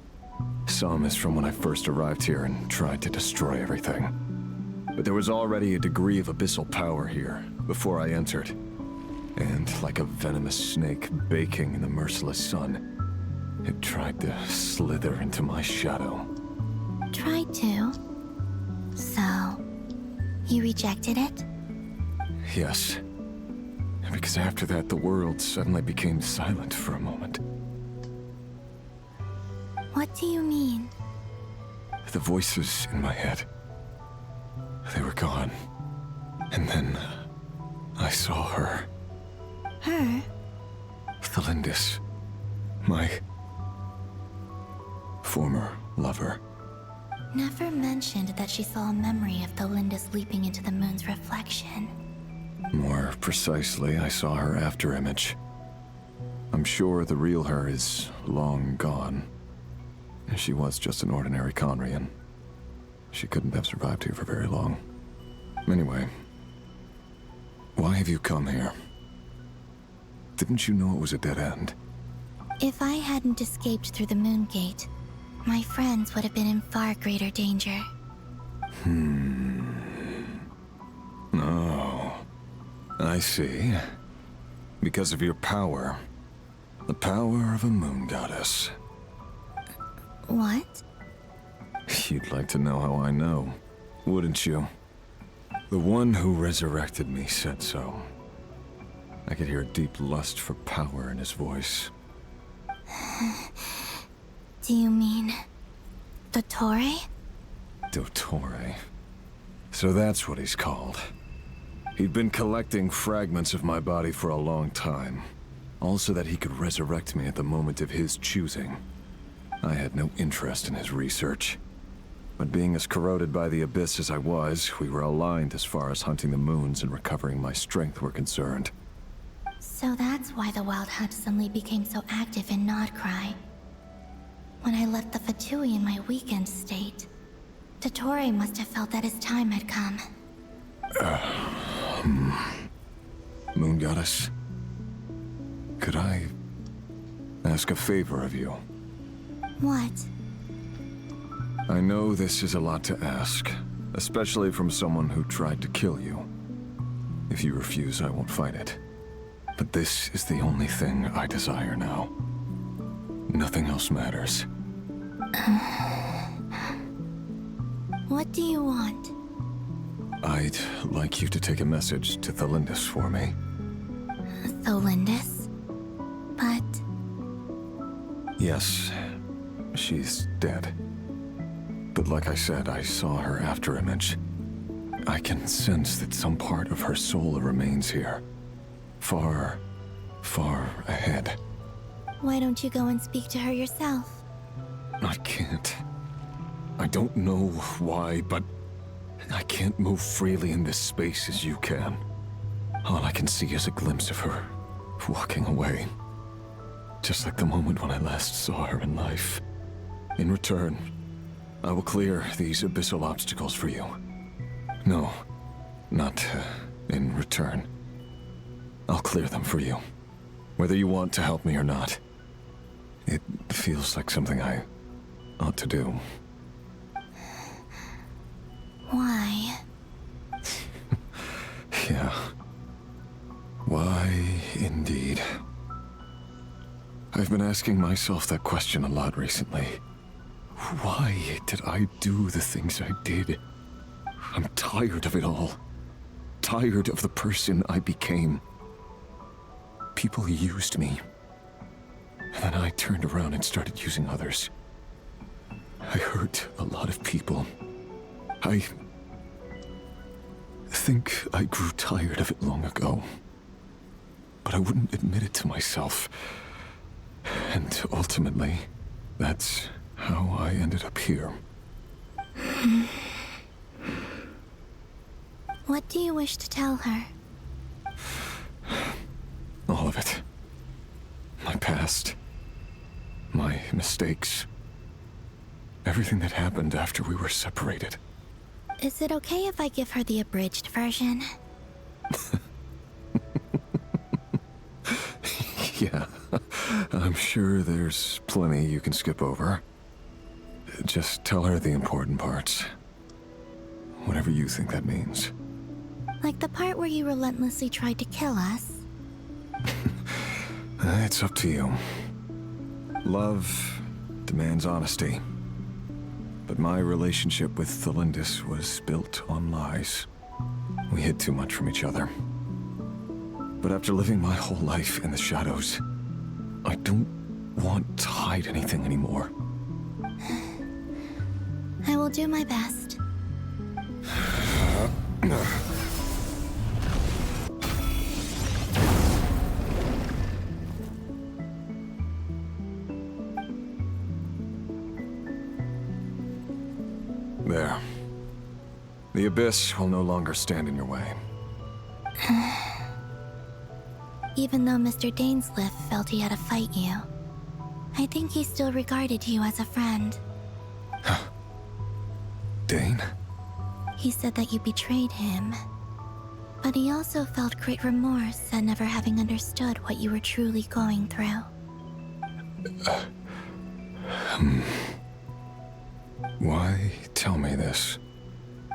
[SPEAKER 14] Some is from when I first arrived here and tried to destroy everything. But there was already a degree of abyssal power here before I entered. And like a venomous snake baking in the merciless sun, it tried to slither into my shadow.
[SPEAKER 1] Tried to? So, you rejected it?
[SPEAKER 14] Yes. Because after that, the world suddenly became silent for a moment.
[SPEAKER 1] What do you mean?
[SPEAKER 14] The voices in my head, they were gone. And then I saw her.
[SPEAKER 1] Her?
[SPEAKER 14] Thelindis. My former lover.
[SPEAKER 1] Never mentioned that she saw a memory of Thelindis leaping into the moon's reflection.
[SPEAKER 14] More precisely, I saw her afterimage. I'm sure the real her is long gone. She was just an ordinary Conrian. She couldn't have survived here for very long. Anyway, why have you come here? Didn't you know it was a dead end?
[SPEAKER 1] If I hadn't escaped through the moon gate, my friends would have been in far greater danger.
[SPEAKER 14] Oh, I see. Because of your power. The power of a moon goddess.
[SPEAKER 1] What?
[SPEAKER 14] You'd like to know how I know, wouldn't you? The one who resurrected me said so. I could hear a deep lust for power in his voice.
[SPEAKER 1] Do you mean... Dottore?
[SPEAKER 14] Dottore. So that's what he's called. He'd been collecting fragments of my body for a long time. All so that he could resurrect me at the moment of his choosing. I had no interest in his research. But being as corroded by the Abyss as I was, we were aligned as far as hunting the moons and recovering my strength were concerned.
[SPEAKER 1] So that's why the Wild Hunt suddenly became so active in Nodcry. When I left the Fatui in my weakened state, Dottore must have felt that his time had come.
[SPEAKER 14] Moon Goddess, could I ask a favor of you?
[SPEAKER 1] What?
[SPEAKER 14] I know this is a lot to ask, especially from someone who tried to kill you. If you refuse, I won't fight it. But this is the only thing I desire now. Nothing else matters.
[SPEAKER 1] What do you want?
[SPEAKER 14] I'd like you to take a message to Thelindis for me.
[SPEAKER 1] Thelindis? But...
[SPEAKER 14] Yes, she's dead. But like I said, I saw her afterimage. I can sense that some part of her soul remains here. Far, far ahead.
[SPEAKER 1] Why don't you go and speak to her yourself?
[SPEAKER 14] I can't. I don't know why, but I can't move freely in this space as you can. All I can see is a glimpse of her walking away. Just like the moment when I last saw her in life. In return, I will clear these abyssal obstacles for you. No, not in return. I'll clear them for you, whether you want to help me or not. It feels like something I ought to do.
[SPEAKER 1] Why?
[SPEAKER 14] Yeah. Why, indeed. I've been asking myself that question a lot recently. Why did I do the things I did? I'm tired of it all. Tired of the person I became. People used me. And then I turned around and started using others. I hurt a lot of people. I think I grew tired of it long ago. But I wouldn't admit it to myself. And ultimately, that's how I ended up here.
[SPEAKER 1] What do you wish to tell her?
[SPEAKER 14] All of it. My past. My mistakes. Everything that happened after we were separated.
[SPEAKER 1] Is it okay if I give her the abridged version?
[SPEAKER 14] Yeah, I'm sure there's plenty you can skip over. Just tell her the important parts. Whatever you think that means.
[SPEAKER 1] Like the part where you relentlessly tried to kill us?
[SPEAKER 14] It's up to you. Love demands honesty. But my relationship with Thelindis was built on lies. We hid too much from each other. But after living my whole life in the shadows, I don't want to hide anything anymore.
[SPEAKER 1] I will do my best.
[SPEAKER 14] There. The Abyss will no longer stand in your way.
[SPEAKER 1] Even though Mr. Dainsliff felt he had to fight you, I think he still regarded you as a friend.
[SPEAKER 14] Dane?
[SPEAKER 1] He said that you betrayed him, but he also felt great remorse at never having understood what you were truly going through.
[SPEAKER 14] Why tell me this?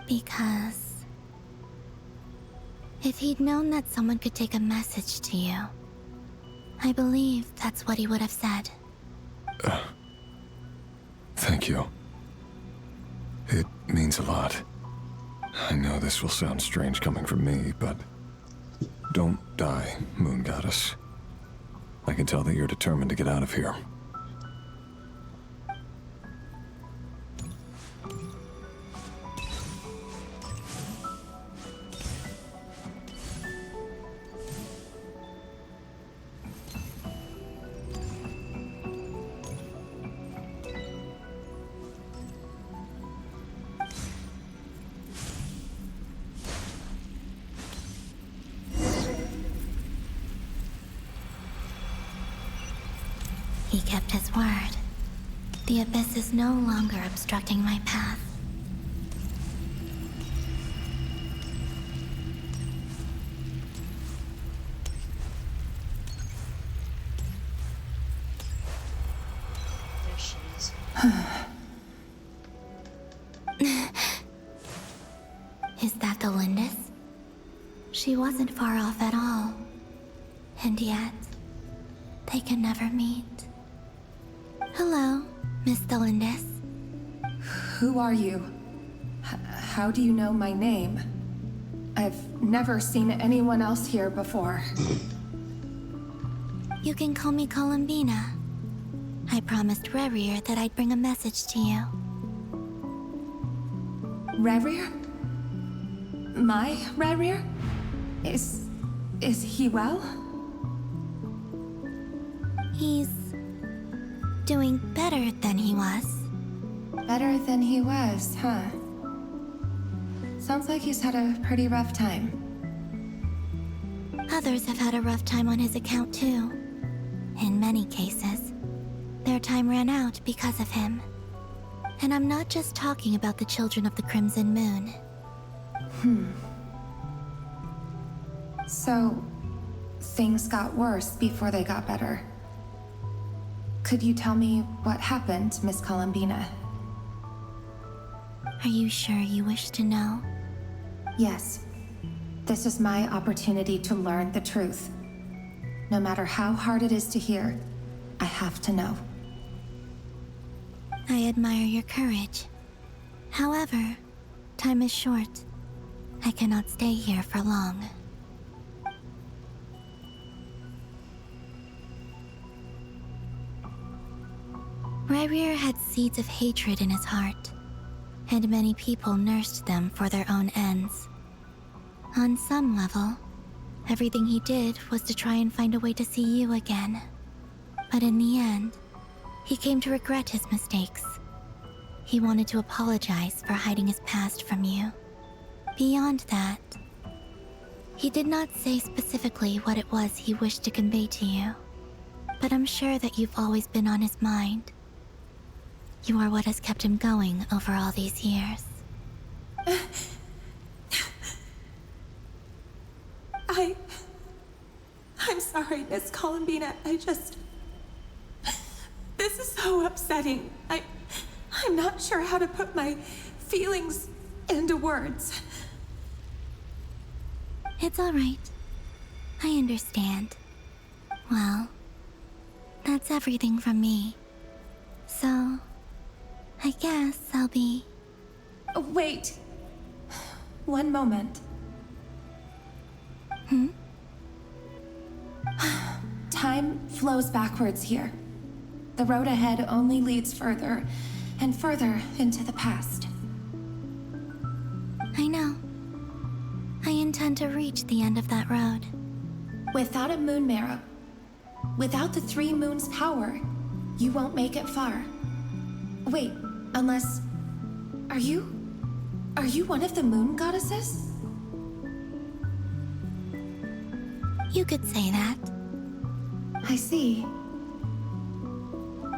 [SPEAKER 1] Because if he'd known that someone could take a message to you, I believe that's what he would have said.
[SPEAKER 14] Thank you. It means a lot. I know this will sound strange coming from me, but don't die, Moon Goddess. I can tell that you're determined to get out of here.
[SPEAKER 1] He kept his word. The Abyss is no longer obstructing my path.
[SPEAKER 9] There she is.
[SPEAKER 1] Is that the Lindis? She wasn't far off at all. And yet, they can never meet. Hello, Miss Thelindis.
[SPEAKER 21] Who are you? How do you know my name? I've never seen anyone else here before.
[SPEAKER 1] You can call me Columbina. I promised Rerir that I'd bring a message to you.
[SPEAKER 21] Rerir? My Rerir? Is he well?
[SPEAKER 1] He's doing better than he was.
[SPEAKER 21] Better than he was, huh? Sounds like he's had a pretty rough time.
[SPEAKER 1] Others have had a rough time on his account too. In many cases, their time ran out because of him. And I'm not just talking about the children of the Crimson Moon.
[SPEAKER 21] So, things got worse before they got better. Could you tell me what happened, Miss Columbina?
[SPEAKER 1] Are you sure you wish to know?
[SPEAKER 21] Yes. This is my opportunity to learn the truth. No matter how hard it is to hear, I have to know.
[SPEAKER 1] I admire your courage. However, time is short. I cannot stay here for long. Rayrir had seeds of hatred in his heart, and many people nursed them for their own ends. On some level, everything he did was to try and find a way to see you again. But in the end, he came to regret his mistakes. He wanted to apologize for hiding his past from you. Beyond that, he did not say specifically what it was he wished to convey to you, but I'm sure that you've always been on his mind. You are what has kept him going over all these years.
[SPEAKER 21] I'm sorry, Miss Columbina. This is so upsetting. I'm not sure how to put my feelings into words.
[SPEAKER 1] It's all right. I understand. Well, that's everything from me. So, I guess I'll be...
[SPEAKER 21] Wait. One moment. Time flows backwards here. The road ahead only leads further and further into the past.
[SPEAKER 1] I know. I intend to reach the end of that road.
[SPEAKER 21] Without a moon marrow, without the 3 moons' power, you won't make it far. Wait, unless... Are you one of the moon goddesses?
[SPEAKER 1] You could say that.
[SPEAKER 21] I see.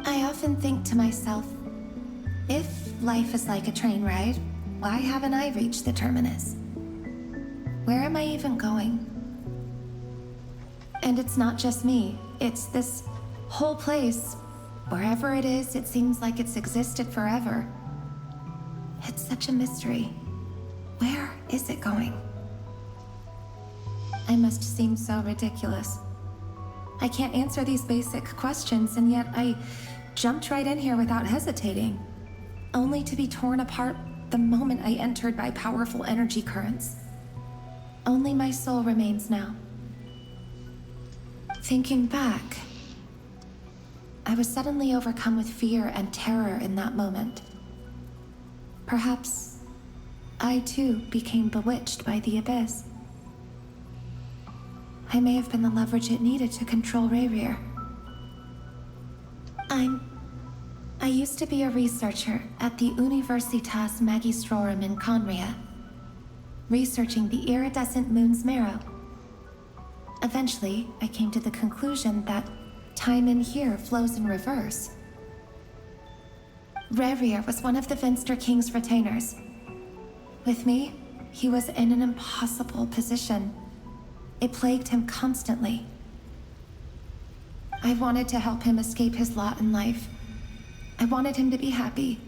[SPEAKER 21] I often think to myself, if life is like a train ride, why haven't I reached the terminus? Where am I even going? And it's not just me, it's this whole place. Wherever it is, it seems like it's existed forever. It's such a mystery. Where is it going? I must seem so ridiculous. I can't answer these basic questions, and yet I jumped right in here without hesitating, only to be torn apart the moment I entered by powerful energy currents. Only my soul remains now. Thinking back, I was suddenly overcome with fear and terror in that moment. Perhaps I too became bewitched by the abyss. I may have been the leverage it needed to control Rayrir. I used to be a researcher at the Universitas Magistrorum in Conria, researching the iridescent moon's marrow. Eventually, I came to the conclusion that time in here flows in reverse. Rayrir was one of the Finster King's retainers. With me, he was in an impossible position. It plagued him constantly. I wanted to help him escape his lot in life. I wanted him to be happy,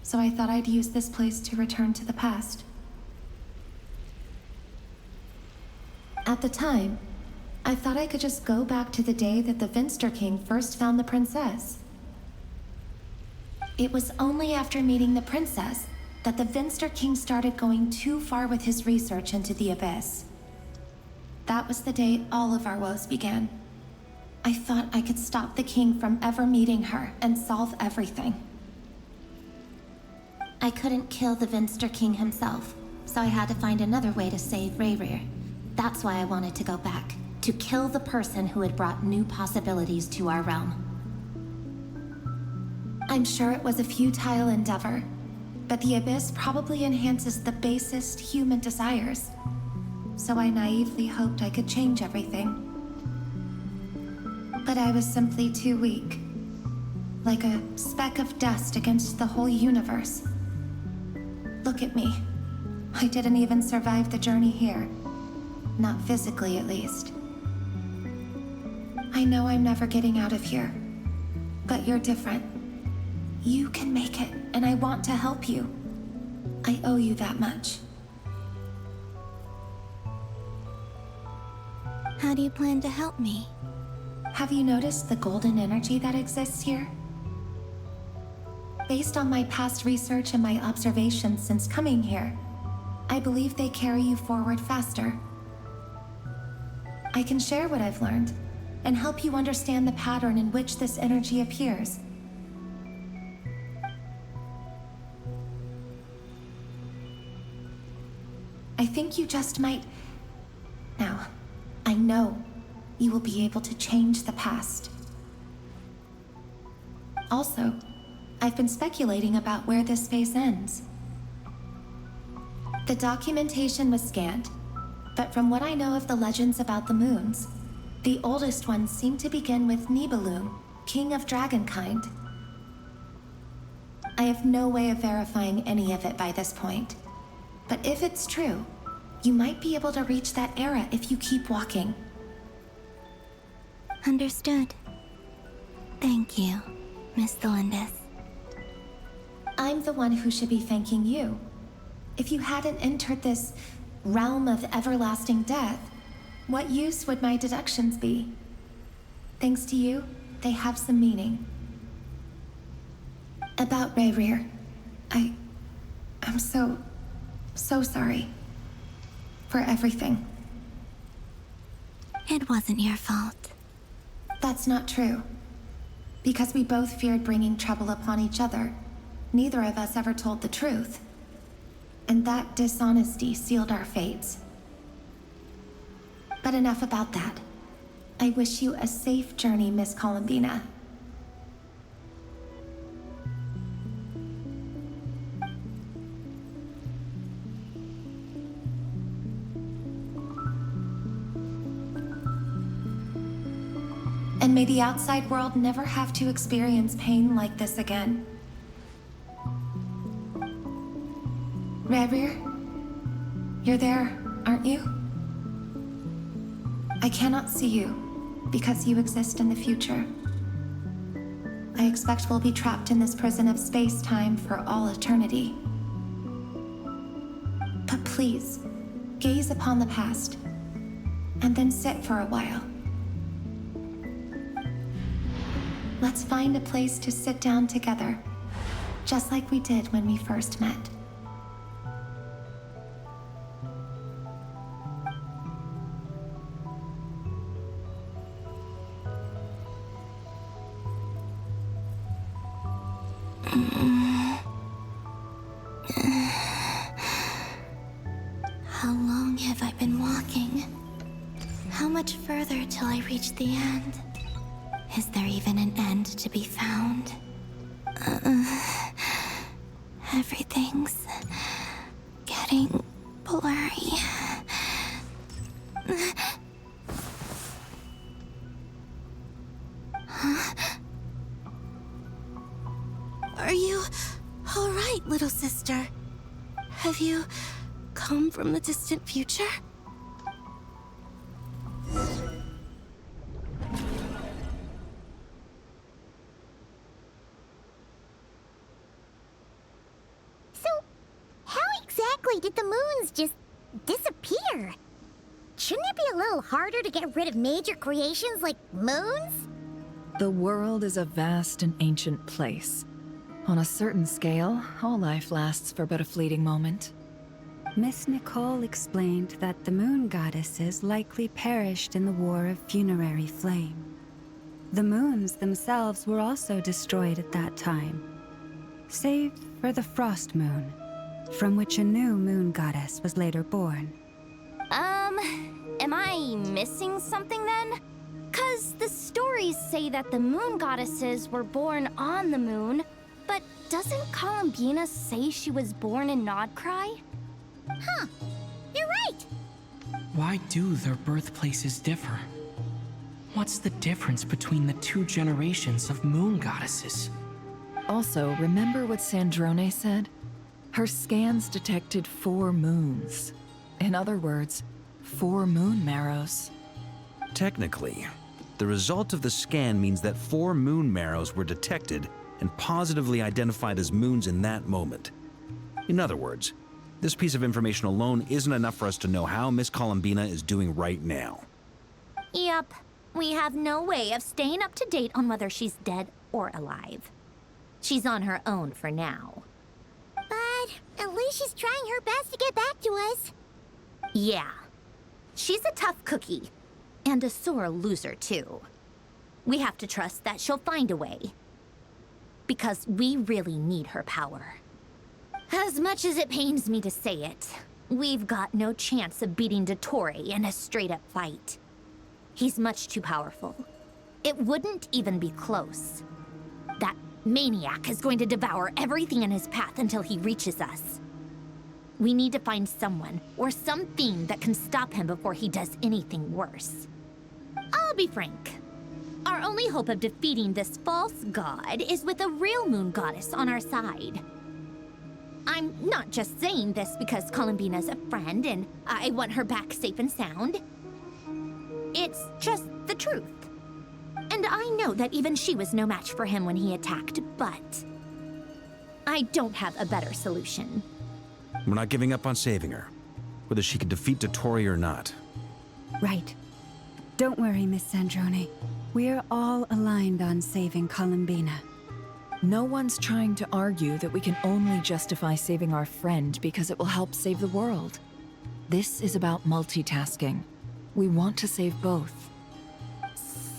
[SPEAKER 21] so I thought I'd use this place to return to the past. At the time, I thought I could just go back to the day that the Finster King first found the princess. It was only after meeting the princess that the Finster King started going too far with his research into the abyss. That was the day all of our woes began. I thought I could stop the king from ever meeting her and solve everything. I couldn't kill the Finster King himself, so I had to find another way to save Rayrir. That's why I wanted to go back, to kill the person who had brought new possibilities to our realm. I'm sure it was a futile endeavor, but the abyss probably enhances the basest human desires. So I naively hoped I could change everything. But I was simply too weak. Like a speck of dust against the whole universe. Look at me. I didn't even survive the journey here. Not physically, at least. I know I'm never getting out of here. But you're different. You can make it, and I want to help you. I owe you that much.
[SPEAKER 1] How do you plan to help me?
[SPEAKER 21] Have you noticed the golden energy that exists here? Based on my past research and my observations since coming here, I believe they carry you forward faster. I can share what I've learned and help you understand the pattern in which this energy appears. I think you just might... Now, I know you will be able to change the past. Also, I've been speculating about where this space ends. The documentation was scanned, but from what I know of the legends about the moons, the oldest ones seem to begin with Nibelung, king of dragonkind. I have no way of verifying any of it by this point, but if it's true, you might be able to reach that era if you keep walking.
[SPEAKER 1] Understood. Thank you, Miss Delindis.
[SPEAKER 21] I'm the one who should be thanking you. If you hadn't entered this realm of everlasting death, what use would my deductions be? Thanks to you, they have some meaning. About Rayrir, I'm so sorry. For everything.
[SPEAKER 1] It wasn't your fault.
[SPEAKER 21] That's not true. Because we both feared bringing trouble upon each other, neither of us ever told the truth. And that dishonesty sealed our fates. But enough about that. I wish you a safe journey, Miss Columbina. And may the outside world never have to experience pain like this again. Rayrir, you're there, aren't you? I cannot see you, because you exist in the future. I expect we'll be trapped in this prison of space-time for all eternity. But please, gaze upon the past, and then sit for a while. Let's find a place to sit down together, just like we did when we first met.
[SPEAKER 1] How long have I been walking? How much further till I reach the end? Is there even an end to be found? Everything's getting blurry. Huh? Are you all right, little sister? Have you come from the distant future?
[SPEAKER 5] Did the moons just disappear? Shouldn't it be a little harder to get rid of major creations like moons?
[SPEAKER 2] The world is a vast and ancient place. On a certain scale, all life lasts for but a fleeting moment.
[SPEAKER 15] Miss Nicole explained that the moon goddesses likely perished in the War of Funerary Flame. The moons themselves were also destroyed at that time, save for the Frost Moon, from which a new moon goddess was later born.
[SPEAKER 8] Am I missing something then? 'Cause the stories say that the moon goddesses were born on the moon, but doesn't Columbina say she was born in Nodcry?
[SPEAKER 5] Huh, you're right!
[SPEAKER 6] Why do their birthplaces differ? What's the difference between the two generations of moon goddesses?
[SPEAKER 2] Also, remember what Sandrone said? Her scans detected 4 moons. In other words, 4 moon marrows.
[SPEAKER 20] Technically, the result of the scan means that 4 moon marrows were detected and positively identified as moons in that moment. In other words, this piece of information alone isn't enough for us to know how Miss Columbina is doing right now.
[SPEAKER 8] Yep, we have no way of staying up to date on whether she's dead or alive. She's on her own for now.
[SPEAKER 5] But at least she's trying her best to get back to us.
[SPEAKER 8] Yeah. She's a tough cookie. And a sore loser, too. We have to trust that she'll find a way. Because we really need her power. As much as it pains me to say it, We've got no chance of beating Dottore in a straight-up fight. He's much too powerful. It wouldn't even be close. That maniac is going to devour everything in his path until he reaches us. We need to find someone or something that can stop him before he does anything worse. I'll be frank. Our only hope of defeating this false god is with a real moon goddess on our side. I'm not just saying this because Columbina's a friend and I want her back safe and sound. It's just the truth. And I know that even she was no match for him when he attacked, but I don't have a better solution.
[SPEAKER 20] We're not giving up on saving her, whether she can defeat Dottore or not.
[SPEAKER 15] Right. Don't worry, Miss Sandrone. We're all aligned on saving Columbina.
[SPEAKER 2] No one's trying to argue that we can only justify saving our friend because it will help save the world. This is about multitasking. We want to save both.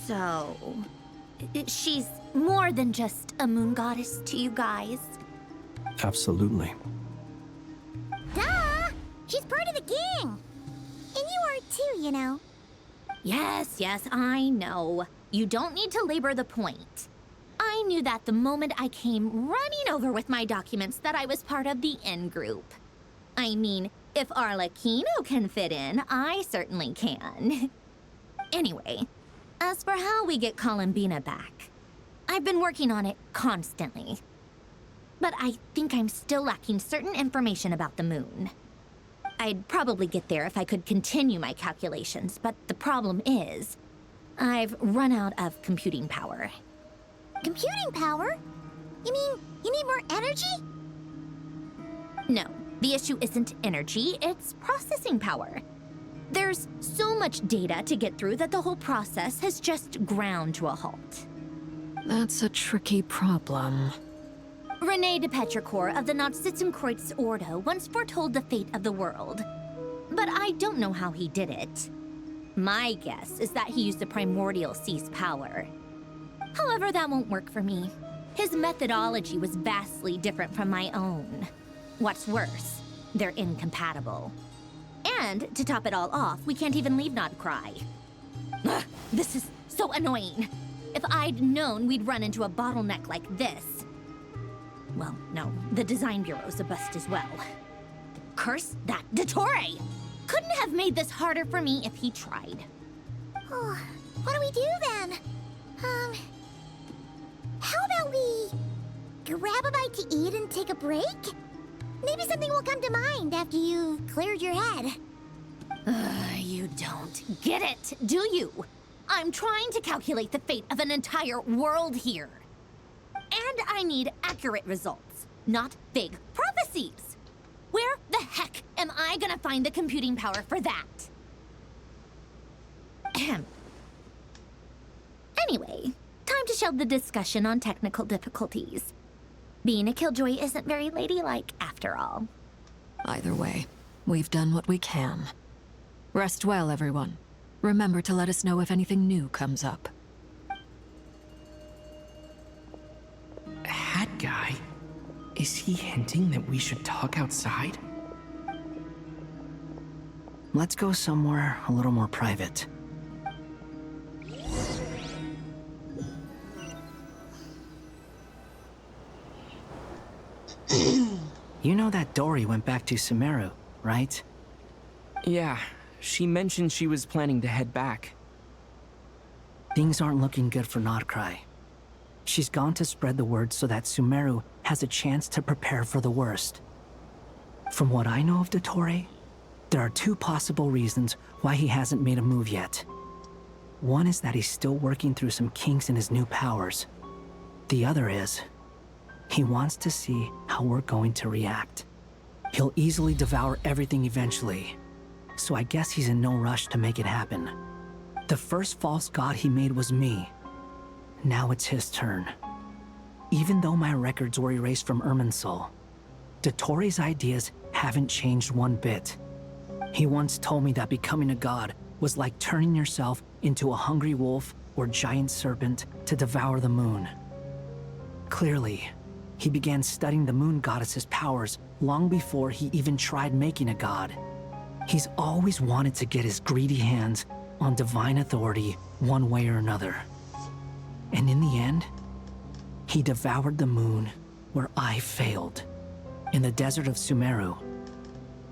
[SPEAKER 8] So, she's more than just a moon goddess to you guys?
[SPEAKER 4] Absolutely.
[SPEAKER 5] Duh! She's part of the gang! And you are too, you know.
[SPEAKER 8] Yes, I know. You don't need to labor the point. I knew that the moment I came running over with my documents that I was part of the in-group. I mean, if Arlecchino can fit in, I certainly can. Anyway, as for how we get Columbina back, I've been working on it constantly. But I think I'm still lacking certain information about the moon. I'd probably get there if I could continue my calculations, but the problem is, I've run out of computing power.
[SPEAKER 5] Computing power? You mean you need more energy?
[SPEAKER 8] No, the issue isn't energy, it's processing power. There's so much data to get through that the whole process has just ground to a halt.
[SPEAKER 2] That's a tricky problem.
[SPEAKER 8] René de Petrichor of the Nazissenkreuz Ordo once foretold the fate of the world. But I don't know how he did it. My guess is that he used the primordial sea's power. However, that won't work for me. His methodology was vastly different from my own. What's worse, they're incompatible. And to top it all off, we can't even leave Nodcry. Ugh, this is so annoying. If I'd known we'd run into a bottleneck like this. Well, no, the design bureau's a bust as well. Curse that Dottore! Couldn't have made this harder for me if he tried.
[SPEAKER 5] Oh, what do we do then? How about we grab a bite to eat and take a break? Maybe something will come to mind after you've cleared your head.
[SPEAKER 8] You don't get it, do you? I'm trying to calculate the fate of an entire world here. And I need accurate results, not vague prophecies. Where the heck am I gonna find the computing power for that? Ahem. Anyway, time to shelve the discussion on technical difficulties. Being a killjoy isn't very ladylike, after all.
[SPEAKER 2] Either way, we've done what we can. Rest well, everyone. Remember to let us know if anything new comes up.
[SPEAKER 6] Hat guy? Is he hinting that we should talk outside?
[SPEAKER 13] Let's go somewhere a little more private. You know that Dory went back to Sumeru, right?
[SPEAKER 6] Yeah, she mentioned she was planning to head back.
[SPEAKER 13] Things aren't looking good for Nodcry. She's gone to spread the word so that Sumeru has a chance to prepare for the worst. From what I know of Dottore, there are two possible reasons why he hasn't made a move yet. One is that he's still working through some kinks in his new powers. The other is, he wants to see how we're going to react. He'll easily devour everything eventually, so I guess he's in no rush to make it happen. The first false god he made was me. Now it's his turn. Even though my records were erased from Irminsul, Dottore's ideas haven't changed one bit. He once told me that becoming a god was like turning yourself into a hungry wolf or giant serpent to devour the moon. Clearly, He began studying the moon goddess's powers long before he even tried making a god. He's always wanted to get his greedy hands on divine authority one way or another. And in the end, he devoured the moon where I failed. In the desert of Sumeru,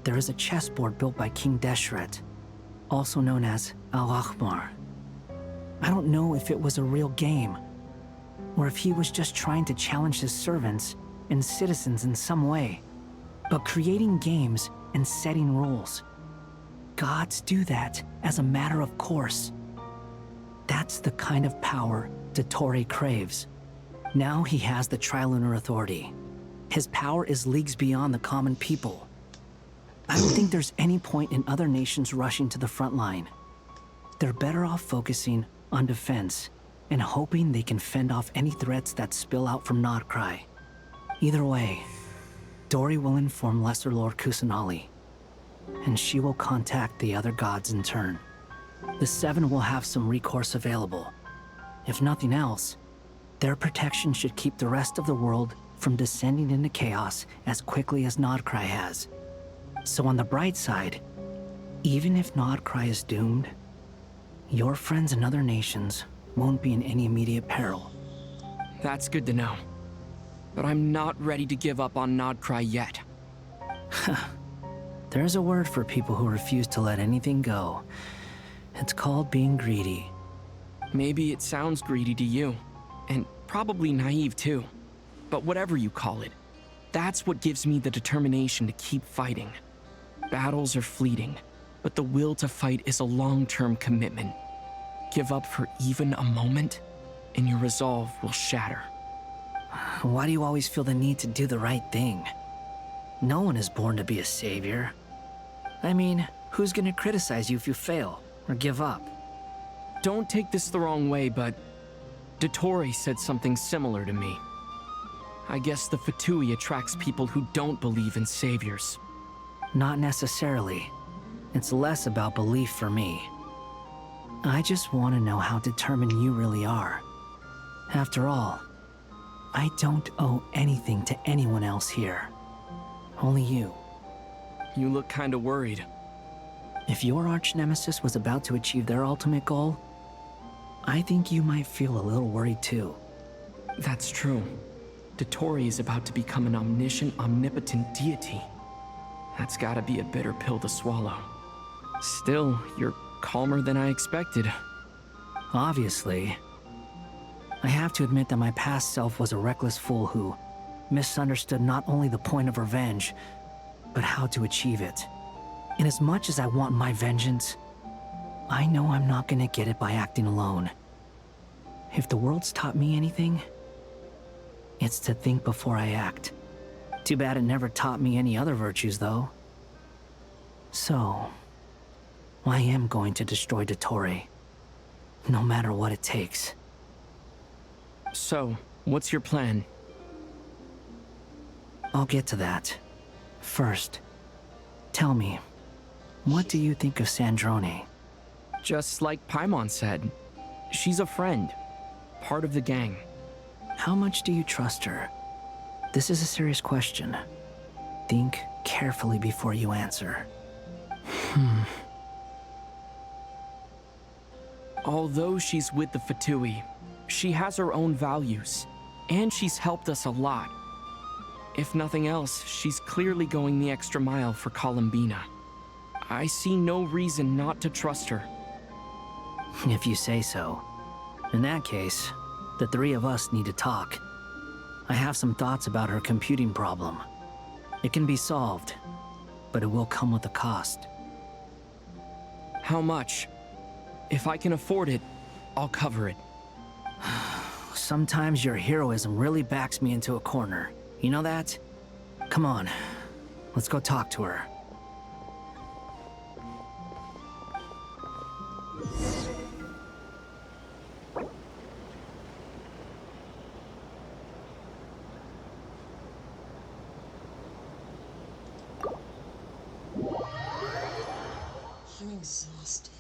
[SPEAKER 13] there is a chessboard built by King Deshret, also known as Al-Ahmar. I don't know if it was a real game, or if he was just trying to challenge his servants and citizens in some way. But creating games and setting rules, gods do that as a matter of course. That's the kind of power Dottore craves. Now he has the Trilunar Authority. His power is leagues beyond the common people. I don't think there's any point in other nations rushing to the front line. They're better off focusing on defense and hoping they can fend off any threats that spill out from Nodcry. Either way, Dori will inform Lesser Lord Kusanali, and she will contact the other gods in turn. The Seven will have some recourse available. If nothing else, their protection should keep the rest of the world from descending into chaos as quickly as Nodcry has. So on the bright side, even if Nodcry is doomed, your friends in other nations won't be in any immediate peril.
[SPEAKER 6] That's good to know. But I'm not ready to give up on Nodcry yet.
[SPEAKER 13] There's a word for people who refuse to let anything go. It's called being greedy.
[SPEAKER 6] Maybe it sounds greedy to you, and probably naive too. But whatever you call it, that's what gives me the determination to keep fighting. Battles are fleeting, but the will to fight is a long-term commitment. Give up for even a moment, and your resolve will shatter.
[SPEAKER 13] Why do you always feel the need to do the right thing? No one is born to be a savior. I mean, who's gonna criticize you if you fail or give up?
[SPEAKER 6] Don't take this the wrong way, but Dottore said something similar to me. I guess the Fatui attracts people who don't believe in saviors.
[SPEAKER 13] Not necessarily. It's less about belief for me. I just want to know how determined you really are. After all, I don't owe anything to anyone else here. Only you.
[SPEAKER 6] You look kinda worried.
[SPEAKER 13] If your arch-nemesis was about to achieve their ultimate goal, I think you might feel a little worried too.
[SPEAKER 6] That's true. Dottore is about to become an omniscient, omnipotent deity. That's gotta be a bitter pill to swallow. Still, you're calmer than I expected.
[SPEAKER 13] Obviously. I have to admit that my past self was a reckless fool who misunderstood not only the point of revenge, but how to achieve it. And as much as I want my vengeance, I know I'm not gonna get it by acting alone. If the world's taught me anything, it's to think before I act. Too bad it never taught me any other virtues, though. So, I am going to destroy Dottore, no matter what it takes.
[SPEAKER 6] So, what's your plan?
[SPEAKER 13] I'll get to that. First, tell me, what do you think of Sandrone?
[SPEAKER 6] Just like Paimon said, she's a friend, part of the gang.
[SPEAKER 13] How much do you trust her? This is a serious question. Think carefully before you answer.
[SPEAKER 6] Although she's with the Fatui, she has her own values, and she's helped us a lot. If nothing else, she's clearly going the extra mile for Columbina. I see no reason not to trust her.
[SPEAKER 13] If you say so. In that case, the three of us need to talk. I have some thoughts about her computing problem. It can be solved, but it will come with a cost.
[SPEAKER 6] How much? If I can afford it, I'll cover it.
[SPEAKER 13] Sometimes your heroism really backs me into a corner. You know that? Come on, let's go talk to her.
[SPEAKER 9] I'm exhausted.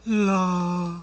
[SPEAKER 9] La.